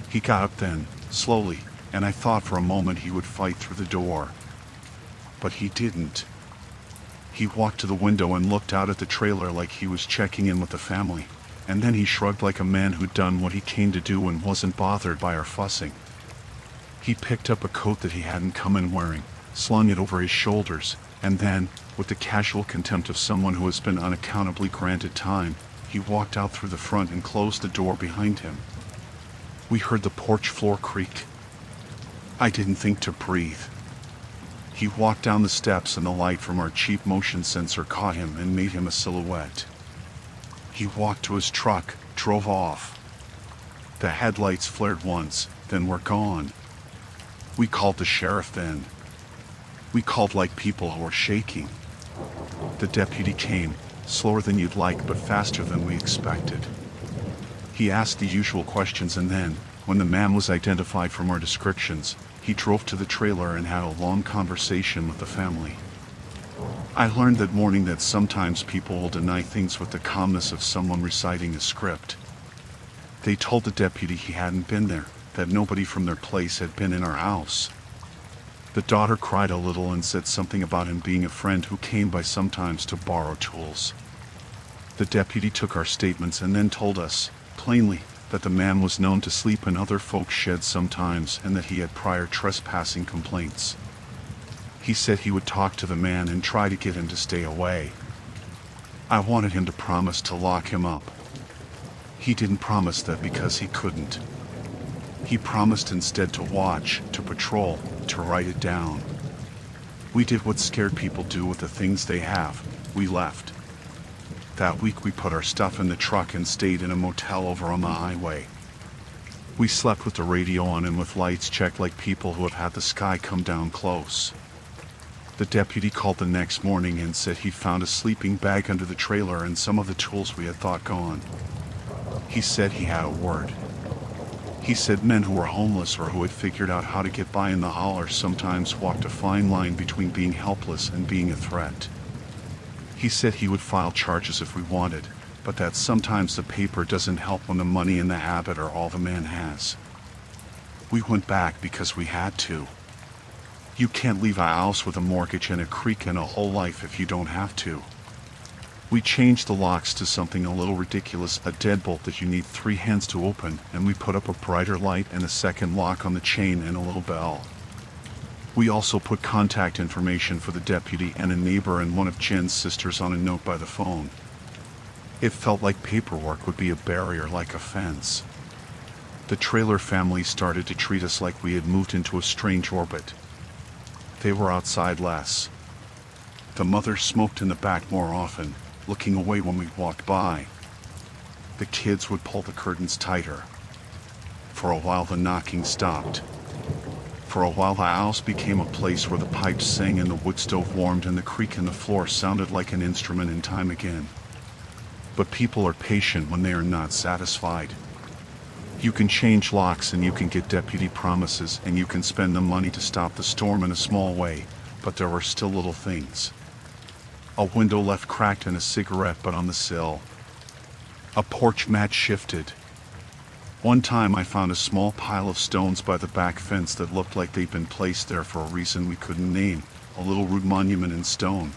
He got up then, slowly, and I thought for a moment he would fight through the door. But he didn't. He walked to the window and looked out at the trailer like he was checking in with the family, and then he shrugged like a man who'd done what he came to do and wasn't bothered by our fussing. He picked up a coat that he hadn't come in wearing, slung it over his shoulders, and then, with the casual contempt of someone who has been unaccountably granted time, he walked out through the front and closed the door behind him. We heard the porch floor creak. I didn't think to breathe. He walked down the steps and the light from our cheap motion sensor caught him and made him a silhouette. He walked to his truck, drove off. The headlights flared once, then were gone. We called the sheriff then. We called like people who were shaking. The deputy came, slower than you'd like but faster than we expected. He asked the usual questions and then, when the man was identified from our descriptions, he drove to the trailer and had a long conversation with the family. I learned that morning that sometimes people will deny things with the calmness of someone reciting a script. They told the deputy he hadn't been there, that nobody from their place had been in our house. The daughter cried a little and said something about him being a friend who came by sometimes to borrow tools. The deputy took our statements and then told us, plainly, that the man was known to sleep in other folks' sheds sometimes and that he had prior trespassing complaints. He said he would talk to the man and try to get him to stay away. I wanted him to promise to lock him up. He didn't promise that because he couldn't. He promised instead to watch, to patrol, to write it down. We did what scared people do with the things they have. We left. That week we put our stuff in the truck and stayed in a motel over on the highway. We slept with the radio on and with lights checked like people who have had the sky come down close. The deputy called the next morning and said he found a sleeping bag under the trailer and some of the tools we had thought gone. He said he had a word. He said men who were homeless or who had figured out how to get by in the holler sometimes walked a fine line between being helpless and being a threat. He said he would file charges if we wanted, but that sometimes the paper doesn't help when the money and the habit are all the man has. We went back because we had to. You can't leave a house with a mortgage and a creek and a whole life if you don't have to. We changed the locks to something a little ridiculous, a deadbolt that you need 3 hands to open, and we put up a brighter light and a second lock on the chain and a little bell. We also put contact information for the deputy and a neighbor and one of Jen's sisters on a note by the phone. It felt like paperwork would be a barrier, like a fence. The trailer family started to treat us like we had moved into a strange orbit. They were outside less. The mother smoked in the back more often, looking away when we walked by. The kids would pull the curtains tighter. For a while the knocking stopped. For a while the house became a place where the pipes sang and the wood stove warmed and the creak in the floor sounded like an instrument in time again. But people are patient when they are not satisfied. You can change locks and you can get deputy promises and you can spend the money to stop the storm in a small way, but there were still little things. A window left cracked and a cigarette butt on the sill. A porch mat shifted. One time I found a small pile of stones by the back fence that looked like they'd been placed there for a reason we couldn't name, a little rude monument in stone.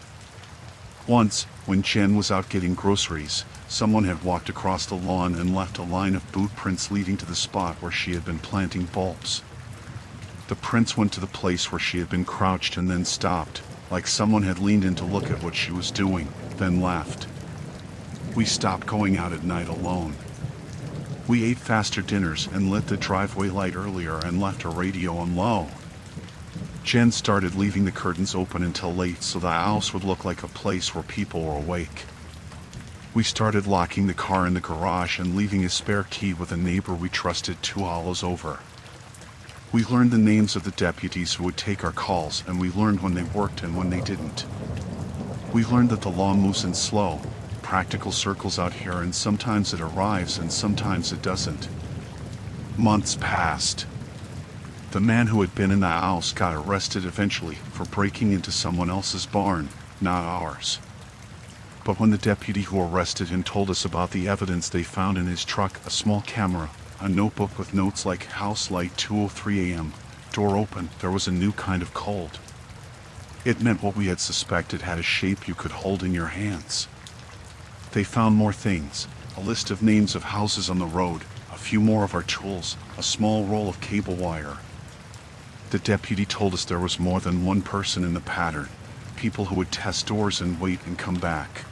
Once, when Jen was out getting groceries, someone had walked across the lawn and left a line of boot prints leading to the spot where she had been planting bulbs. The prints went to the place where she had been crouched and then stopped, like someone had leaned in to look at what she was doing, then left. We stopped going out at night alone. We ate faster dinners and lit the driveway light earlier and left our radio on low. Jen started leaving the curtains open until late so the house would look like a place where people were awake. We started locking the car in the garage and leaving a spare key with a neighbor we trusted 2 hollows over. We learned the names of the deputies who would take our calls, and we learned when they worked and when they didn't. We learned that the law moves in slow, practical circles out here, and sometimes it arrives and sometimes it doesn't. Months passed. The man who had been in the house got arrested eventually for breaking into someone else's barn, not ours. But when the deputy who arrested him told us about the evidence they found in his truck, a small camera, a notebook with notes like house light 2:03 a.m., door open, there was a new kind of cold. It meant what we had suspected had a shape you could hold in your hands. They found more things, a list of names of houses on the road, a few more of our tools, a small roll of cable wire. The deputy told us there was more than one person in the pattern, people who would test doors and wait and come back.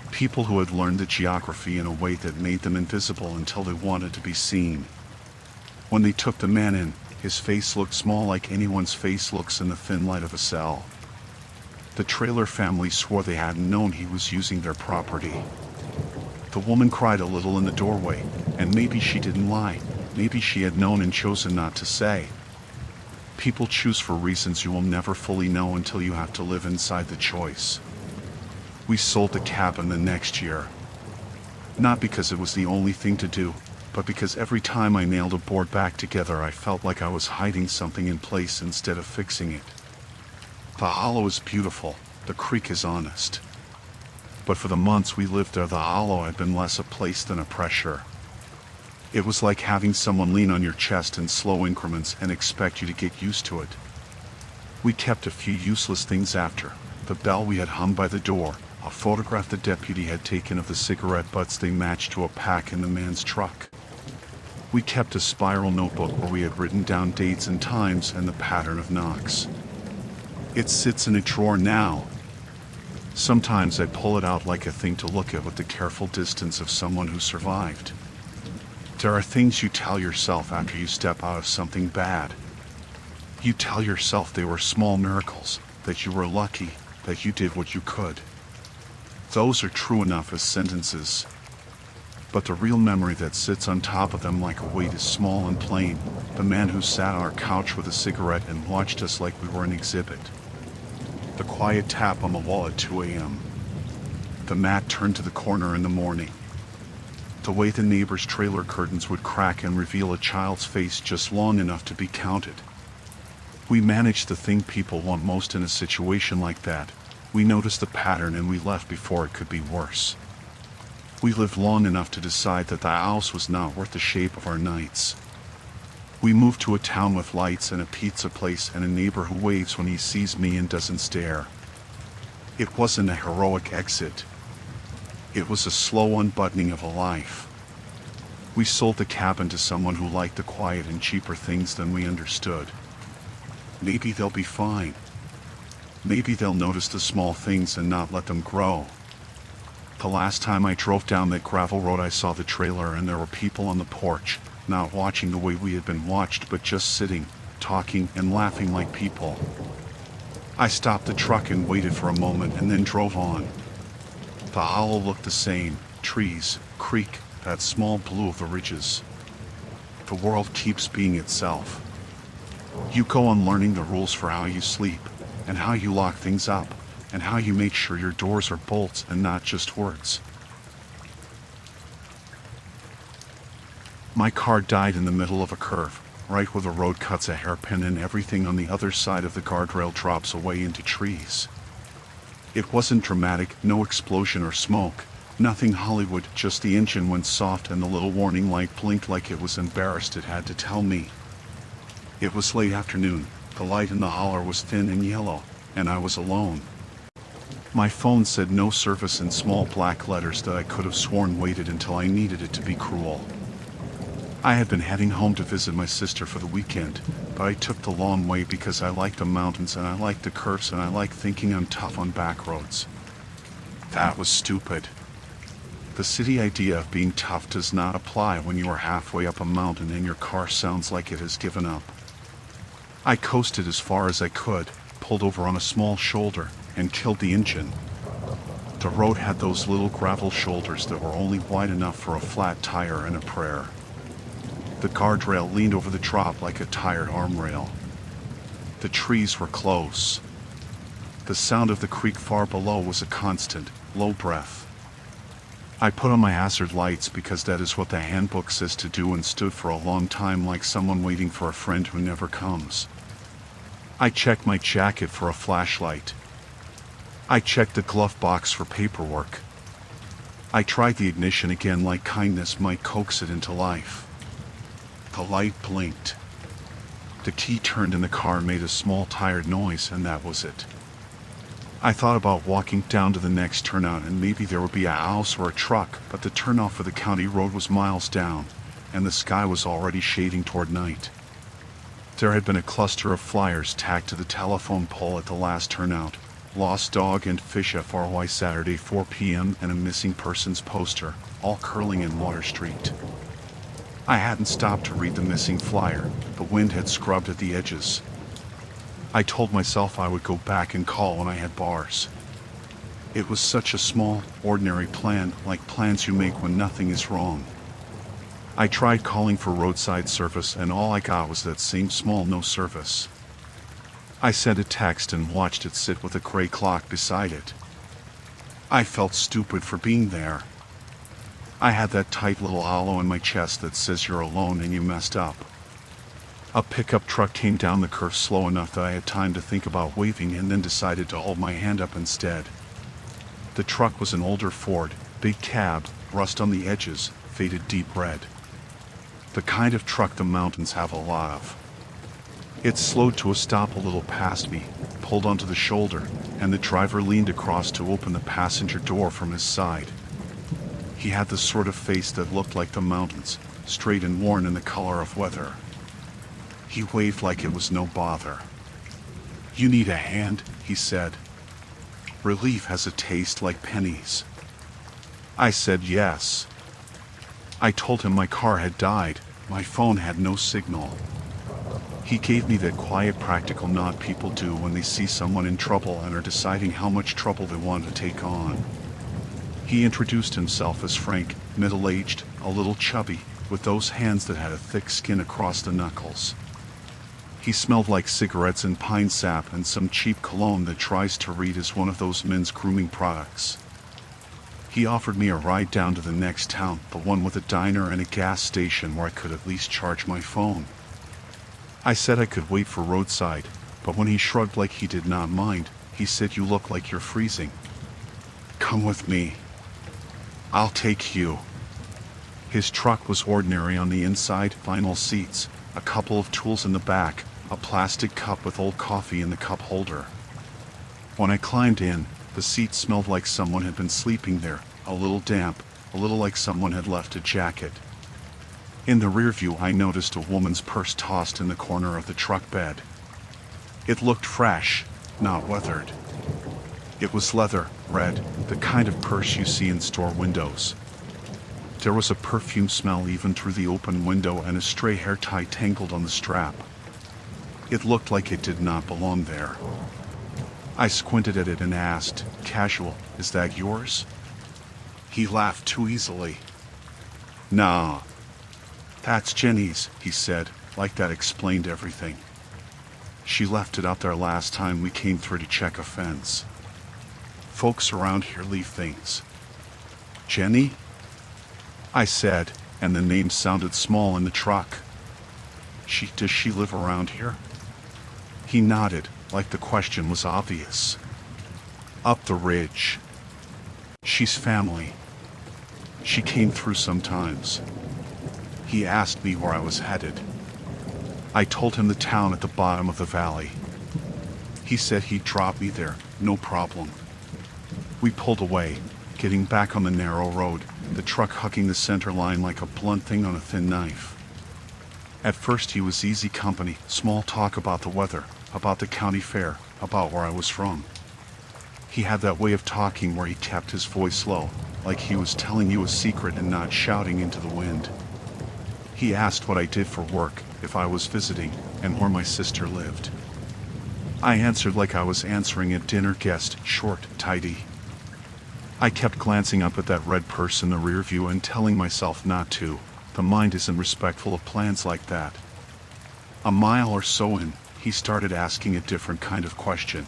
People who had learned the geography in a way that made them invisible until they wanted to be seen. When they took the man in, his face looked small like anyone's face looks in the thin light of a cell. The trailer family swore they hadn't known he was using their property. The woman cried a little in the doorway, and maybe she didn't lie. Maybe she had known and chosen not to say. People choose for reasons you will never fully know until you have to live inside the choice. We sold the cabin the next year. Not because it was the only thing to do, but because every time I nailed a board back together I felt like I was hiding something in place instead of fixing it. The hollow is beautiful, the creek is honest. But for the months we lived there, the hollow had been less a place than a pressure. It was like having someone lean on your chest in slow increments and expect you to get used to it. We kept a few useless things after: the bell we had hung by the door, a photograph the deputy had taken of the cigarette butts they matched to a pack in the man's truck. We kept a spiral notebook where we had written down dates and times and the pattern of knocks. It sits in a drawer now. Sometimes I pull it out like a thing to look at with the careful distance of someone who survived. There are things you tell yourself after you step out of something bad. You tell yourself they were small miracles, that you were lucky, that you did what you could. Those are true enough as sentences. But the real memory that sits on top of them like a weight is small and plain: the man who sat on our couch with a cigarette and watched us like we were an exhibit. The quiet tap on the wall at 2 a.m. The mat turned to the corner in the morning. The way the neighbor's trailer curtains would crack and reveal a child's face just long enough to be counted. We managed the thing people want most in a situation like that. We noticed the pattern and we left before it could be worse. We lived long enough to decide that the house was not worth the shape of our nights. We moved to a town with lights and a pizza place and a neighbor who waves when he sees me and doesn't stare. It wasn't a heroic exit. It was a slow unbuttoning of a life. We sold the cabin to someone who liked the quiet and cheaper things than we understood. Maybe they'll be fine. Maybe they'll notice the small things and not let them grow. The last time I drove down that gravel road I saw the trailer and there were people on the porch, not watching the way we had been watched but just sitting, talking and laughing like people. I stopped the truck and waited for a moment and then drove on. The hollow looked the same: trees, creek, that small blue of the ridges. The world keeps being itself. You go on learning the rules for how you sleep, and how you lock things up, and how you make sure your doors are bolts and not just words. My car died in the middle of a curve, right where the road cuts a hairpin and everything on the other side of the guardrail drops away into trees. It wasn't dramatic, no explosion or smoke, nothing Hollywood, just the engine went soft and the little warning light blinked like it was embarrassed it had to tell me. It was late afternoon, the light in the holler was thin and yellow, and I was alone. My phone said no service in small black letters that I could have sworn waited until I needed it to be cruel. I had been heading home to visit my sister for the weekend, but I took the long way because I like the mountains and I like the curves and I like thinking I'm tough on back roads. That was stupid. The city idea of being tough does not apply when you are halfway up a mountain and your car sounds like it has given up. I coasted as far as I could, pulled over on a small shoulder, and killed the engine. The road had those little gravel shoulders that were only wide enough for a flat tire and a prayer. The guardrail leaned over the drop like a tired arm rail. The trees were close. The sound of the creek far below was a constant, low breath. I put on my hazard lights because that is what the handbook says to do and stood for a long time like someone waiting for a friend who never comes. I checked my jacket for a flashlight. I checked the glove box for paperwork. I tried the ignition again like kindness might coax it into life. The light blinked. The key turned and the car made a small tired noise, and that was it. I thought about walking down to the next turnout and maybe there would be a house or a truck, but the turnout for the county road was miles down, and the sky was already shading toward night. There had been a cluster of flyers tacked to the telephone pole at the last turnout: Lost Dog and Fish FRY Saturday 4 p.m. and a missing persons poster, all curling in Water Street. I hadn't stopped to read the missing flyer. The wind had scrubbed at the edges. I told myself I would go back and call when I had bars. It was such a small, ordinary plan, like plans you make when nothing is wrong. I tried calling for roadside service and all I got was that same small no service. I sent a text and watched it sit with a gray clock beside it. I felt stupid for being there. I had that tight little hollow in my chest that says you're alone and you messed up. A pickup truck came down the curve slow enough that I had time to think about waving and then decided to hold my hand up instead. The truck was an older Ford, big cab, rust on the edges, faded deep red. The kind of truck the mountains have a lot of. It slowed to a stop a little past me, pulled onto the shoulder, and the driver leaned across to open the passenger door from his side. He had the sort of face that looked like the mountains, straight and worn in the color of weather. He waved like it was no bother. "You need a hand," he said. "Relief has a taste like pennies." I said yes. I told him my car had died, my phone had no signal. He gave me that quiet practical nod people do when they see someone in trouble and are deciding how much trouble they want to take on. He introduced himself as Frank, middle-aged, a little chubby, with those hands that had a thick skin across the knuckles. He smelled like cigarettes and pine sap and some cheap cologne that tries to read as one of those men's grooming products. He offered me a ride down to the next town, the one with a diner and a gas station where I could at least charge my phone. I said I could wait for roadside, but when he shrugged like he did not mind, he said, "You look like you're freezing. Come with me. I'll take you." His truck was ordinary on the inside, vinyl seats, a couple of tools in the back, a plastic cup with old coffee in the cup holder. When I climbed in, the seat smelled like someone had been sleeping there, a little damp, a little like someone had left a jacket. In the rear view I noticed a woman's purse tossed in the corner of the truck bed. It looked fresh, not weathered. It was leather, red, the kind of purse you see in store windows. There was a perfume smell even through the open window and a stray hair tie tangled on the strap. It looked like it did not belong there. I squinted at it and asked, casual, "Is that yours?" He laughed too easily. "Nah. That's Jenny's," he said, like that explained everything. "She left it out there last time we came through to check a fence. Folks around here leave things." "Jenny?" I said, and the name sounded small in the truck. Does she live around here?" He nodded, like the question was obvious. "Up the ridge. She's family. She came through sometimes." He asked me where I was headed. I told him the town at the bottom of the valley. He said he'd drop me there, no problem. We pulled away, getting back on the narrow road, the truck hugging the center line like a blunt thing on a thin knife. At first he was easy company, small talk about the weather, about the county fair, about where I was from. He had that way of talking where he kept his voice low, like he was telling you a secret and not shouting into the wind. He asked what I did for work, if I was visiting, and where my sister lived. I answered like I was answering a dinner guest, short, tidy. I kept glancing up at that red purse in the rear view and telling myself not to. The mind isn't respectful of plans like that. A mile or so in, he started asking a different kind of question.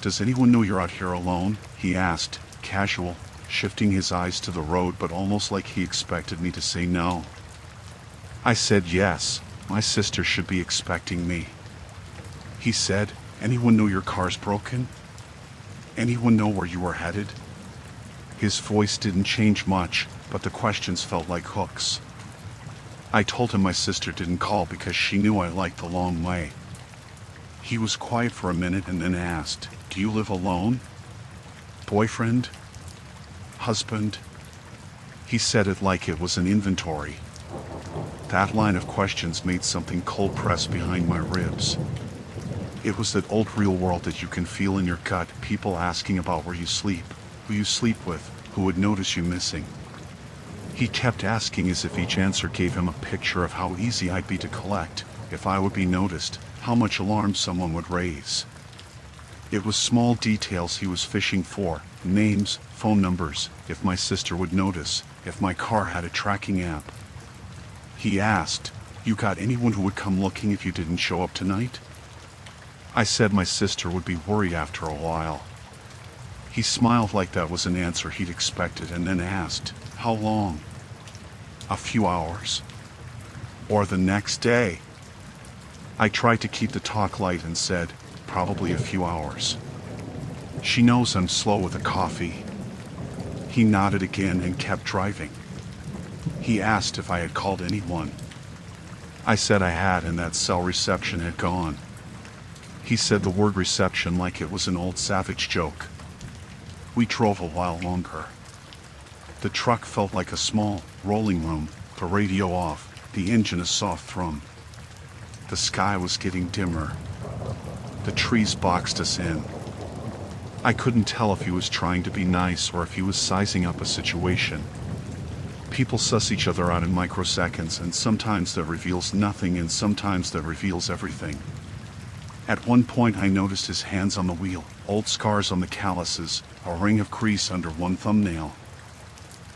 "Does anyone know you're out here alone?" he asked, casual, shifting his eyes to the road but almost like he expected me to say no. I said yes, my sister should be expecting me. He said, "Anyone know your car's broken? Anyone know where you were headed?" His voice didn't change much, but the questions felt like hooks. I told him my sister didn't call because she knew I liked the long way. He was quiet for a minute and then asked, "Do you live alone? Boyfriend? Husband?" He said it like it was an inventory. That line of questions made something cold press behind my ribs. It was that old real world that you can feel in your gut, people asking about where you sleep, who you sleep with, who would notice you missing. He kept asking as if each answer gave him a picture of how easy I'd be to collect, if I would be noticed, how much alarm someone would raise. It was small details he was fishing for, names, phone numbers, if my sister would notice, if my car had a tracking app. He asked, "You got anyone who would come looking if you didn't show up tonight?" I said my sister would be worried after a while. He smiled like that was an answer he'd expected and then asked, "How long?" "A few hours." "Or the next day?" I tried to keep the talk light and said, "Probably a few hours." She knows I'm slow with the coffee. He nodded again and kept driving. He asked if I had called anyone. I said I had and that cell reception had gone. He said the word reception like it was an old savage joke. We drove a while longer. The truck felt like a small, rolling room, the radio off, the engine a soft thrum. The sky was getting dimmer. The trees boxed us in. I couldn't tell if he was trying to be nice or if he was sizing up a situation. People suss each other out in microseconds, and sometimes that reveals nothing and sometimes that reveals everything. At one point I noticed his hands on the wheel, old scars on the calluses, a ring of grease under one thumbnail.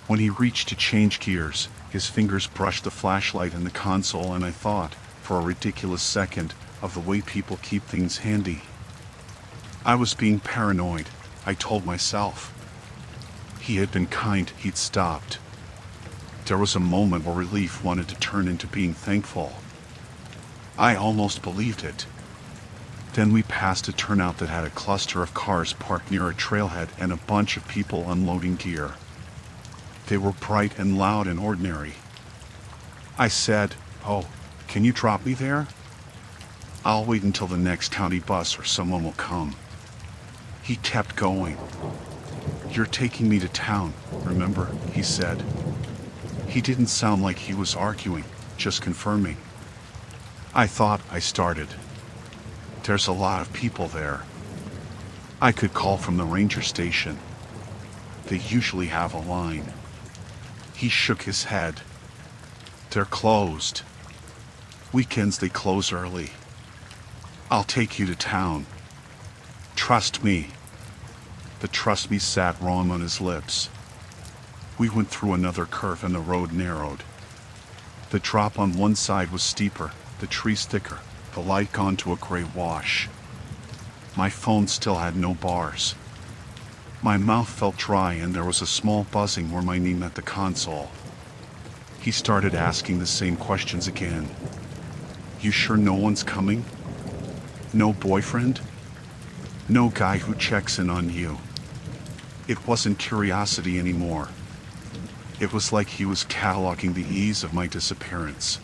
When he reached to change gears, his fingers brushed the flashlight in the console and I thought, for a ridiculous second, of the way people keep things handy. I was being paranoid, I told myself. He had been kind, he'd stopped. There was a moment where relief wanted to turn into being thankful. I almost believed it. Then we passed a turnout that had a cluster of cars parked near a trailhead and a bunch of people unloading gear. They were bright and loud and ordinary. I said, "Oh, can you drop me there? I'll wait until the next county bus or someone will come." He kept going. "You're taking me to town, remember?" he said. He didn't sound like he was arguing, just confirming. I thought I started. "There's a lot of people there. I could call from the ranger station. They usually have a line." He shook his head. "They're closed. Weekends they close early. I'll take you to town. Trust me." The "trust me" sat wrong on his lips. We went through another curve and the road narrowed. The drop on one side was steeper, the trees thicker, the light gone to a gray wash. My phone still had no bars. My mouth felt dry and there was a small buzzing where my knee met the console. He started asking the same questions again. "You sure no one's coming? No boyfriend? No guy who checks in on you?" It wasn't curiosity anymore. It was like he was cataloging the ease of my disappearance.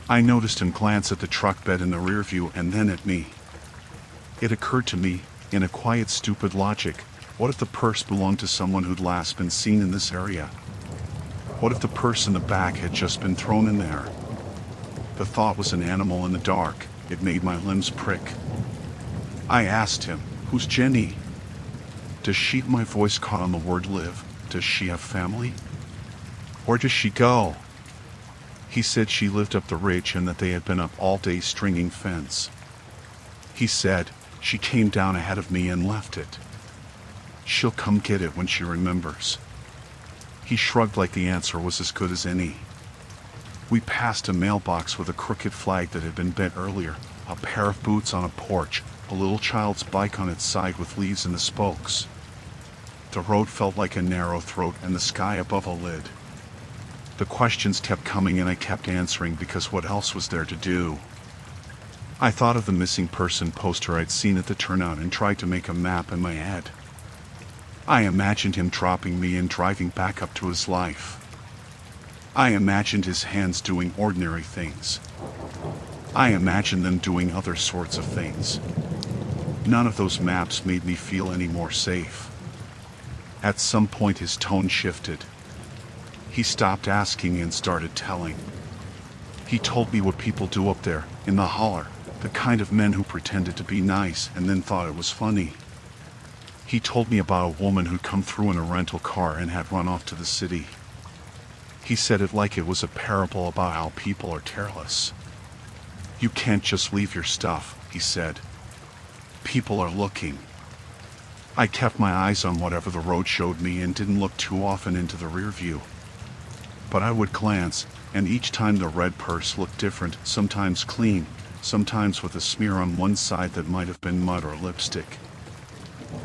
I noticed him glance at the truck bed in the rear view and then at me. It occurred to me, in a quiet stupid logic, What if the purse belonged to someone who'd last been seen in this area? What if the purse in the back had just been thrown in there? The thought was an animal in the dark. It made my limbs prick. I asked him, "Who's Jenny?" Does she? My voice caught on the word live. Does she have family? Where does she go? He said she lived up the ridge and that they had been up all day stringing fence. He said she came down ahead of me and left it. She'll come get it when she remembers. He shrugged like the answer was as good as any. We passed a mailbox with a crooked flag that had been bent earlier, a pair of boots on a porch, a little child's bike on its side with leaves in the spokes. The road felt like a narrow throat and the sky above a lid. The questions kept coming and I kept answering because what else was there to do? I thought of the missing person poster I'd seen at the turnout and tried to make a map in my head. I imagined him dropping me and driving back up to his life. I imagined his hands doing ordinary things. I imagined them doing other sorts of things. None of those maps made me feel any more safe. At some point his tone shifted. He stopped asking and started telling. He told me what people do up there, in the holler, the kind of men who pretended to be nice and then thought it was funny. He told me about a woman who'd come through in a rental car and had run off to the city. He said it like it was a parable about how people are careless. You can't just leave your stuff, he said. People are looking. I kept my eyes on whatever the road showed me and didn't look too often into the rear view. But I would glance, and each time the red purse looked different, sometimes clean, sometimes with a smear on one side that might have been mud or lipstick.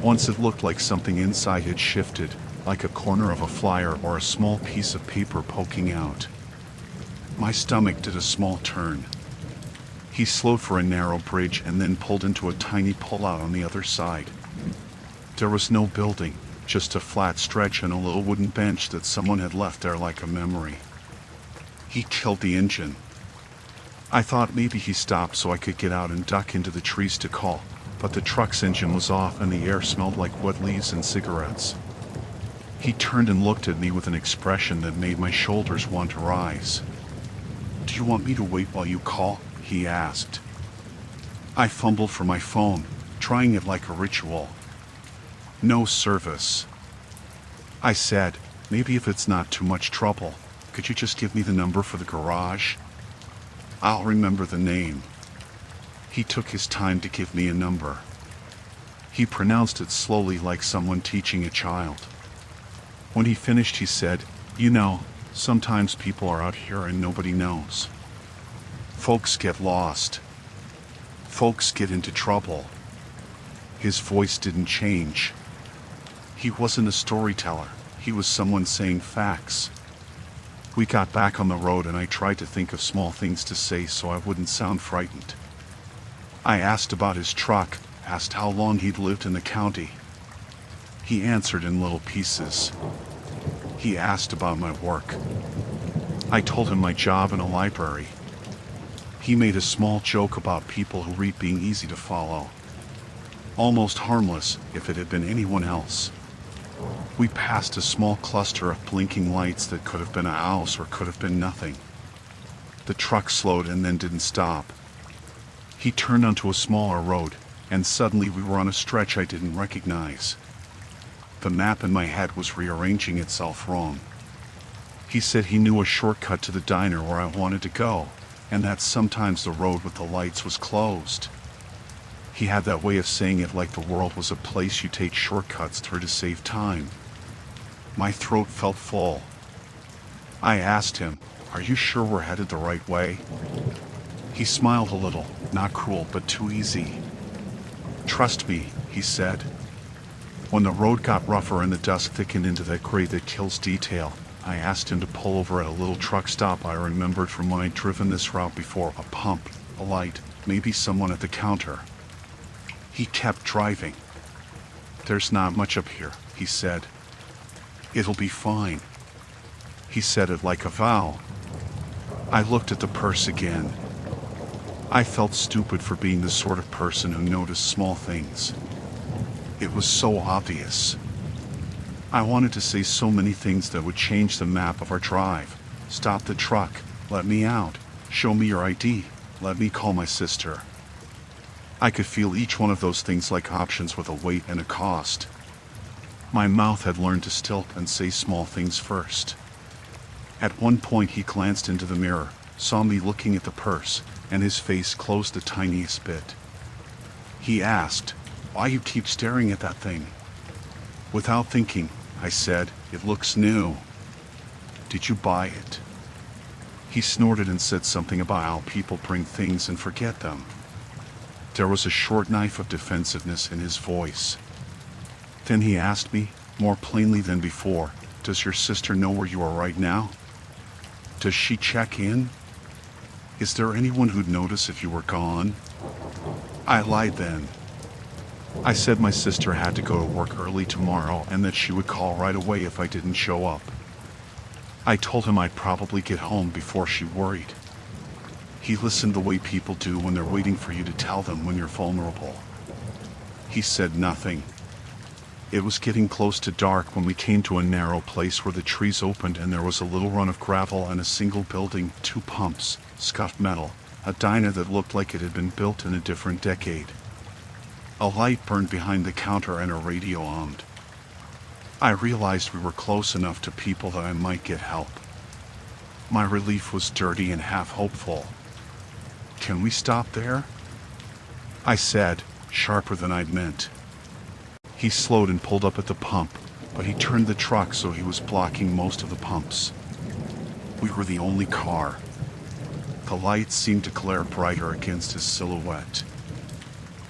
Once it looked like something inside had shifted, like a corner of a flyer or a small piece of paper poking out. My stomach did a small turn. He slowed for a narrow bridge and then pulled into a tiny pullout on the other side. There was no building, just a flat stretch and a little wooden bench that someone had left there like a memory. He killed the engine. I thought maybe he stopped so I could get out and duck into the trees to call, but the truck's engine was off and the air smelled like wet leaves and cigarettes. He turned and looked at me with an expression that made my shoulders want to rise. "Do you want me to wait while you call?" he asked. I fumbled for my phone, trying it like a ritual. No service. I said, "Maybe if it's not too much trouble, could you just give me the number for the garage? I'll remember the name." He took his time to give me a number. He pronounced it slowly like someone teaching a child. When he finished he said, "You know, sometimes people are out here and nobody knows. Folks get lost. Folks get into trouble." His voice didn't change. He wasn't a storyteller, he was someone saying facts. We got back on the road and I tried to think of small things to say so I wouldn't sound frightened. I asked about his truck, asked how long he'd lived in the county. He answered in little pieces. He asked about my work. I told him my job in a library. He made a small joke about people who read being easy to follow. Almost harmless if it had been anyone else. We passed a small cluster of blinking lights that could have been a house or could have been nothing. The truck slowed and then didn't stop. He turned onto a smaller road, and suddenly we were on a stretch I didn't recognize. The map in my head was rearranging itself wrong. He said he knew a shortcut to the diner where I wanted to go, and that sometimes the road with the lights was closed. He had that way of saying it like the world was a place you take shortcuts through to save time. My throat felt full. I asked him, "Are you sure we're headed the right way?" He smiled a little, not cruel but too easy. "Trust me," he said. When the road got rougher and the dusk thickened into that gray that kills detail, I asked him to pull over at a little truck stop I remembered from when I'd driven this route before. A pump, a light, maybe someone at the counter. He kept driving. "There's not much up here," he said. "It'll be fine." He said it like a vow. I looked at the purse again. I felt stupid for being the sort of person who noticed small things. It was so obvious. I wanted to say so many things that would change the map of our drive. Stop the truck, let me out, show me your ID, let me call my sister. I could feel each one of those things like options with a weight and a cost. My mouth had learned to still and say small things first. At one point he glanced into the mirror, saw me looking at the purse, and his face closed the tiniest bit. He asked, "Why you keep staring at that thing?" Without thinking, I said, "It looks new." "Did you buy it?" He snorted and said something about how people bring things and forget them. There was a short knife of defensiveness in his voice. Then he asked me, more plainly than before, "Does your sister know where you are right now? Does she check in? Is there anyone who'd notice if you were gone?" I lied then. I said my sister had to go to work early tomorrow and that she would call right away if I didn't show up. I told him I'd probably get home before she worried. He listened the way people do when they're waiting for you to tell them when you're vulnerable. He said nothing. It was getting close to dark when we came to a narrow place where the trees opened and there was a little run of gravel and a single building, 2 pumps, scuffed metal, a diner that looked like it had been built in a different decade. A light burned behind the counter and a radio hummed. I realized we were close enough to people that I might get help. My relief was dirty and half hopeful. "Can we stop there?" I said, sharper than I'd meant. He slowed and pulled up at the pump, but he turned the truck so he was blocking most of the pumps. We were the only car. The lights seemed to glare brighter against his silhouette.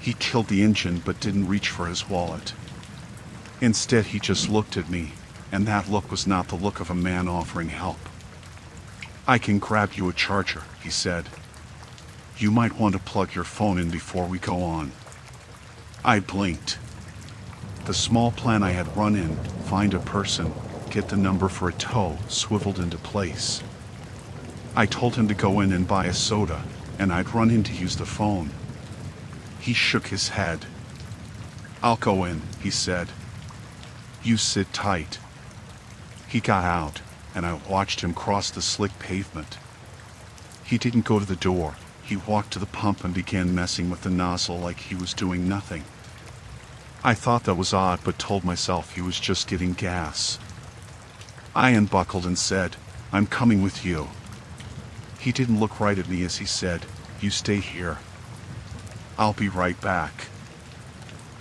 He killed the engine but didn't reach for his wallet. Instead, he just looked at me, and that look was not the look of a man offering help. "I can grab you a charger," he said. "You might want to plug your phone in before we go on." I blinked. The small plan I had run in, find a person, get the number for a tow, swiveled into place. I told him to go in and buy a soda, and I'd run in to use the phone. He shook his head. "I'll go in," he said. "You sit tight." He got out, and I watched him cross the slick pavement. He didn't go to the door. He walked to the pump and began messing with the nozzle like he was doing nothing. I thought that was odd, but told myself he was just getting gas. I unbuckled and said, "I'm coming with you." He didn't look right at me as he said, "You stay here. I'll be right back."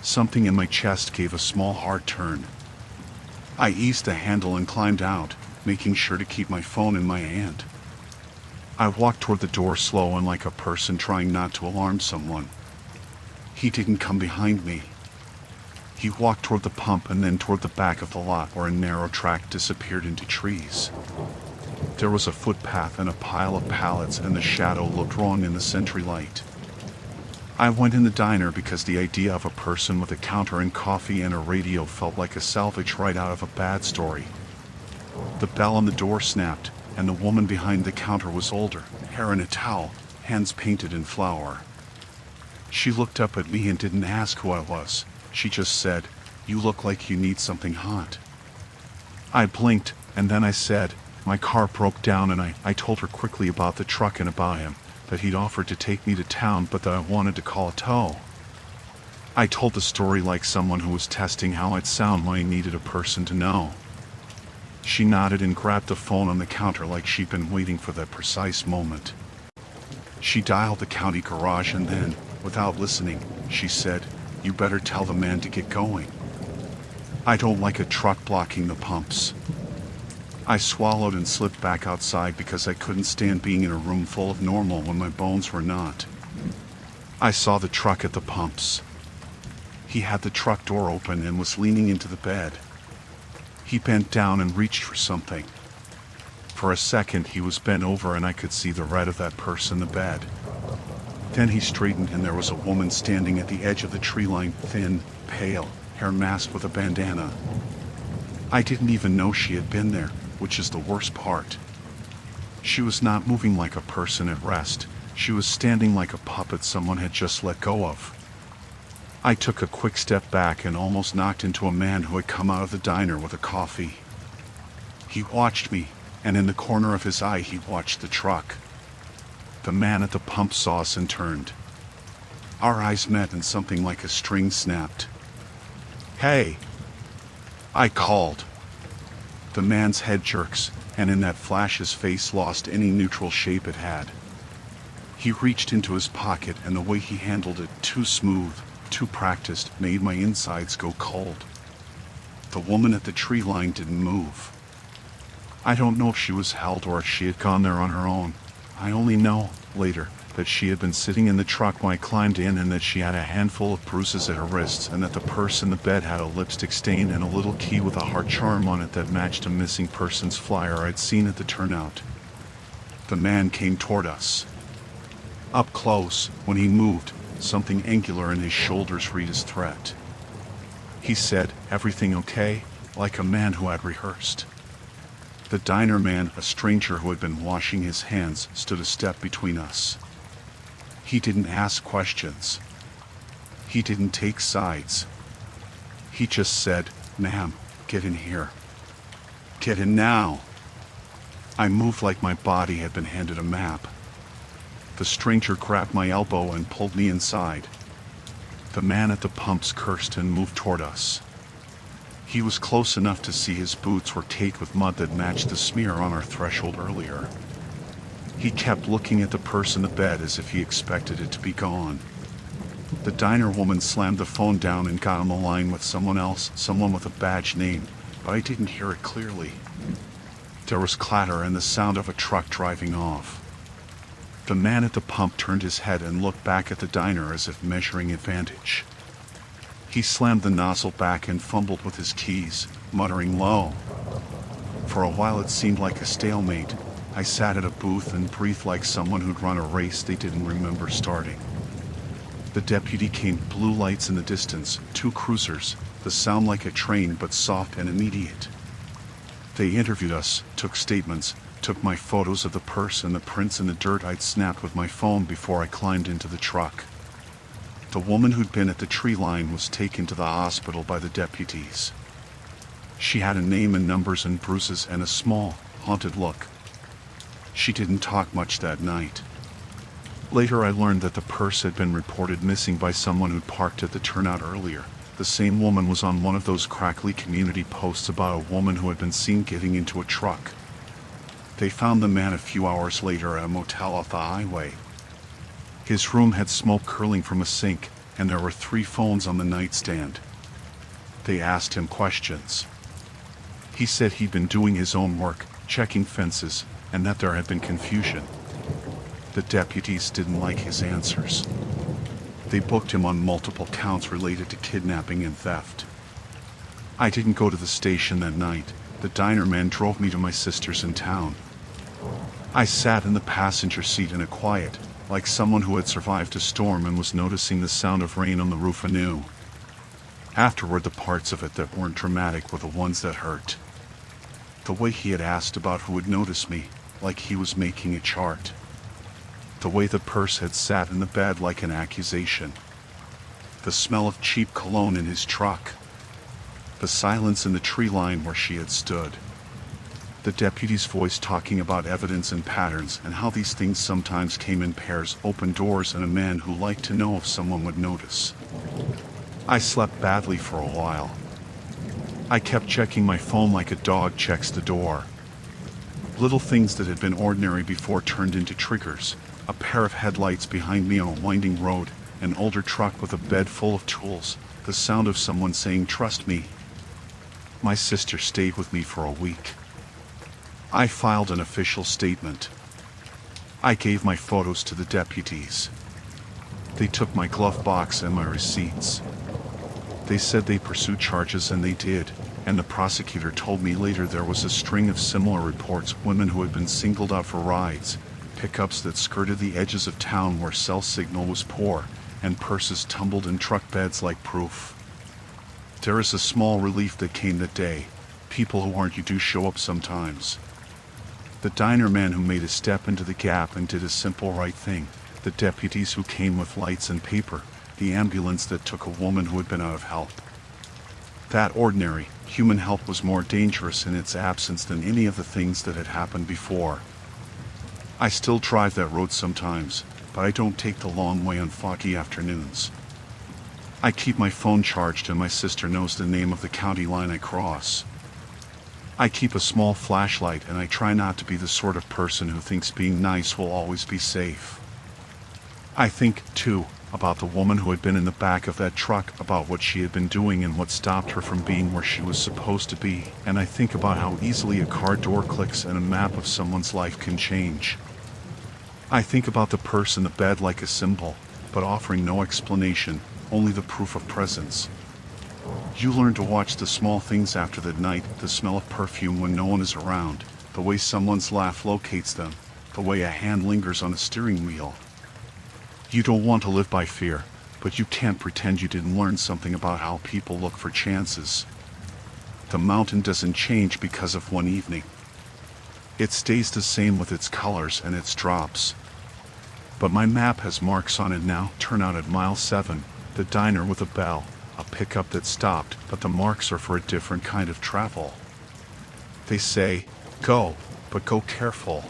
Something in my chest gave a small hard turn. I eased the handle and climbed out, making sure to keep my phone in my hand. I walked toward the door slow and like a person trying not to alarm someone. He didn't come behind me. He walked toward the pump and then toward the back of the lot where a narrow track disappeared into trees. There was a footpath and a pile of pallets, and the shadow looked wrong in the sentry light. I went in the diner because the idea of a person with a counter and coffee and a radio felt like a salvage right out of a bad story. The bell on the door snapped, and the woman behind the counter was older, hair in a towel, hands painted in flour. She looked up at me and didn't ask who I was. She just said, "You look like you need something hot." I blinked, and then I said, "My car broke down," and I told her quickly about the truck and about him, that he'd offered to take me to town but that I wanted to call a tow. I told the story like someone who was testing how I'd sound when I needed a person to know. She nodded and grabbed the phone on the counter like she'd been waiting for that precise moment. She dialed the county garage and then, without listening, she said, "You better tell the man to get going. I don't like a truck blocking the pumps." I swallowed and slipped back outside because I couldn't stand being in a room full of normal when my bones were not. I saw the truck at the pumps. He had the truck door open and was leaning into the bed. He bent down and reached for something. For a second he was bent over and I could see the red of that purse in the bed. Then he straightened and there was a woman standing at the edge of the tree line, thin, pale, hair masked with a bandana. I didn't even know she had been there, which is the worst part. She was not moving like a person at rest. She was standing like a puppet someone had just let go of. I took a quick step back and almost knocked into a man who had come out of the diner with a coffee. He watched me, and in the corner of his eye he watched the truck. The man at the pump saw us and turned. Our eyes met and something like a string snapped. "Hey!" I called. The man's head jerks, and in that flash his face lost any neutral shape it had. He reached into his pocket, and the way he handled it, too smooth, too practiced, made my insides go cold. The woman at the tree line didn't move. I don't know if she was held or if she had gone there on her own. I only know, later, that she had been sitting in the truck when I climbed in, and that she had a handful of bruises at her wrists, and that the purse in the bed had a lipstick stain and a little key with a heart charm on it that matched a missing persons flyer I'd seen at the turnout. The man came toward us. Up close, when he moved, something angular in his shoulders read his threat. He said, "Everything okay?" like a man who had rehearsed. The diner man, a stranger who had been washing his hands, stood a step between us. He didn't ask questions. He didn't take sides. He just said, "Ma'am, get in here. Get in now." I moved like my body had been handed a map. The stranger grabbed my elbow and pulled me inside. The man at the pumps cursed and moved toward us. He was close enough to see his boots were caked with mud that matched the smear on our threshold earlier. He kept looking at the purse in the bed as if he expected it to be gone. The diner woman slammed the phone down and got on the line with someone else, someone with a badge name, but I didn't hear it clearly. There was clatter and the sound of a truck driving off. The man at the pump turned his head and looked back at the diner as if measuring advantage. He slammed the nozzle back and fumbled with his keys, muttering low. For a while it seemed like a stalemate. I sat at a booth and breathed like someone who'd run a race they didn't remember starting. The deputy came, blue lights in the distance, 2 cruisers, the sound like a train but soft and immediate. They interviewed us, took statements, took my photos of the purse and the prints in the dirt I'd snapped with my phone before I climbed into the truck. The woman who'd been at the tree line was taken to the hospital by the deputies. She had a name and numbers and bruises and a small, haunted look. She didn't talk much that night. Later I learned that the purse had been reported missing by someone who'd parked at the turnout earlier. The same woman was on one of those crackly community posts about a woman who had been seen getting into a truck. They found the man a few hours later at a motel off the highway. His room had smoke curling from a sink, and there were 3 phones on the nightstand. They asked him questions. He said he'd been doing his own work, checking fences, and that there had been confusion. The deputies didn't like his answers. They booked him on multiple counts related to kidnapping and theft. I didn't go to the station that night. The diner man drove me to my sister's in town. I sat in the passenger seat in a quiet, like someone who had survived a storm and was noticing the sound of rain on the roof anew. Afterward, the parts of it that weren't dramatic were the ones that hurt. The way he had asked about who would notice me, like he was making a chart. The way the purse had sat in the bed like an accusation. The smell of cheap cologne in his truck. The silence in the tree line where she had stood. The deputy's voice talking about evidence and patterns and how these things sometimes came in pairs, open doors, and a man who liked to know if someone would notice. I slept badly for a while. I kept checking my phone like a dog checks the door. Little things that had been ordinary before turned into triggers. A pair of headlights behind me on a winding road, an older truck with a bed full of tools, the sound of someone saying, "Trust me." My sister stayed with me for a week. I filed an official statement. I gave my photos to the deputies. They took my glove box and my receipts. They said they pursued charges, and they did, and the prosecutor told me later there was a string of similar reports, women who had been singled out for rides, pickups that skirted the edges of town where cell signal was poor, and purses tumbled in truck beds like proof. There is a small relief that came that day. People who aren't you do show up sometimes. The diner man who made a step into the gap and did a simple right thing. The deputies who came with lights and paper. the ambulance that took a woman who had been out of help. That ordinary, human help was more dangerous in its absence than any of the things that had happened before. I still drive that road sometimes, but I don't take the long way on foggy afternoons. I keep my phone charged and my sister knows the name of the county line I cross. I keep a small flashlight and I try not to be the sort of person who thinks being nice will always be safe. I think, too, about the woman who had been in the back of that truck, about what she had been doing and what stopped her from being where she was supposed to be, and I think about how easily a car door clicks and a map of someone's life can change. I think about the purse in the bed like a symbol, but offering no explanation, only the proof of presence. You learn to watch the small things after the night, the smell of perfume when no one is around, the way someone's laugh locates them, the way a hand lingers on a steering wheel. You don't want to live by fear, but you can't pretend you didn't learn something about how people look for chances. The mountain doesn't change because of one evening. It stays the same with its colors and its drops. But my map has marks on it now. Turn out at mile 7, the diner with a bell, a pickup that stopped, but the marks are for a different kind of travel. They say, go, but go careful.